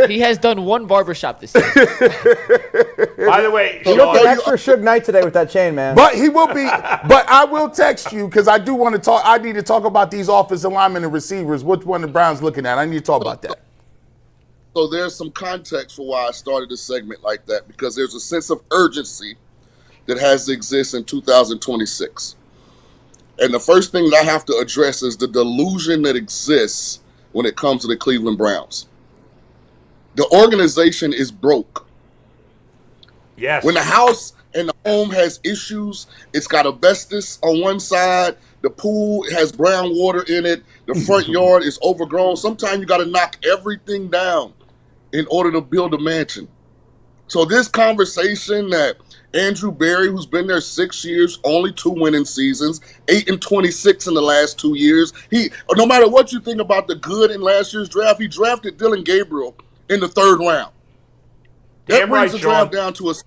He has done one barbershop this year. By the way, You look an extra Suge Knight today with that chain, man. But he will be. But I will text you because I do want to talk. I need to talk about these offensive linemen and receivers. Which one the Browns looking at? I need to talk about that. So there's some context for why I started this segment like that, because there's a sense of urgency that has to exist in 2026. And the first thing that I have to address is the delusion that exists when it comes to the Cleveland Browns. The organization is broke. yes. When the house and the home has issues, it's got asbestos on one side, the pool has brown water in it, the front yard is overgrown. Sometimes you got to knock everything down in order to build a mansion. So this conversation that Andrew Berry, who's been there 6 years, only 2 winning seasons, 8-26 in the last 2 years. No matter what you think about the good in last year's draft, he drafted Dylan Gabriel in the 3rd round. That Damn brings right, the draft Shaun. down to a C.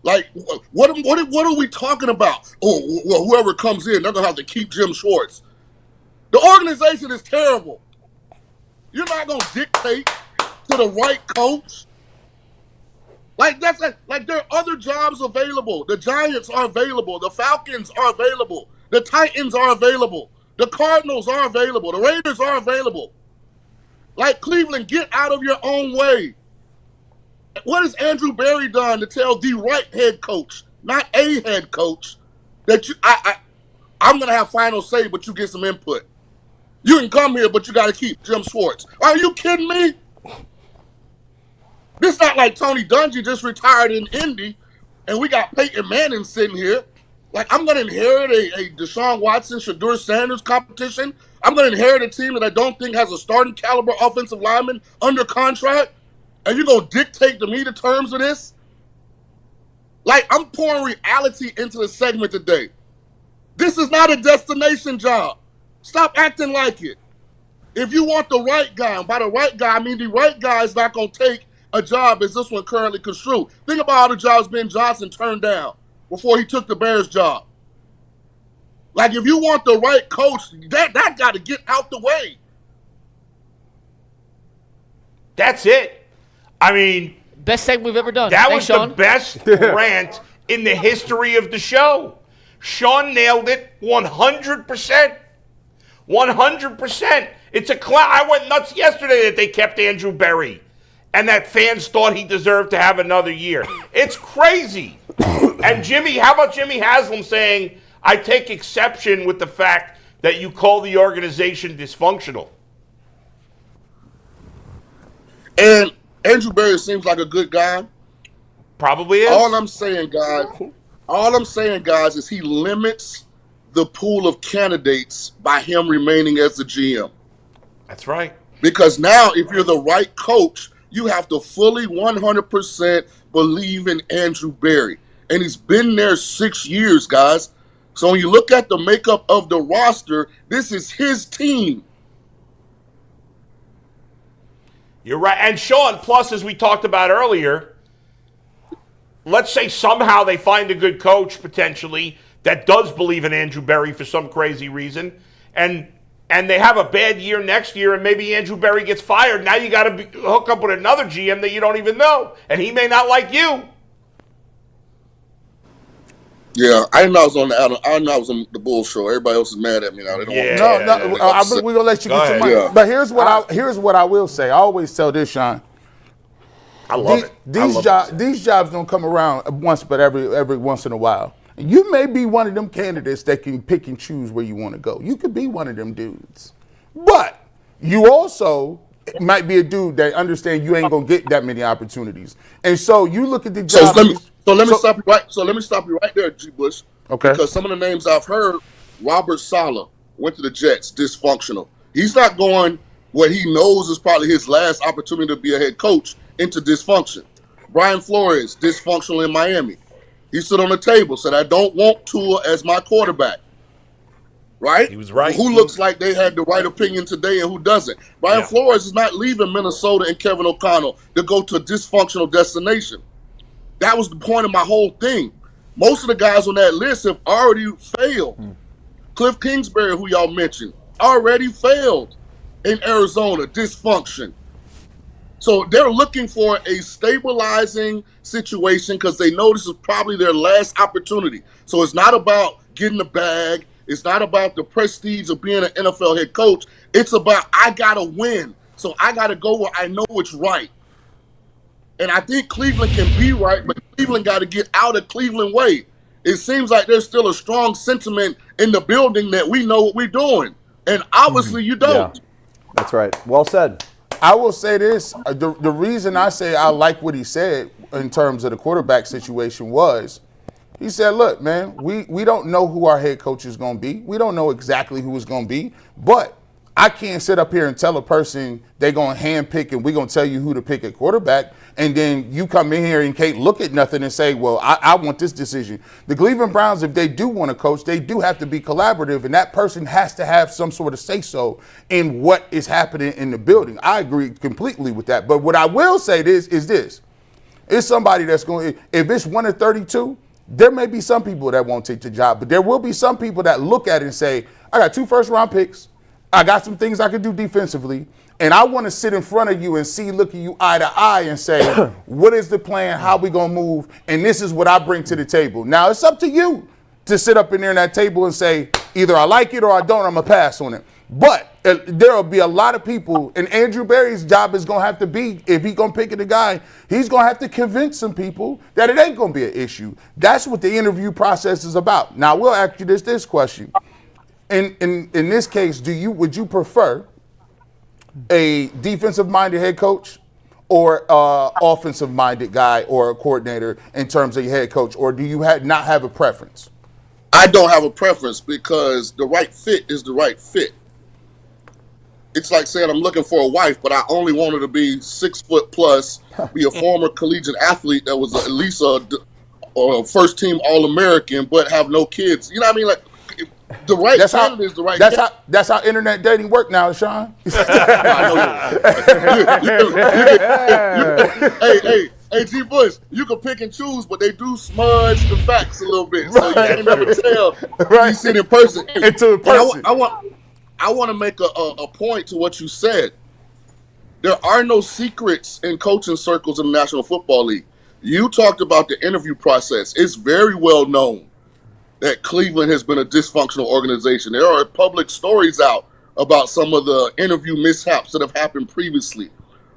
Like, what are we talking about? Oh, well, whoever comes in, they're going to have to keep Jim Schwartz. The organization is terrible. You're not going to dictate to the right coach. Like, there are other jobs available. The Giants are available. The Falcons are available. The Titans are available. The Cardinals are available. The Raiders are available. Like, Cleveland, get out of your own way. What has Andrew Berry done to tell the right head coach, not a head coach, that I'm going to have final say, but you get some input? You can come here, but you got to keep Jim Schwartz. Are you kidding me? This not like Tony Dungy just retired in Indy, and we got Peyton Manning sitting here. Like, I'm going to inherit a Deshaun Watson, Shedeur Sanders competition. I'm going to inherit a team that I don't think has a starting caliber offensive lineman under contract, and you're going to dictate to me the terms of this? Like, I'm pouring reality into the segment today. This is not a destination job. Stop acting like it. If you want the right guy, and by the right guy, I mean the right guy is not going to take a job as this one currently construed. Think about all the jobs Ben Johnson turned down before he took the Bears job. Like, if you want the right coach, that got to get out the way. That's it. I mean, best segment we've ever done. That Thanks, was Shaun. the best rant in the history of the show. Shaun nailed it 100%. 100%. It's a clown. I went nuts yesterday that they kept Andrew Berry and that fans thought he deserved to have another year. It's crazy. And how about Jimmy Haslam saying, I take exception with the fact that you call the organization dysfunctional? And Andrew Berry seems like a good guy. Probably is. All I'm saying, guys, is he limits the pool of candidates by him remaining as the GM. That's right. Because now, if you're the right coach, you have to fully 100% believe in Andrew Berry. And he's been there 6 years, guys. So when you look at the makeup of the roster, this is his team. You're right. And Shaun, plus, as we talked about earlier, let's say somehow they find a good coach, potentially, that does believe in Andrew Berry for some crazy reason, and they have a bad year next year, and maybe Andrew Berry gets fired. Now you got to hook up with another GM that you don't even know, and he may not like you. Yeah, I didn't know I was on the Bull show. Everybody else is mad at me now. They don't want we're gonna let you get your Go money. ahead. But here's what I will say. I always tell this, Shaun. I love it. These jobs don't come around once, but every once in a while. You may be one of them candidates that can pick and choose where you want to go. You could be one of them dudes. But you also might be a dude that understands you ain't going to get that many opportunities. And so you look at the job. So let me stop you right there, G. Bush. Okay. Because some of the names I've heard, Robert Saleh went to the Jets, dysfunctional. He's not going what he knows is probably his last opportunity to be a head coach into dysfunction. Brian Flores, dysfunctional in Miami. He stood on the table, said, I don't want Tua as my quarterback. Right? He was right. Who looks like they had the right opinion today and who doesn't? Brian Flores is not leaving Minnesota and Kevin O'Connell to go to a dysfunctional destination. That was the point of my whole thing. Most of the guys on that list have already failed. Cliff Kingsbury, who y'all mentioned, already failed in Arizona, dysfunction. So they're looking for a stabilizing situation because they know this is probably their last opportunity. So it's not about getting the bag. It's not about the prestige of being an NFL head coach. It's about, I got to win. So I got to go where I know it's right. And I think Cleveland can be right, but Cleveland got to get out of Cleveland way. It seems like there's still a strong sentiment in the building that we know what we're doing. And obviously you don't. Yeah. That's right. Well said. I will say this. The reason I say I like what he said in terms of the quarterback situation was he said, look, man, we don't know who our head coach is going to be. We don't know exactly who it's going to be. But I can't sit up here and tell a person they're going to hand pick and we're going to tell you who to pick at quarterback. And then you come in here and can't look at nothing and say, well, I want this decision. The Cleveland Browns, if they do want to coach, they do have to be collaborative. And that person has to have some sort of say-so in what is happening in the building. I agree completely with that. But what I will say is this. It's somebody that's going to, if it's 1 of 32, there may be some people that won't take the job, but there will be some people that look at it and say, I got 2 first-round picks. I got some things I can do defensively, and I want to sit in front of you and look at you eye to eye and say, what is the plan? How we going to move? And this is what I bring to the table. Now, it's up to you to sit up in there in that table and say, either I like it or I don't, I'm going to pass on it. But there will be a lot of people, and Andrew Berry's job is going to have to be, if he's going to pick the guy, he's going to have to convince some people that it ain't going to be an issue. That's what the interview process is about. Now, we'll ask you this question. In this case, would you prefer a defensive-minded head coach or offensive-minded guy or a coordinator in terms of your head coach, or do you not have a preference? I don't have a preference because the right fit is the right fit. It's like saying I'm looking for a wife, but I only want her to be 6 foot plus, be a former collegiate athlete that was at least a first-team All-American, but have no kids. You know what I mean? Like, the right candidate is the right candidate. That's how internet dating work now, Shaun. Hey, G. Bush, you can pick and choose, but they do smudge the facts a little bit, so you can't never tell you see it in person. I want to make a point to what you said. There are no secrets in coaching circles in the National Football League. You talked about the interview process. It's very well known that Cleveland has been a dysfunctional organization. There are public stories out about some of the interview mishaps that have happened previously,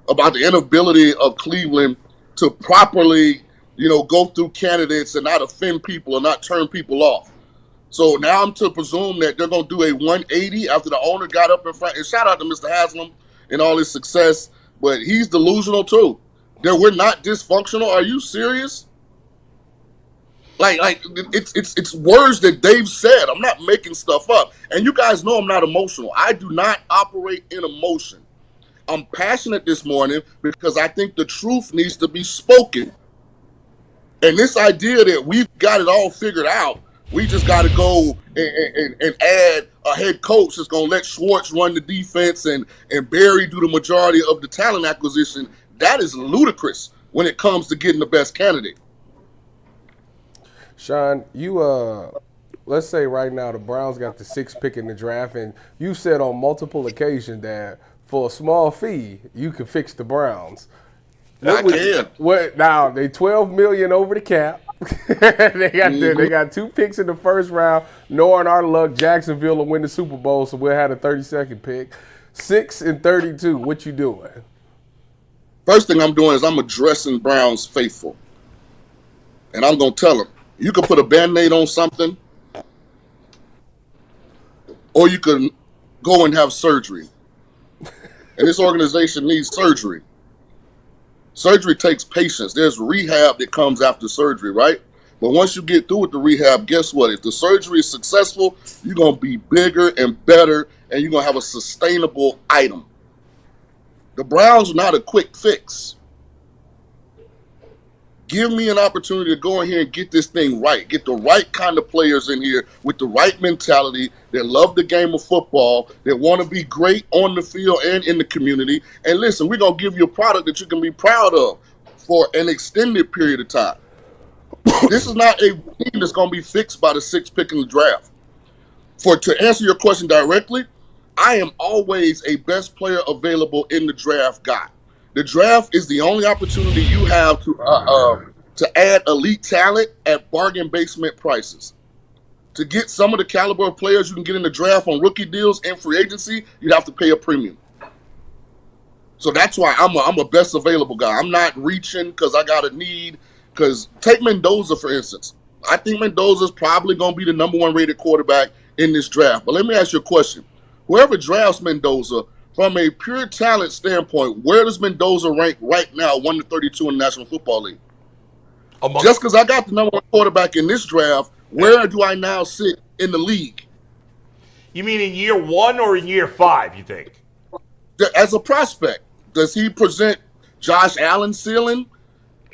about the inability of Cleveland to properly, go through candidates and not offend people and not turn people off. So now I'm to presume that they're going to do a 180 after the owner got up in front. And shout out to Mr. Haslam and all his success, but he's delusional too. We're not dysfunctional. Are you serious? Like it's words that Dave said. I'm not making stuff up. And you guys know I'm not emotional. I do not operate in emotion. I'm passionate this morning because I think the truth needs to be spoken. And this idea that we've got it all figured out, we just got to go and add a head coach that's going to let Schwartz run the defense and Berry do the majority of the talent acquisition, that is ludicrous when it comes to getting the best candidate. Shaun, let's say right now the Browns got the 6th pick in the draft, and you said on multiple occasions that for a small fee, you can fix the Browns. I can. Now, they $12 million over the cap. They got 2 picks in the first round. Knowing our luck, Jacksonville will win the Super Bowl, so we'll have a 32nd pick. 6 and 32, what you doing? First thing I'm doing is I'm addressing Browns faithful. And I'm going to tell them, you can put a Band-Aid on something, or you can go and have surgery. And this organization needs surgery. Surgery takes patience. There's rehab that comes after surgery, right? But once you get through with the rehab, guess what? If the surgery is successful, you're going to be bigger and better, and you're going to have a sustainable item. The Browns are not a quick fix. Give me an opportunity to go in here and get this thing right. Get the right kind of players in here with the right mentality that love the game of football, that want to be great on the field and in the community. And listen, we're going to give you a product that you can be proud of for an extended period of time. This is not a team that's going to be fixed by the 6th pick in the draft. To answer your question directly, I am always a best player available in the draft guy. The draft is the only opportunity you have to add elite talent at bargain basement prices. To get some of the caliber of players you can get in the draft on rookie deals and free agency, you'd have to pay a premium. So that's why I'm a best available guy. I'm not reaching because I got a need. Because take Mendoza, for instance. I think Mendoza is probably going to be the number 1 rated quarterback in this draft. But let me ask you a question. Whoever drafts Mendoza, from a pure talent standpoint, where does Mendoza rank right now, 1 to 32 in the National Football League? Just because I got the number 1 quarterback in this draft, where do I now sit in the league? You mean in year 1 or in year 5, you think? As a prospect, does he present Josh Allen's ceiling?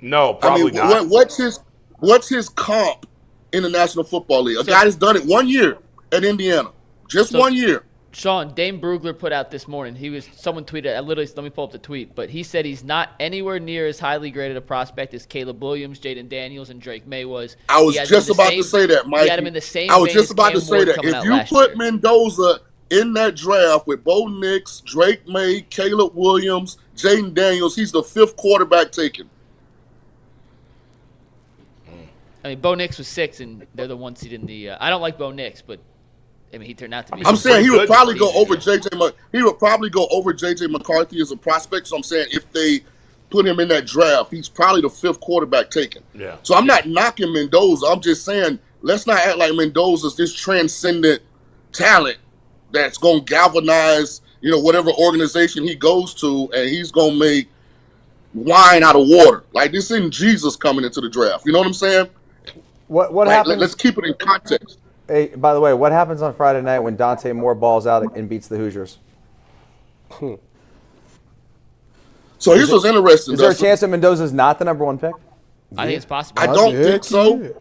No, probably not. What's his comp in the National Football League? A guy that's done it 1 year at Indiana. Just 1 year. Shaun, Dame Brugler put out this morning. Someone tweeted. Let me pull up the tweet. But he said he's not anywhere near as highly graded a prospect as Caleb Williams, Jaden Daniels, and Drake May was. I was just about to say that, Mike. He had him in the same. I was just about to say that. If If you put Mendoza in that draft with Bo Nix, Drake May, Caleb Williams, Jaden Daniels, he's the 5th quarterback taken. I mean, Bo Nix was 6, and they're the 1 seed in the. I don't like Bo Nix, but I mean, he turned out to be. I'm saying he would probably go over JJ. He would probably go over JJ McCarthy as a prospect. So I'm saying if they put him in that draft, he's probably the 5th quarterback taken. Yeah. So I'm not knocking Mendoza. I'm just saying let's not act like Mendoza's this transcendent talent that's going to galvanize, whatever organization he goes to, and he's going to make wine out of water. Like, this isn't Jesus coming into the draft. You know what I'm saying? What happens? Let's keep it in context. Hey, by the way, what happens on Friday night when Dante Moore balls out and beats the Hoosiers? So here's what's interesting. Is there a chance that Mendoza's not the number 1 pick? I think it's possible. I don't think so.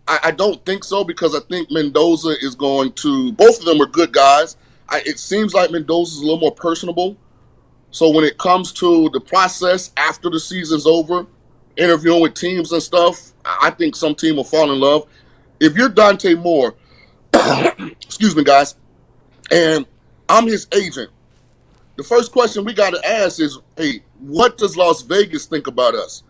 I don't think so because I think Mendoza is going to – both of them are good guys. It seems like Mendoza's a little more personable. So when it comes to the process after the season's over, interviewing with teams and stuff, I think some team will fall in love. If you're Dante Moore, excuse me, guys, and I'm his agent, the first question we got to ask is, hey, what does Las Vegas think about us?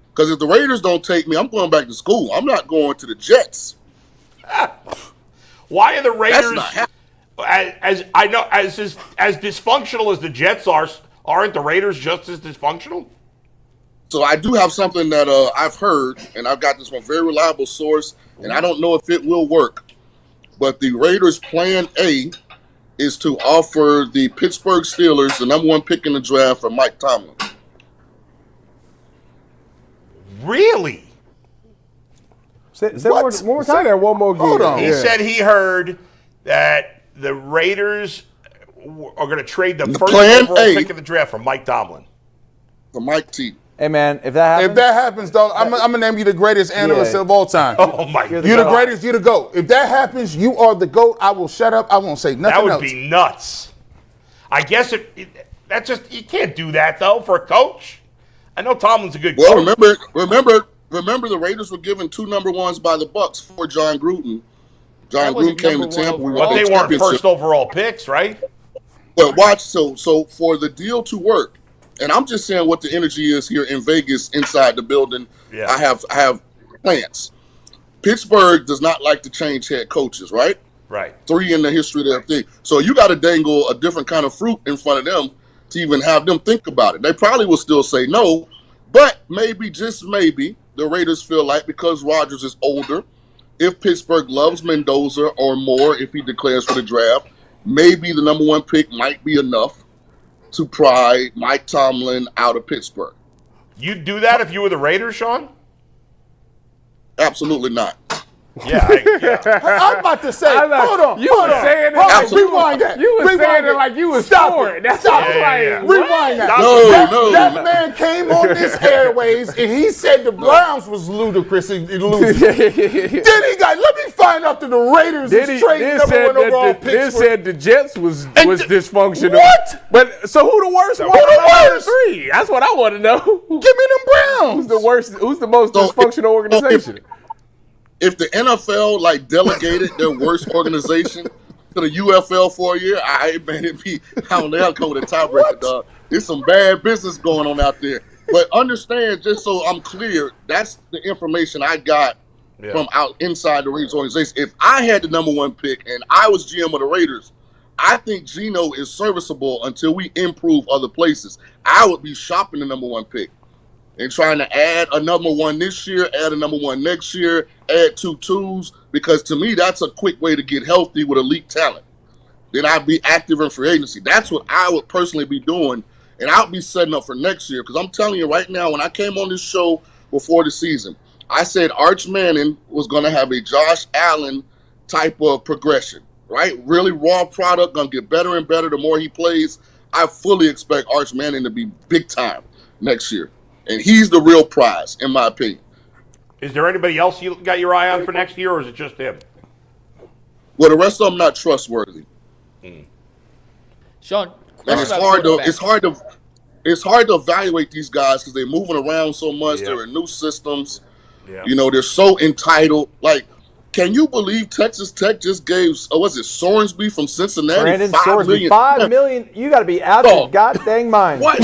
Because if the Raiders don't take me, I'm going back to school. I'm not going to the Jets. Why are the Raiders, as dysfunctional as the Jets are, aren't the Raiders just as dysfunctional? So I do have something that I've heard, and I've got this from a very reliable source, and I don't know if it will work. But the Raiders' plan A is to offer the Pittsburgh Steelers the number 1 pick in the draft for Mike Tomlin. Really? Say one more time. Say that one more again. Hold on. He said he heard that the Raiders are going to trade the first overall pick in the draft for Mike Tomlin. For Mike T. Hey, man, if that happens, dog, I'm going to name you the greatest analyst of all time. Oh, my God. You're the greatest. You're the GOAT. If that happens, you are the GOAT. I will shut up. I won't say nothing else. That would else. be nuts. I guess you can't do that, though, for a coach. I know Tomlin's a good coach. Well, remember the Raiders were given 2 number 1s by the Bucs for John Gruden. John Gruden came to Tampa. But they weren't first overall picks, right? Well, watch. So for the deal to work, and I'm just saying what the energy is here in Vegas inside the building. Yeah. I have plans. Pittsburgh does not like to change head coaches, right? Right. 3 in the history of that thing. So you got to dangle a different kind of fruit in front of them to even have them think about it. They probably will still say no, but maybe, just maybe, the Raiders feel like because Rodgers is older, if Pittsburgh loves Mendoza or more, if he declares for the draft, maybe the number 1 pick might be enough to pry Mike Tomlin out of Pittsburgh. You'd do that if you were the Raiders, Shaun? Absolutely not. Yeah. I'm about to say, hold on. You were saying it like rewind that. You were saying it like you was for it. That's Stop. Rewind that. That man came on this airways and he said the Browns was ludicrous. Then he got, let me find out that the Raiders is trading number 1 overall picks. Then said the Jets was dysfunctional. What? But so who the worst one out of the 3? That's what I want to know. Give me them Browns. Who's the worst? Who's the most dysfunctional organization? If the NFL delegated their worst organization to the UFL for a year, it'd be, I don't know, I'll come with a tiebreaker, dog. There's some bad business going on out there. But understand, just so I'm clear, that's the information I got from out inside the Raiders organization. If I had the number 1 pick and I was GM of the Raiders, I think Geno is serviceable until we improve other places. I would be shopping the number 1 pick and trying to add a number 1 this year, add a number 1 next year, add 2 twos, because to me, that's a quick way to get healthy with elite talent. Then I'd be active in free agency. That's what I would personally be doing, and I'll be setting up for next year, because I'm telling you right now, when I came on this show before the season, I said Arch Manning was going to have a Josh Allen type of progression, right? Really raw product, going to get better and better the more he plays. I fully expect Arch Manning to be big time next year. And he's the real prize, in my opinion. Is there anybody else you got your eye on for next year, or is it just him? Well, the rest of them not trustworthy. Sean, And it's hard to evaluate these guys because they're moving around so much. Yeah. They're in new systems. Yeah. You know, they're so entitled. Like, can you believe Texas Tech just gave, was it Sorensby from Cincinnati? Brandon $5 Sorsby, million? $5 million. You got to be out of your god dang mind. What?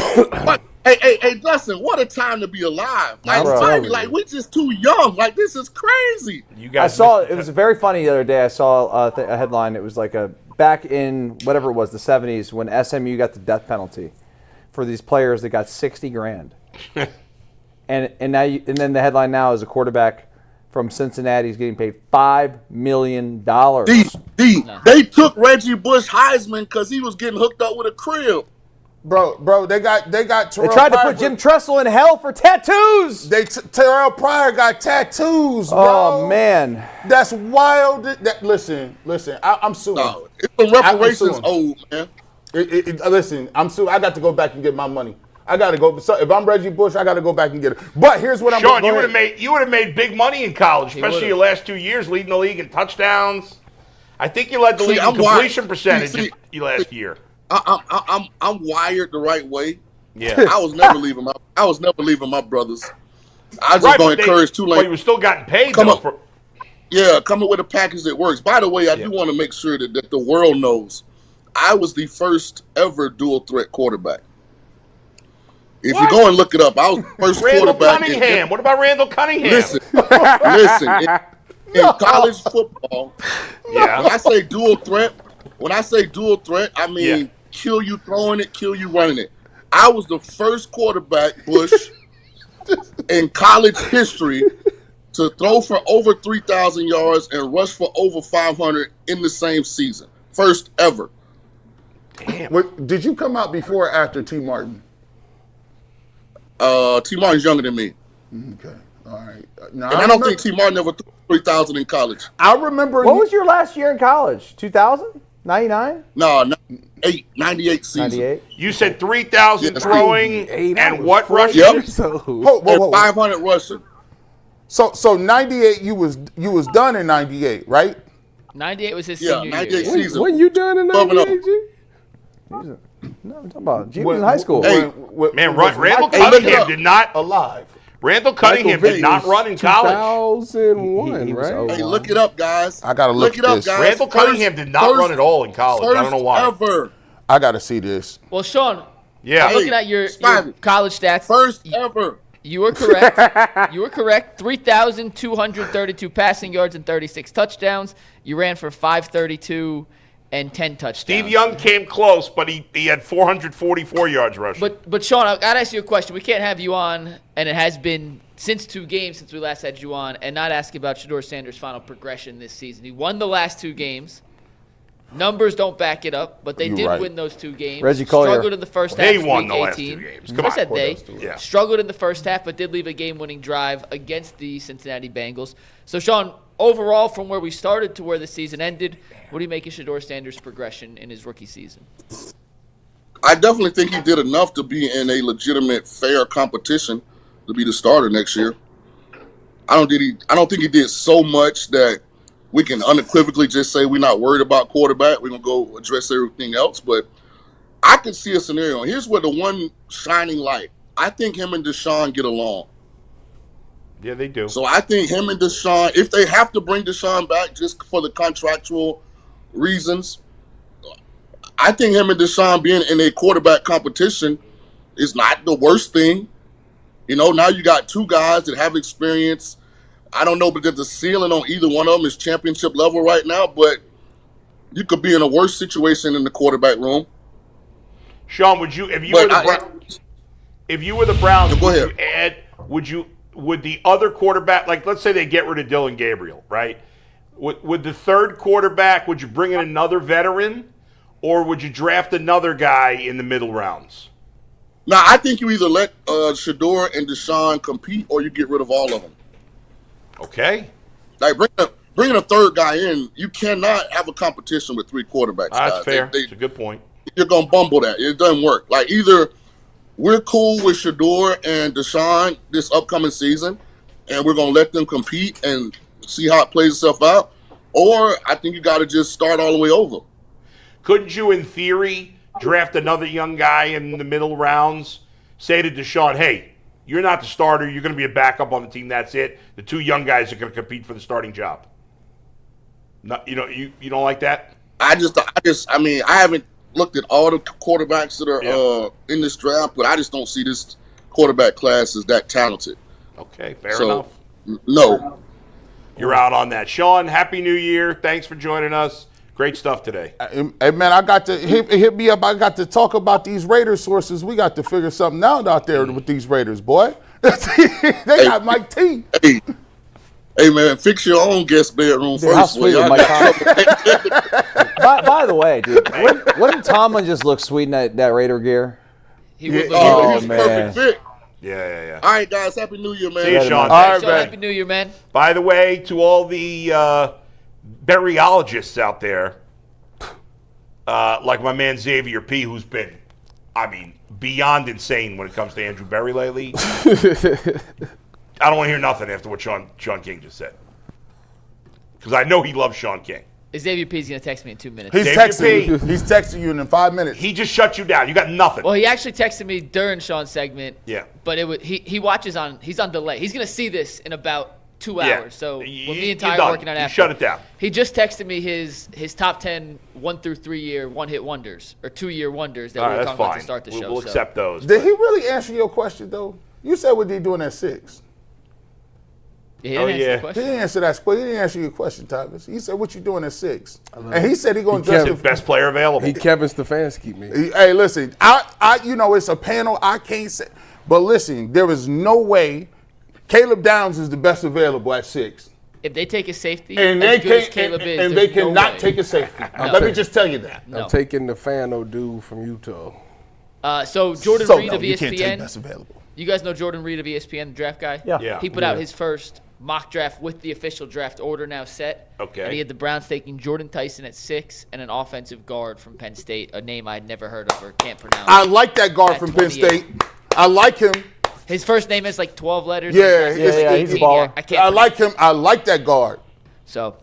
Hey, Dustin, what a time to be alive. Like, we're just too young. Like, this is crazy. You I guys saw it was very funny the other day. I saw a headline. It was like back in whatever it was, the 70s, when SMU got the death penalty for these players that got $60,000. and then the headline now is a quarterback from Cincinnati is getting paid $5 million. They took Reggie Bush Heisman because he was getting hooked up with a crib. Bro, they got Terrell They tried to Pryor put Jim Tressel in hell for tattoos. Terrell Pryor got tattoos, bro. Oh man, that's wild. Listen, I'm suing. No, it's the reparations old, man. Listen, I'm suing. I got to go back and get my money. I got to go. So if I'm Reggie Bush, I got to go back and get it. But here's what I'm Sean, going to do. You would have made big money in college, especially your last 2 years leading the league in touchdowns. I think you led the league in completion percentage last year. I'm wired the right way. Yeah, I was never leaving my brothers. I just don't encourage too late. But you were still getting paid come though. up with a package that works. By the way, I do want to make sure that the world knows I was the first ever dual threat quarterback. If you go and look it up, I was the first Randall quarterback. Cunningham. What about Randall Cunningham? Listen. In college football, when I say dual threat, I mean kill you throwing it, kill you running it. I was the first quarterback, Bush, in college history to throw for over 3,000 yards and rush for over 500 in the same season. First ever. Damn. Did you come out before or after T. Martin? T. Martin's younger than me. Okay. All right. Now, I don't think T. Martin ever threw 3,000 in college. I remember. What was your last year in college? 2000? 99? No, 98 season. 98. You said 3,000 throwing and what rushing? Yep. Whoa. 500 rushing. So 98, you was done in 98, right? 98 was his senior 98 year. season. When you done in 98, G? No, I'm talking about G was in high school. Randall Cunningham did not alive. Randall Cunningham did not run in college. 2001, He was right? Hey, look it up, guys. I gotta look it up, this. guys. Randall Cunningham did not run at all in college. I don't know why. Ever. I gotta see this. Well, Sean, Yeah. I'm looking at your college stats. First ever. You were correct. 3,232 passing yards and 36 touchdowns. You ran for 532 and 10 touchdowns. Steve Young came close, but he had 444 yards rushing. But Sean, I gotta ask you a question. We can't have you on, and it has been since 2 games since we last had you on, and not ask about Shedeur Sanders' final progression this season. He won the last 2 games. Numbers don't back it up, but they did win those 2 games. Reggie Collier. Struggled in the first half. They won week the last 18. 2 games. I said they. Yeah. Struggled in the first half, but did leave a game-winning drive against the Cincinnati Bengals. So, Sean, overall, from where we started to where the season ended, what do you make of Shedeur Sanders' progression in his rookie season? I definitely think he did enough to be in a legitimate, fair competition to be the starter next year. I don't think he did so much that we can unequivocally just say we're not worried about quarterback. We're going to go address everything else. But I could see a scenario. Here's where the one shining light. I think him and Deshaun get along. Yeah, they do. So I think him and Deshaun, if they have to bring Deshaun back just for the contractual reasons, I think him and Deshaun being in a quarterback competition is not the worst thing. You know, now you got 2 guys that have experience. I don't know, but the ceiling on either one of them is championship level right now, but you could be in a worse situation in the quarterback room. Sean, if you were the Browns, would the other quarterback, like let's say they get rid of Dylan Gabriel, right? Would the third quarterback, would you bring in another veteran, or would you draft another guy in the middle rounds? Now, I think you either let Shedeur and Deshaun compete, or you get rid of all of them. Okay. Like bringing a third guy in, you cannot have a competition with 3 quarterbacks. That's fair. That's a good point. You're gonna bumble that. It doesn't work. Like either we're cool with Shedeur and Deshaun this upcoming season, and we're gonna let them compete and see how it plays itself out, or I think you got to just start all the way over. couldn't you, in theory, draft another young guy in the middle rounds, say to Deshaun, hey, you're not the starter, you're going to be a backup on the team, that's it. The 2 young guys are going to compete for the starting job. Not, you don't like that? I haven't looked at all the quarterbacks that are in this draft, but I just don't see this quarterback class as that talented. Okay, fair enough. No. You're out on that. Shaun, Happy New Year. Thanks for joining us. Great stuff today. Hey, man, I got to hit me up. I got to talk about these Raiders sources. We got to figure something out there with these Raiders, boy. They got Mike T. Hey, man, fix your own guest bedroom Dude, how first. sweet would Mike by the way, dude, wouldn't Tomlin just look sweet in that Raider gear? He would He look was a man. perfect fit. Yeah. All right, guys. Happy New Year, man. See you, Shaun. All right, Shaun, man. Happy New Year, man. By the way, to all the Berryologists out there, like my man Xavier P., who's been, beyond insane when it comes to Andrew Berry lately. I don't want to hear nothing after what Shaun King just said. Because I know he loves Shaun King. Xavier P is going to text me in 2 minutes. He's texting you in 5 minutes. He just shut you down. You got nothing. Well, he actually texted me during Shaun's segment. Yeah. But he watches he's on delay. He's going to see this in about 2 hours. Yeah. So when You- me and you're Ty done. are working on You after. shut it down. He just texted me his top 10 1 through 3 year one-hit wonders or 2-year wonders that All we right, were that's talking about fine. to start the show. We'll accept those. Did he really answer your question, though? You said what they doing at 6. He didn't answer the He question. didn't answer that. He didn't answer your question, Tyvis. He said, "What you doing at 6?" And he said he going to He's dress the best player available. He Kevin Stefanski me. Hey, listen, I it's a panel. I can't say, but listen, there is no way Caleb Downs is the best available at 6, If they take a safety, and as they good as can't, Caleb is, and they there's no cannot way. take a safety. Let me just tell you that. No. I'm taking the Fano dude from Utah. So Jordan So, Reed no, of you can't take ESPN. best available. You guys know Jordan Reed of ESPN, the draft guy? Yeah. He put out his first mock draft with the official draft order now set. Okay. And he had the Browns taking Jordan Tyson at 6 and an offensive guard from Penn State, a name I'd never heard of or can't pronounce. I like that guard At from Penn 28. State. I like him. His first name is like 12 letters. Yeah, His last name is yeah, he's a 18. baller. I can't I like pronounce. him. I like that guard. So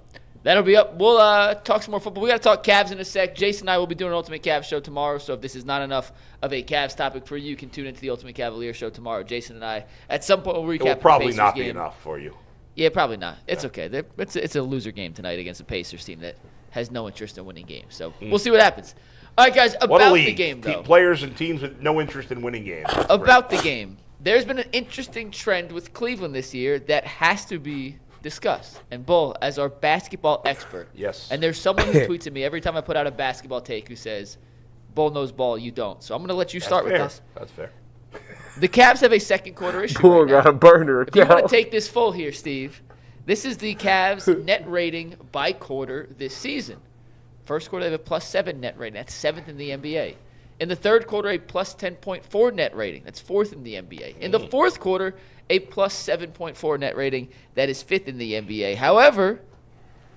that'll be up. We'll talk some more football. We got to talk Cavs in a sec. Jason and I will be doing an Ultimate Cavs show tomorrow. So if this is not enough of a Cavs topic for you, you can tune into the Ultimate Cavalier show tomorrow. Jason and I, at some point, we'll recap It will the probably Pacers not be game. enough for you. Yeah, probably not. It's okay. It's a loser game tonight against the Pacers team that has no interest in winning games. So we'll see what happens. All right, guys, What a about league. the game, though. Players and teams with no interest in winning games. That's About the game. There's been an interesting trend with Cleveland this year that has to be discussed. And Bull, as our basketball expert. Yes. And there's someone who tweets at me every time I put out a basketball take who says, Bull knows ball, you don't. So I'm going to let you start with this. That's fair. The Cavs have a second quarter issue Bull right now. got a burner If you want account. to take this full here, Steve, this is the Cavs' net rating by quarter this season. First quarter, they have a +7 net rating. That's 7th in the NBA. In the third quarter, a +10.4 net rating. That's 4th in the NBA. In the fourth quarter, a +7.4 net rating. That is 5th in the NBA. However,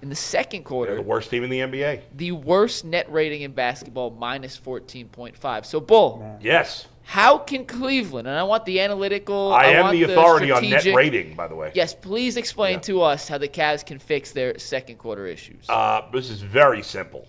in the second They're quarter, the worst team in the NBA. the worst net rating in basketball, -14.5. So, Bull, Yes. how can Cleveland, and I want the analytical, I am want the authority on net strategic- rating, by the way. Yes, please explain to us how the Cavs can fix their second quarter issues. This is very simple.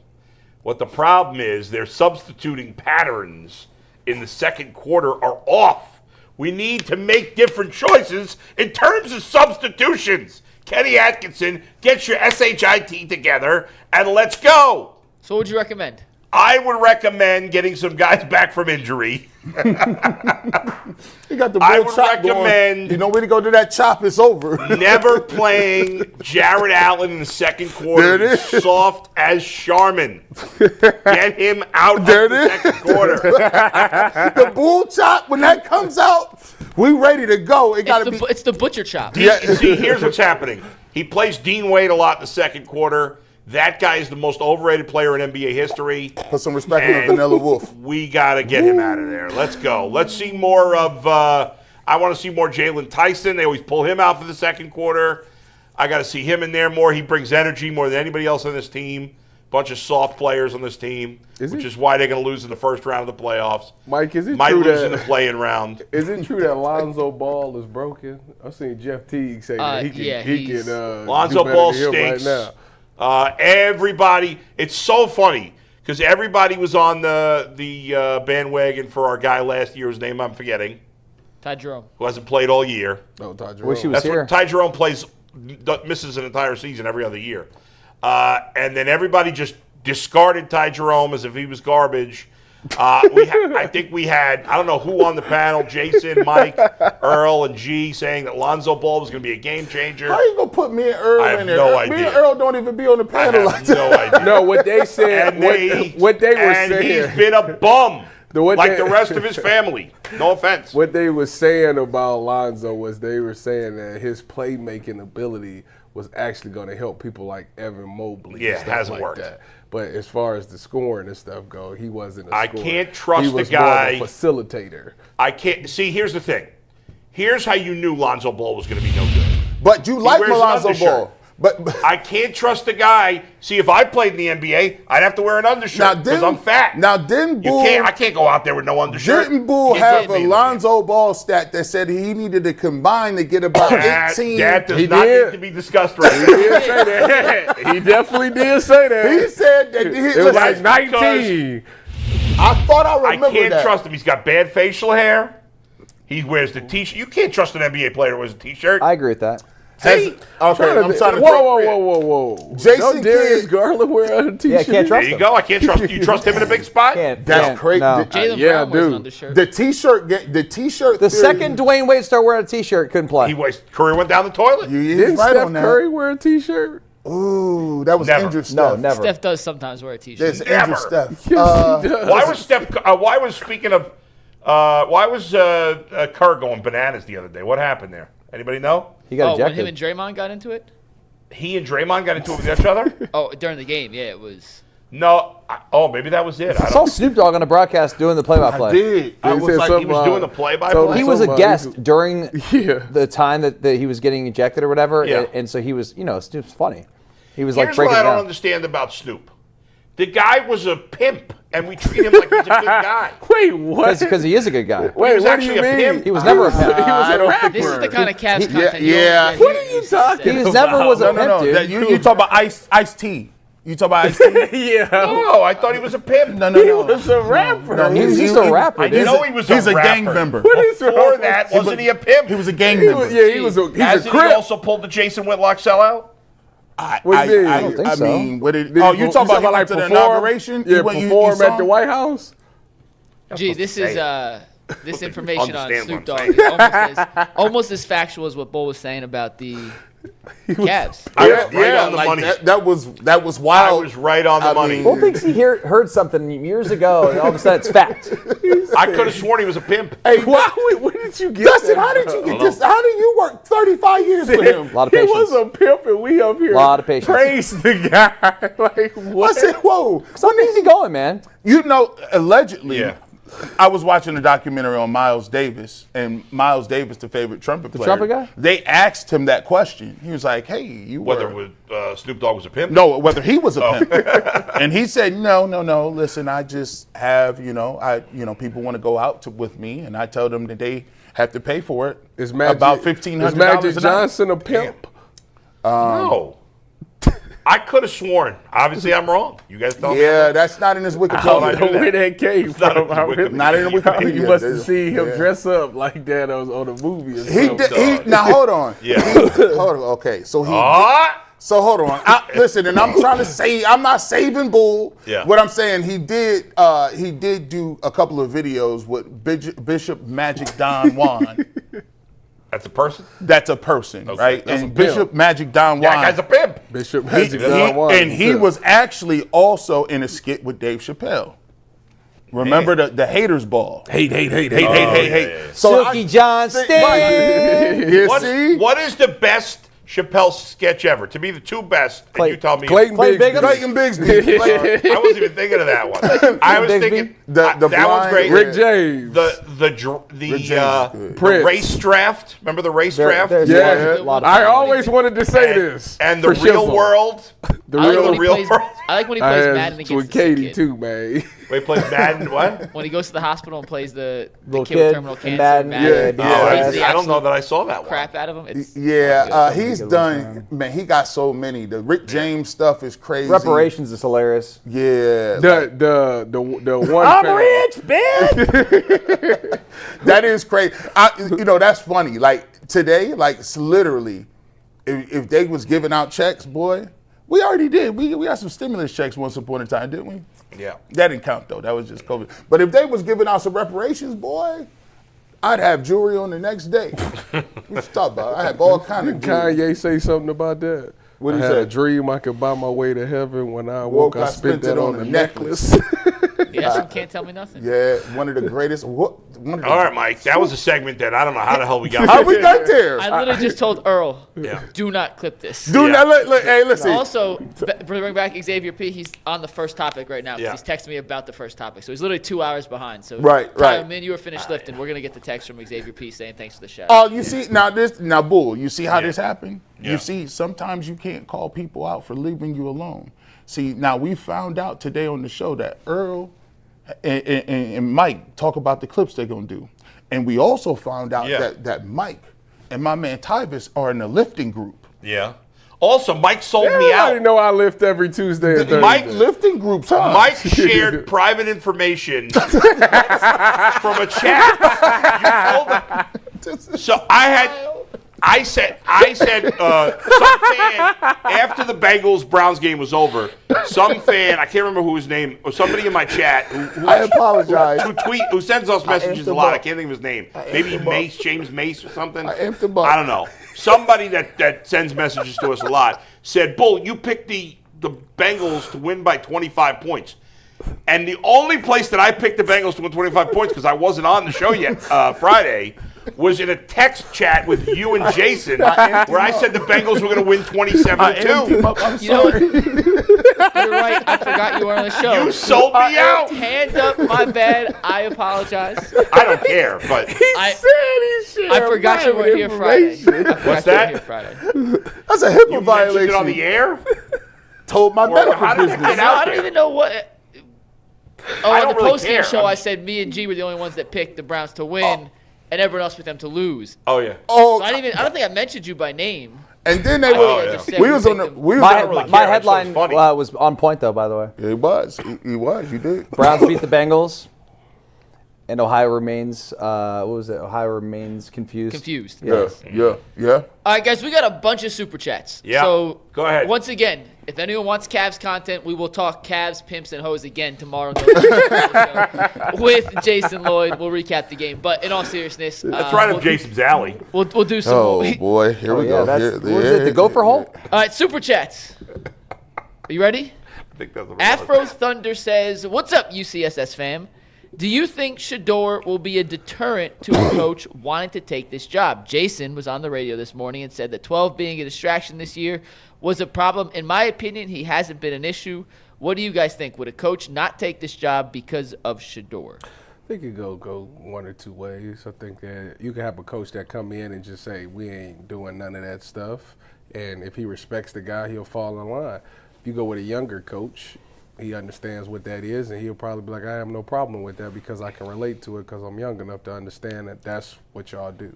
What the problem is, their substituting patterns in the second quarter are off. We need to make different choices in terms of substitutions. Kenny Atkinson, get your SHIT together and let's go. So what would you recommend? I would recommend getting some guys back from injury. He got the I bull would chop going. recommend- You know when he go to that chop, it's over. Never playing Jared Allen in the second quarter. There it He's is. soft as Charmin. Get him out There of the it is. second quarter. The bull chop, when that comes out, we ready to go. It got to be. It's the butcher chop. See, here's what's happening. He plays Dean Wade a lot in the second quarter. That guy is the most overrated player in NBA history. Put some respect on the And Vanilla Wolf. We got to get him out of there. Let's go. Let's see more of I want to see more Jalen Tyson. They always pull him out for the second quarter. I got to see him in there more. He brings energy more than anybody else on this team. Bunch of soft players on this team, which is why they're going to lose in the first round of the playoffs. Mike, is it Might true lose in the that play-in round. is it true that Lonzo Ball is broken? I've seen Jeff Teague say that he can he's- do Lonzo better Ball than him stinks. right now. Everybody, it's so funny because everybody was on the bandwagon for our guy last year, whose name I'm forgetting, Ty Jerome, who hasn't played all year. No, Todd Wish he Jerome. was That's here. what Ty Jerome misses an entire season every other year. And then everybody just discarded Ty Jerome as if he was garbage. I think we had, I don't know who on the panel, Jason, Mike, Earl, and G, saying that Lonzo Ball was going to be a game changer. How you gonna put me and Earl I have in there? no Me idea. and Earl don't even be on the I panel like have that. no idea. No, what they said, And what they were and saying. he's been a bum, What like they- the rest of his family. No offense. What they were saying about Lonzo was they were saying that his playmaking ability was actually going to help people like Evan Mobley. Yeah, and it stuff hasn't like worked. that. But as far as the scoring and stuff go, he wasn't a I scorer. can't trust he the was guy. more of a facilitator. I can't see. Here's the thing. Here's how you knew Lonzo Ball was going to be no good. But you like wears an Lonzo undershirt. Ball. But I can't trust the guy. See, if I played in the NBA, I'd have to wear an undershirt because I'm fat. Now, didn't Bull, I can't go out there with no undershirt. didn't Bull Can't have get me a in the Lonzo Ball stat that said he needed to combine to get about 18? That does He not did. need to be discussed right He now. did say that. He definitely did say that. He said that it was like That's 19. I thought I I remember can't that. trust him. He's got bad facial hair. He wears the T-shirt. You can't trust an NBA player who wears a T-shirt. I agree with that. See? Okay, I'm trying to Whoa. Jason Don't Darius Kidd- Garland wear a t-shirt? Yeah, can't trust There you him. go. I can't trust. You trust him in a big spot? That's crazy. No. Jaylen yeah, Brown wears an dude. undershirt. The T-shirt. The theory- second Dwayne Wade started wearing a T-shirt, couldn't play. He was. Curry went down the toilet. You is Didn't right Steph on that. Curry wear a t-shirt? Ooh, that was Never. injured No, Steph. never. Steph does sometimes wear a T-shirt. There's Never. injured Steph. Yes, he does. Why was Steph? Why was speaking of? Why was Kerr going bananas the other day? What happened there? Anybody know? He got when ejected. him and Draymond got into it? He and Draymond got into it with each other. Oh, during the game, yeah, it was. No. Maybe that was it. I I saw don't. Snoop Dogg on the broadcast doing the I play-by-play. did. I He was said like, He was doing the play-by-play. He was a guest during Yeah. the time that he was getting ejected or whatever, Yeah. and so he was, Snoop's funny. He was Here's like breaking what I it don't down. understand about Snoop. The guy was a pimp, and we treat him like he's a good guy. Wait, what? Because he is a good guy. Wait, He was what do actually you a mean? pimp. He was never a pimp. He was I a don't rapper. This is the kind of Cavs Yeah, content. you yeah. don't What get are you here. talking He about? never was a no, pimp, no. dude. That, you talk about Ice T. You talk about Ice T. Yeah. Oh, I thought he was a pimp. No. He was a rapper. No, He was just a rapper, I dude. know he was He's a a rapper. gang member. What is wrong Before with that, you? wasn't he a pimp? He was a gang He member. was, yeah, he's a Hasn't he crip. also pulled the Jason Whitlock sellout? I What do you mean? I don't think I so. mean, what did? Did Oh, he- you talking about like to the perform? inauguration? Yeah, You went- you perform saw at the him? White House. Gee, this is this information on understand Snoop what Dogg I'm is almost as factual as what Bull was saying about the Cavs. I was right on the like money. that was I wild. was right on the I money. mean- Bull thinks he heard something years ago, and all of a sudden it's fact. I could have sworn he was a pimp. Hey, Where did you get Dustin, that how did you from? get this? How did you work 35 years with him? A lot of He patience. was a pimp, and we up here Lot of patience. praise the guy. Like, I what? said, whoa. Something's easy going, man. You know, allegedly, Yeah. I was watching a documentary on Myles Davis, and Myles Davis, the favorite trumpet player. trumpet guy? They asked him that question. He was like, "Hey, you Whether were." Snoop Dogg was a pimp? No, whether he was a Oh. pimp. And he said, no. Listen, I just have, people want to go out with me, and I tell them that they have to pay for it. Is Magic, about $1,500 Is Magic a night. Johnson a pimp? No. I could have sworn. Obviously, I'm wrong. You guys tell me. Yeah, that's not in his How'd I Wikipedia. do that? Where that came not from? in I Wikipedia. really- Not in the Wikipedia. You must have seen him Yeah. dress up like that on a movie or He something. did. Now hold on. Yeah. Hold on. Okay, so he. So hold on. Listen, and I'm trying to say I'm not saving Bull. Yeah. What I'm saying, he did do a couple of videos with Bishop Magic Don Juan. That's a person? That's a person, Okay. right? That's and a pimp. Bishop Magic Don Juan. That guy's a pimp. Bishop he, Magic Don Juan is a he pimp. was actually also in a skit with Dave Chappelle. Remember the haters ball? hate. yeah. So Silky John Stan. You see? What is the best Chappelle sketch ever? To me, the two best. And Clay- you tell me. Clayton Clayton Bigsby. Clayton Bigsby. I wasn't even thinking of that one. I was Bigsby? thinking The that one's blind- great. Rick James. The James is good. the Prince. race draft. Remember the race draft? There's Yeah. a lot of I always wanted to say And- this. And the for real Shizzle. world. The I like real when he real plays. world. I like when he I plays had Madden against with the sick Katie kid. too, man. Wait, plays Madden. What? When he goes to the hospital and plays the Little kid with kid terminal in cancer. Madden, Madden. yeah, He plays the I don't know absolute that I saw that one. crap out of him. It's Yeah, he's done, man. He got so many. The Rick James stuff is crazy. Reparations is hilarious. Yeah. The one. I'm rich, bitch. That is crazy. That's funny. Like today, like literally, if they was giving out checks, boy, we already did. We got some stimulus checks once upon a time, didn't we? Yeah. That didn't count though. That was just COVID. But if they was giving out some reparations, boy, I'd have jewelry on the next day. What you talking about? I have all kind of jewelry. Kanye say something about that. What I he had say? a dream I could buy my way to heaven. When I woke, I spent that on a necklace. Yes, you can't tell me nothing. Yeah, one of the greatest. All right, Mike. That was a segment that I don't know how the hell we got. How we got there? I literally just told Earl, Yeah. do not clip this. Dude, look, hey, listen. Also, bring back Xavier P. He's on the first topic right now. Yeah. He's texting me about the first topic. So he's literally 2 hours behind. So Right. Man, you were finished lifting. We're going to get the text from Xavier P. saying thanks for the shout. Oh, you see now, Bull. You see how this happened? Yeah. You see, sometimes you can't call people out for leaving you alone. See, now we found out today on the show that Earl and Mike talk about the clips they're gonna do, and we also found out that Mike and my man Tyvis are in a lifting group. Yeah. Also, Mike sold me I out. didn't know I lift every Tuesday and Thursday. Mike lifting groups, huh? Mike shared private information from a chat. You told him. So I said, some fan, after the Bengals-Browns game was over, some fan, I can't remember who his name, or somebody in my chat I apologize. who sends us messages a amped lot. him I up. can't think of his name. amped Maybe him Mace, James Mace or something. I amped him up. I don't know. Somebody that sends messages to us a lot said, Bull, you picked the Bengals to win by 25 points. And the only place that I picked the Bengals to win 25 points, because I wasn't on the show yet Friday, was in a text chat with you and Jason, where I said the Bengals were going to win 27-2. I'm You know sorry. what? You're right. I forgot you were on the show. You sold me out. Hand up, my bad. I apologize. I don't care, but I forgot you were here Friday. What's that? That's a HIPAA You mentioned violation. it on the air? Told my Or medical how did it business. get No, out I don't there? even know what. Oh, I on don't the really post-game care. show, I said me and G were the only ones that picked the Browns to win, and everyone else picked them to lose. Oh, yeah. Oh, So I don't think I mentioned you by name. and then they I were. think I just said We was we on the. picked them. We was My, on, really my care. I just thought it headline was funny. was on point, though, by the way. He was. He was. You did. Browns beat the Bengals, and Ohio remains, what was it? Ohio remains confused. Confused. Yeah. All right, guys, we got a bunch of super chats. Yeah. So Go ahead. Once again, if anyone wants Cavs content, we will talk Cavs, pimps, and hoes again tomorrow on the show with Jason Lloyd. We'll recap the game. But in all seriousness, That's right up Jason's alley. We'll do some. Oh boy, here we go. That's, Here- what was it, the gopher hole? All right, super chats. Are you ready? I think that's what it was. Afro Thunder says, "What's up, UCSS fam? Do you think Shedeur will be a deterrent to a coach wanting to take this job?" Jason was on the radio this morning and said that 12 being a distraction this year was a problem. In my opinion, he hasn't been an issue. What do you guys think? Would a coach not take this job because of Shedeur? I think it go one or two ways. I think that you can have a coach that come in and just say, we ain't doing none of that stuff. And if he respects the guy, he'll fall in line. If you go with a younger coach, he understands what that is, and he'll probably be like, I have no problem with that because I can relate to it because I'm young enough to understand that that's what y'all do.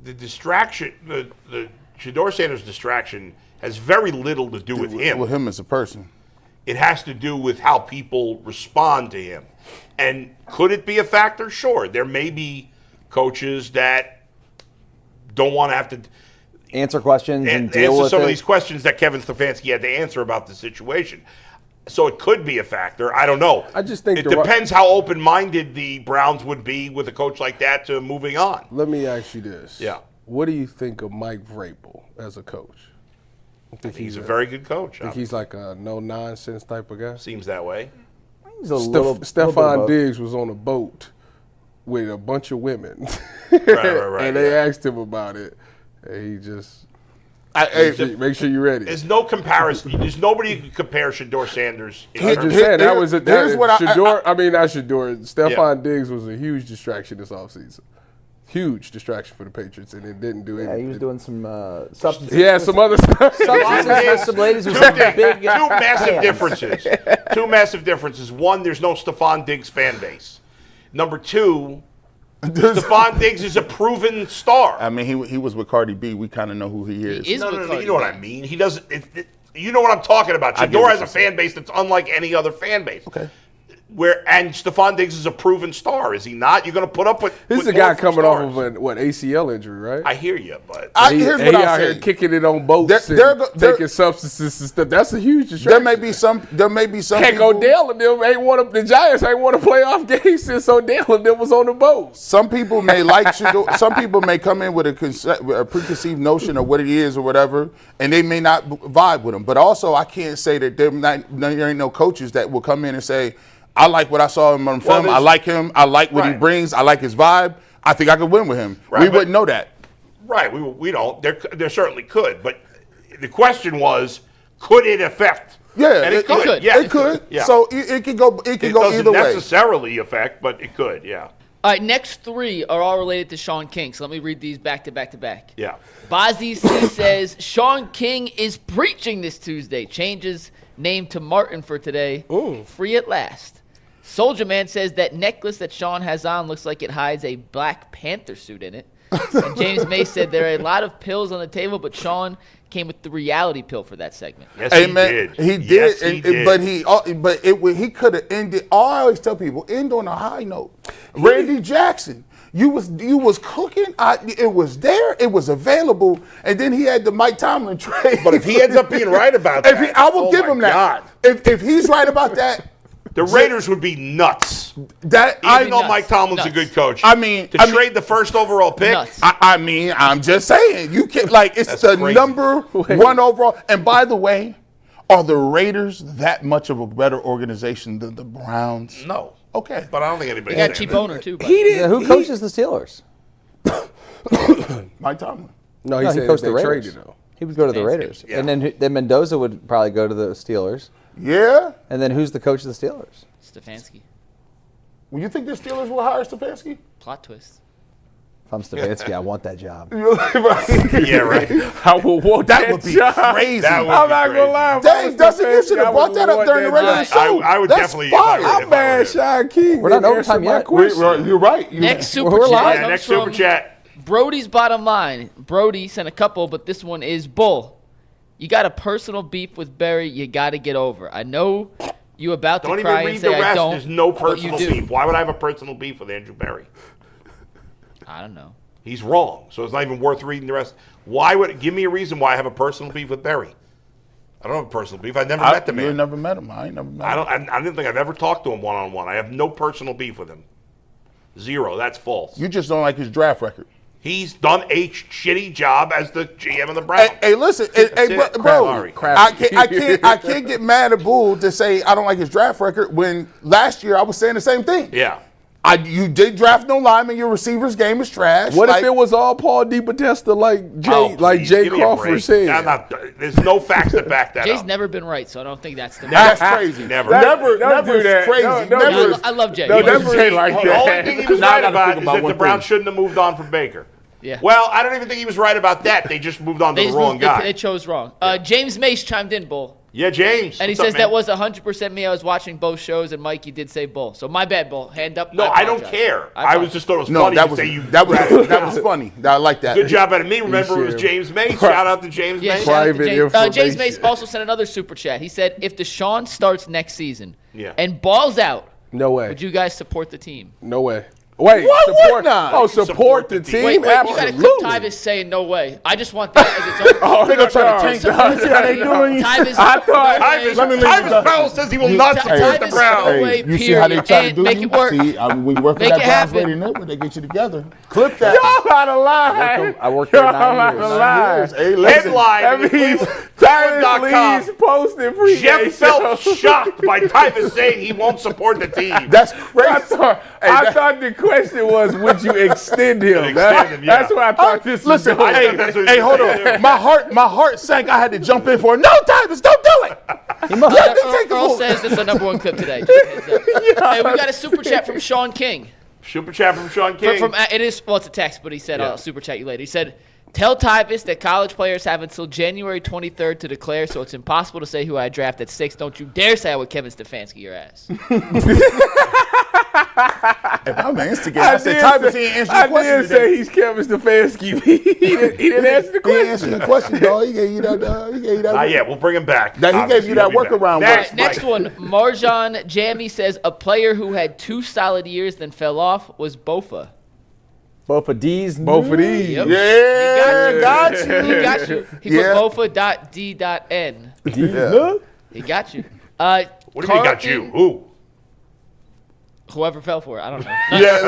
The distraction, the Shedeur Sanders distraction has very little to do with him. With him as a person. It has to do with how people respond to him. And could it be a factor? Sure. There may be coaches that don't want to have to Answer questions and deal answer with some it. of these questions that Kevin Stefanski had to answer about the situation. So it could be a factor. I don't know. I just think it depends how open-minded the Browns would be with a coach like that to moving on. Let me ask you this. Yeah. What do you think of Mike Vrabel as a coach? I think He's a very good coach. think he's like a no-nonsense type of guy? Seems that way. He's a little bit of Stephon both. Diggs was on a boat with a bunch of women. Right, and they asked him about it. And he just make sure you're ready. There's no comparison. There's nobody who can compare Shedeur Sanders. I'm just saying that was a here's what Shedeur. I mean, not Shedeur. Stephon Diggs was a huge distraction this offseason. Huge distraction for the Patriots, and it didn't do anything. Yeah, he was doing some substances. He had some other stuff. Substances with some ladies with some big Two massive hands. differences. Two massive differences. One, there's no Stephon Diggs fan base. Number two, Stephon Diggs is a proven star. I mean, he was with Cardi B. We kind of know who he is. He is No, with you Cardi know what B. I mean. He doesn't. You know what I'm talking about. I get Shedeur what has a you're saying. fan base that's unlike any other fan base. Okay. And Stephon Diggs is a proven star, is he not? You're going to put up with. This is with a guy more coming stars. off of an ACL injury, right? I hear you, but Here's He what out I'll here say. kicking it on boats There- and there- taking substances and stuff. That's a huge distraction. There may be some Heck, people, Odell and them ain't won the Giants ain't won a playoff game since Odell and them was on the boat. Some people may like Shedeur. Some people may come in with a preconceived notion of what it is or whatever, and they may not vibe with him. But also, I can't say that there ain't no coaches that will come in and say, I like what I saw him on film. I like him. I like what he Right. brings. I like his vibe. I think I could win with him. Right, We but- wouldn't know that. right, we don't. There certainly could, but the question was, could it affect? Yeah, and it could. could. Yeah, It could. Yeah. So it could go. It could it go doesn't either way. necessarily affect, but it could. Yeah, All right, next three are all related to Shaun King. So let me read these back to back to back. yeah. Bozzy C says Shaun King is preaching this Tuesday. Changes name to Martin for today. Free at last. Soldier Man says that necklace that Shaun has on looks like it hides a Black Panther suit in it. And James May said there are a lot of pills on the table, but Shaun came with the reality pill for that segment. Yes, Hey he man, did. he did, Yes, he did. he could have ended. I always tell people, end on a high note. Randy Jackson, you was cooking. It was there. It was available, and then he had the Mike Tomlin trade. But if he ends up being right about that, I will oh give my him that. God. If he's right about that, The Raiders would be nuts. I know nuts. Mike Tomlin's a Nuts. good coach. I mean, to trade the first overall pick. Nuts. I'm just saying, you can't it's That's the crazy. number one overall. And by the way, are the Raiders that much of a better organization than the Browns? No. Okay. But I don't think anybody. They got a cheap owner, too. But Yeah, who coaches the Steelers? Mike Tomlin. No, he No, said he coached they the Raiders. traded though. He would go to the Stefanski. Raiders, Yeah. and then Mendoza would probably go to the Steelers. Yeah. And then who's the coach of the Steelers? Stefanski. Well, you think the Steelers will hire Stefanski? Plot twist. If I'm Stefanski, I want that job. Yeah, right. I will want That would be job. crazy. That would I'm be not crazy. gonna lie. if I Dang, was Dustin, you Stefanski, should have I brought would that up want during the that regular job. show. I would That's definitely- if fire. I were- I'm mad, Shaun King. We're not didn't overtime answer my yet. question. You're right. Next super We're chat live. Yeah, comes next from super chat. Brody's bottom line. Brody sent a couple, but this one is Bull. You got a personal beef with Berry you got to get over. I know you about to Don't cry even read and the say I rest. don't. There's no but you personal do. beef. Why would I have a personal beef with Andrew Berry? I don't know. He's wrong, so it's not even worth reading the rest. Why would give me a reason why I have a personal beef with Berry? I don't have a personal beef. I've never met the You man. never met him. I ain't never met him. I didn't think I've ever talked to him one on one. I have no personal beef with him. Zero. That's false. You just don't like his draft record. He's done a shitty job as the GM of the Browns. Hey, listen, That's hey, it. bro, Sorry. I can't get mad at Bull to say I don't like his draft record when last year I was saying the same thing. Yeah. You did draft no lineman. Your receivers game is trash. What Like, if it was all Paul DePodesta like Jay, Oh, like please, Jay give me a break. Crawford said? I'm not- there's no facts to back that Jay's up. never been right, so I don't think that's the. That's crazy. Never. Never Don't do is that. crazy. Don't Never do is- I love Jay. No, He was- never say like The only that. thing he was Now I right gotta about think is about that the one Browns thing. shouldn't have moved on from Baker. Yeah. Well, I don't even think he was right about that. They just moved on to They, the just wrong moved- guy. they chose wrong. James Mace chimed in, Bull. Yeah, James. And he What's up, says man? that was 100% me. I was watching both shows, and Mike, you did say Bull. So my bad, Bull. Hand up. No, I don't apologize. care. I apologize. was just thought it was No, funny that to was say you. that was funny. I like that. Good job out of me. Remember, it was James Mace. Shout out to James Yeah, Mace. shout out to Private James. James information. Mace also sent another super chat. He said, if Deshaun starts next season Yeah. and balls out, No way. would you guys support the team? No way. Wait, Why support, would not? Oh, Support support the the team. team? Wait, you got to clip Absolutely. Tyvis saying no way. I just want that as its own. Oh, They gonna try to no, tank no, the- see how they doing? Tyvis, I thought- no way. Tyvis, Let me leave Tyvis that. Powell says he will not Ty- support the Tyvis, Browns. no way, you see how they period. try to And do make me? it work. See, we work for Make that it Browns happen. radio network. They get you together. Clip that. Y'all out of line. I worked there 9 Y'all years. out of line. Hey, listen. Headline. That in the means Cleveland.com. Tyvis Lee's posting pregame Jeff felt show. shocked by Tyvis saying he won't support the team. That's I crazy. thought, Hey, I that- thought the question was, would you extend him? Extend him, yeah. That's what I thought this was Listen, going. I hey, thought that's what hey, he hold was on. My heart sank. I had to jump in for it. No, Tyvis, don't do it. He must Let me take the Earl ball. says it's the number one clip today. Just a heads up. Hey, we got a super chat from Shaun King. Super chat from Sean King. It is, well, it's a text, but he said, I'll super chat you later. He said, Tell Tyvis that college players have until January 23rd to declare, so it's impossible to say who I draft at 6. Don't you dare say I would Kevin Stefanski your ass. If I'm an instigator, I said Tyvis ain't answer the question. I did say he's Kevin Stefanski. he didn't answer the He question. answered the question, dog. He gave you that. He gave you that. Yeah, we'll bring him back. He gave you that workaround. Next one, Marjan Jammy says a player who had 2 solid years then fell off was Bofa. Both of these. Both of these. Yep. Yeah, got you. He got you. He put Bofa.D.N. He got you. What do you mean got you? Who? Whoever fell for it. I don't know.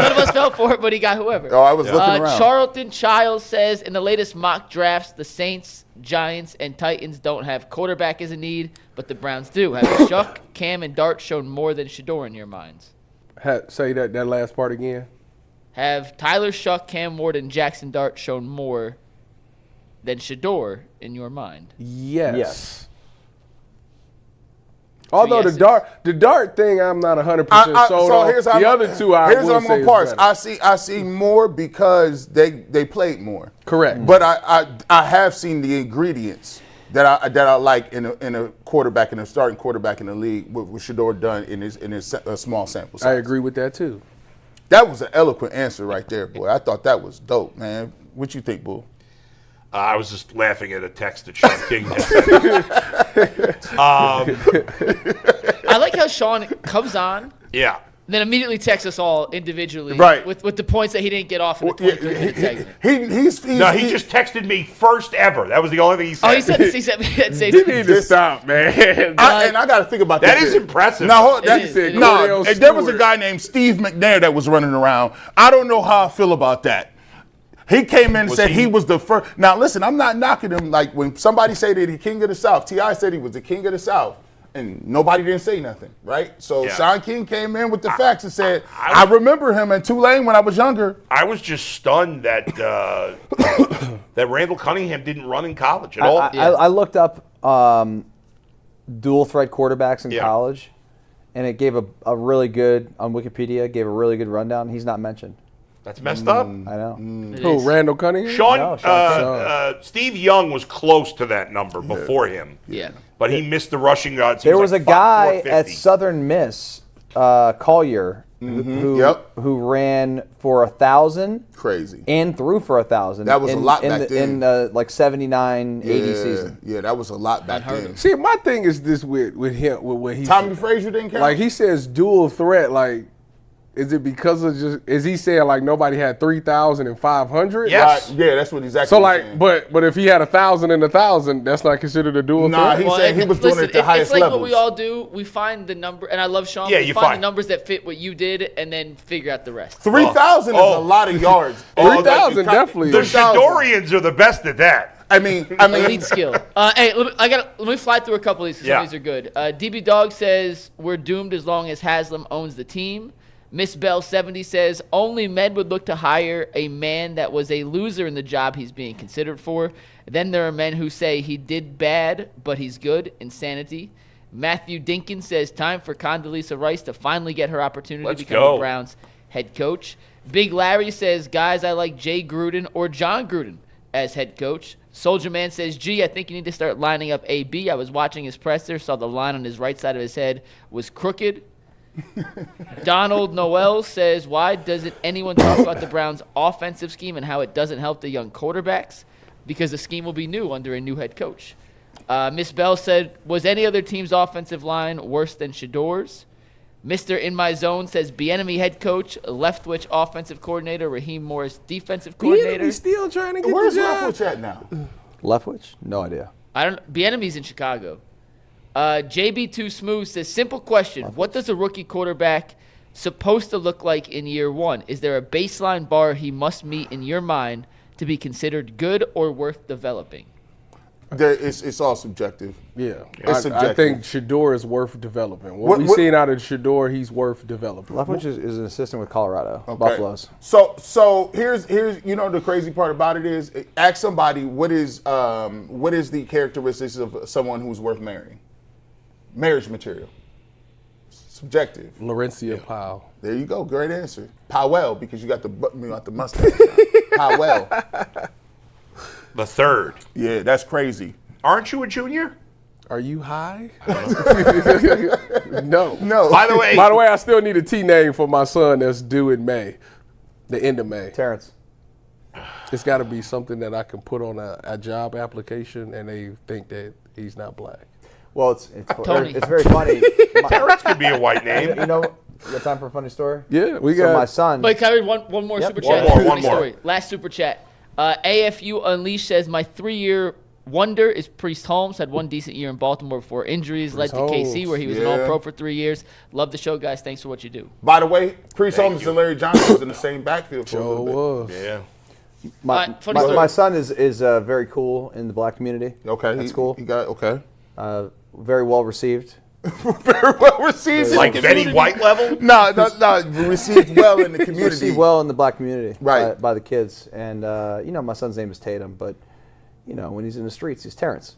None of us fell for it, but he got whoever. Oh, I was looking around. Charlton Childs says, in the latest mock drafts, the Saints, Giants, and Titans don't have quarterback as a need, but the Browns do. Have Shuck, Cam, and Dart shown more than Shedeur in your minds? Say that last part again. Have Tyler Shuck, Cam Ward, and Jackson Dart shown more than Shedeur in your mind? Yes. Although yeses. the dart thing, I'm not 100% sold on. Here's The other two, I here's will how I'm say gonna is parse. better. I see more because they played more. Correct. But I have seen the ingredients that I like in a quarterback, in a starting quarterback in the league, with Shedeur done in his small sample size. I agree with that too. That was an eloquent answer right there, boy. I thought that was dope, man. What you think, Bull? I was just laughing at a text that Shaun King had sent. I like how Shaun comes on, Yeah. then immediately texts us all individually Right. with the points that he didn't get off in the 23-minute segment. He just texted me first ever. That was the only thing he said. Oh, he said this. He sent me that same You need to stop, man. And I got to think about That this. is impressive. No, It is. Cordell there was a Stewart. guy named Steve McNair that was running around. I don't know how I feel about that. He came in and Was said he- he was the first. Now, listen, I'm not knocking him. Like, when somebody say that he's king of the South, T.I. said he was the king of the South, and nobody didn't say nothing, right? So Yeah. Shaun King came in with the facts and said, I remember him in Tulane when I was younger. I was just stunned that that Randall Cunningham didn't run in college at all. I looked up dual threat quarterbacks in Yeah. college, and it gave a really good, on Wikipedia, gave a really good rundown. He's not mentioned. That's messed up. I know. Who, Randall Cunningham? Shaun, No, Shaun Steve Young was close to that number before him. Yeah. But he missed the rushing yards. He There was a like guy at 450. Southern Miss, Collier, who ran for 1,000 Crazy. and threw for 1,000. That was a lot back then. In the like 79, 80 season. Yeah, that was a lot back then. See, my thing is this with him, with what he Tommy Frazier didn't count? like he says dual threat, like is it because of just is he saying like nobody had 3,500? Yes. Yeah, that's what exactly So he's like, saying. but if he had 1,000 and 1,000, that's not considered a dual Nah, threat. he said he was doing it at the it's highest like levels. what we all do. We find the number, and I love Shaun. Yeah, we you find find- the numbers that fit what you did, and then figure out the rest. 3,000 is a lot of yards. 3,000 definitely. The 3,000. Shedorians are the best at that. I mean, Elite skill. Hey, let me fly through a couple of these because some of these are good. DB Dog says we're doomed as long as Haslam owns the team. Miss Bell 70 says only men would look to hire a man that was a loser in the job he's being considered for. Then there are men who say he did bad, but he's good. Insanity. Matthew Dinkin says time for Condoleezza Rice to finally get her opportunity Let's to become go. the Browns head coach. Big Larry says guys, I like Jay Gruden or John Gruden as head coach. Soldier Man says, gee, I think you need to start lining up AB. I was watching his presser, saw the line on his right side of his head was crooked. Donald Noel says, why doesn't anyone talk about the Browns' offensive scheme and how it doesn't help the young quarterbacks? Because the scheme will be new under a new head coach. Miss Bell said, was any other team's offensive line worse than Shedeur's? Mr. In My Zone says, Bieniemy head coach, Leftwich offensive coordinator, Raheem Morris defensive coordinator. He's still trying to get where's the job. Leftwich at now? Leftwich? No idea. Bieniemy's in Chicago. JB2 Smooth says, simple question. What does a rookie quarterback supposed to look like in year one? Is there a baseline bar he must meet in your mind to be considered good or worth developing? It's all subjective. Yeah, It's I subjective. think Shedeur is worth developing. What- What we've seen out of Shedeur, he's worth developing. Leftwich is an assistant with Colorado, Okay. Buffaloes. So here's the crazy part about it is ask somebody what is the characteristics of someone who's worth marrying. Marriage material. Subjective. Laurencia Powell. There you go. Great answer. Powell, because you got the mustache. Powell. The third. Yeah, that's crazy. Aren't you a junior? Are you high? No. By the way, I still need a T name for my son that's due in May, the end of May. Terrence. It's got to be something that I can put on a job application, and they think that he's not black. Well, it's Tony. very funny. Terrence could be a white name. You know, you got time for a funny story? Yeah, we So got. my son. Wait, can I read one more Yep. super chat? One more. Funny story. Last super chat. AFU Unleashed says, my 3-year wonder is Priest Holmes. Had one decent year in Baltimore before injuries led to KC, Holmes. where he was an All-Pro for 3 years. Love the show, guys. Thanks for what you do. By the way, Priest Holmes and Larry Johnson was in the same backfield for a Sure little bit. was. Yeah. Funny story. My son is very cool in the black community. Okay, That's cool. He got okay. Very well received. Very well received. Like Betty White level? No, received well in the community. Received well in the black community, Right. by the kids. And my son's name is Tatum, but when he's in the streets, he's Terrence.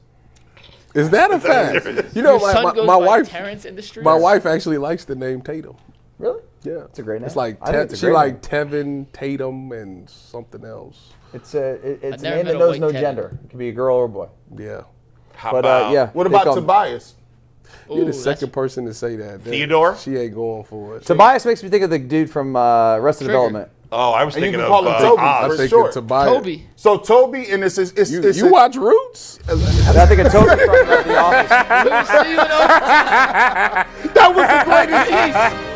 Is that a fact? You know, Your son goes my by wife. Terrence in the streets? My wife actually likes the name Tatum. Really? Yeah, It's a great name. It's like I think it's a she great like Tevin, Tatum, and something else. It's a never name met that a knows white no Tatum. gender. It could be a girl or a boy. Yeah, How But about yeah. What they about call him- Tobias? you're Ooh, the that's- second person to say that. Theodore? She ain't going for it. Tobias makes me think of the dude from Arrested Trigger. Development. Oh, I was And you thinking can of call him Toby. I Oz. think sure. of Tobias. Toby. So Toby, and it's You watch Roots? And I think of Toby from The Office. We'll see you in overtime. that was the greatest.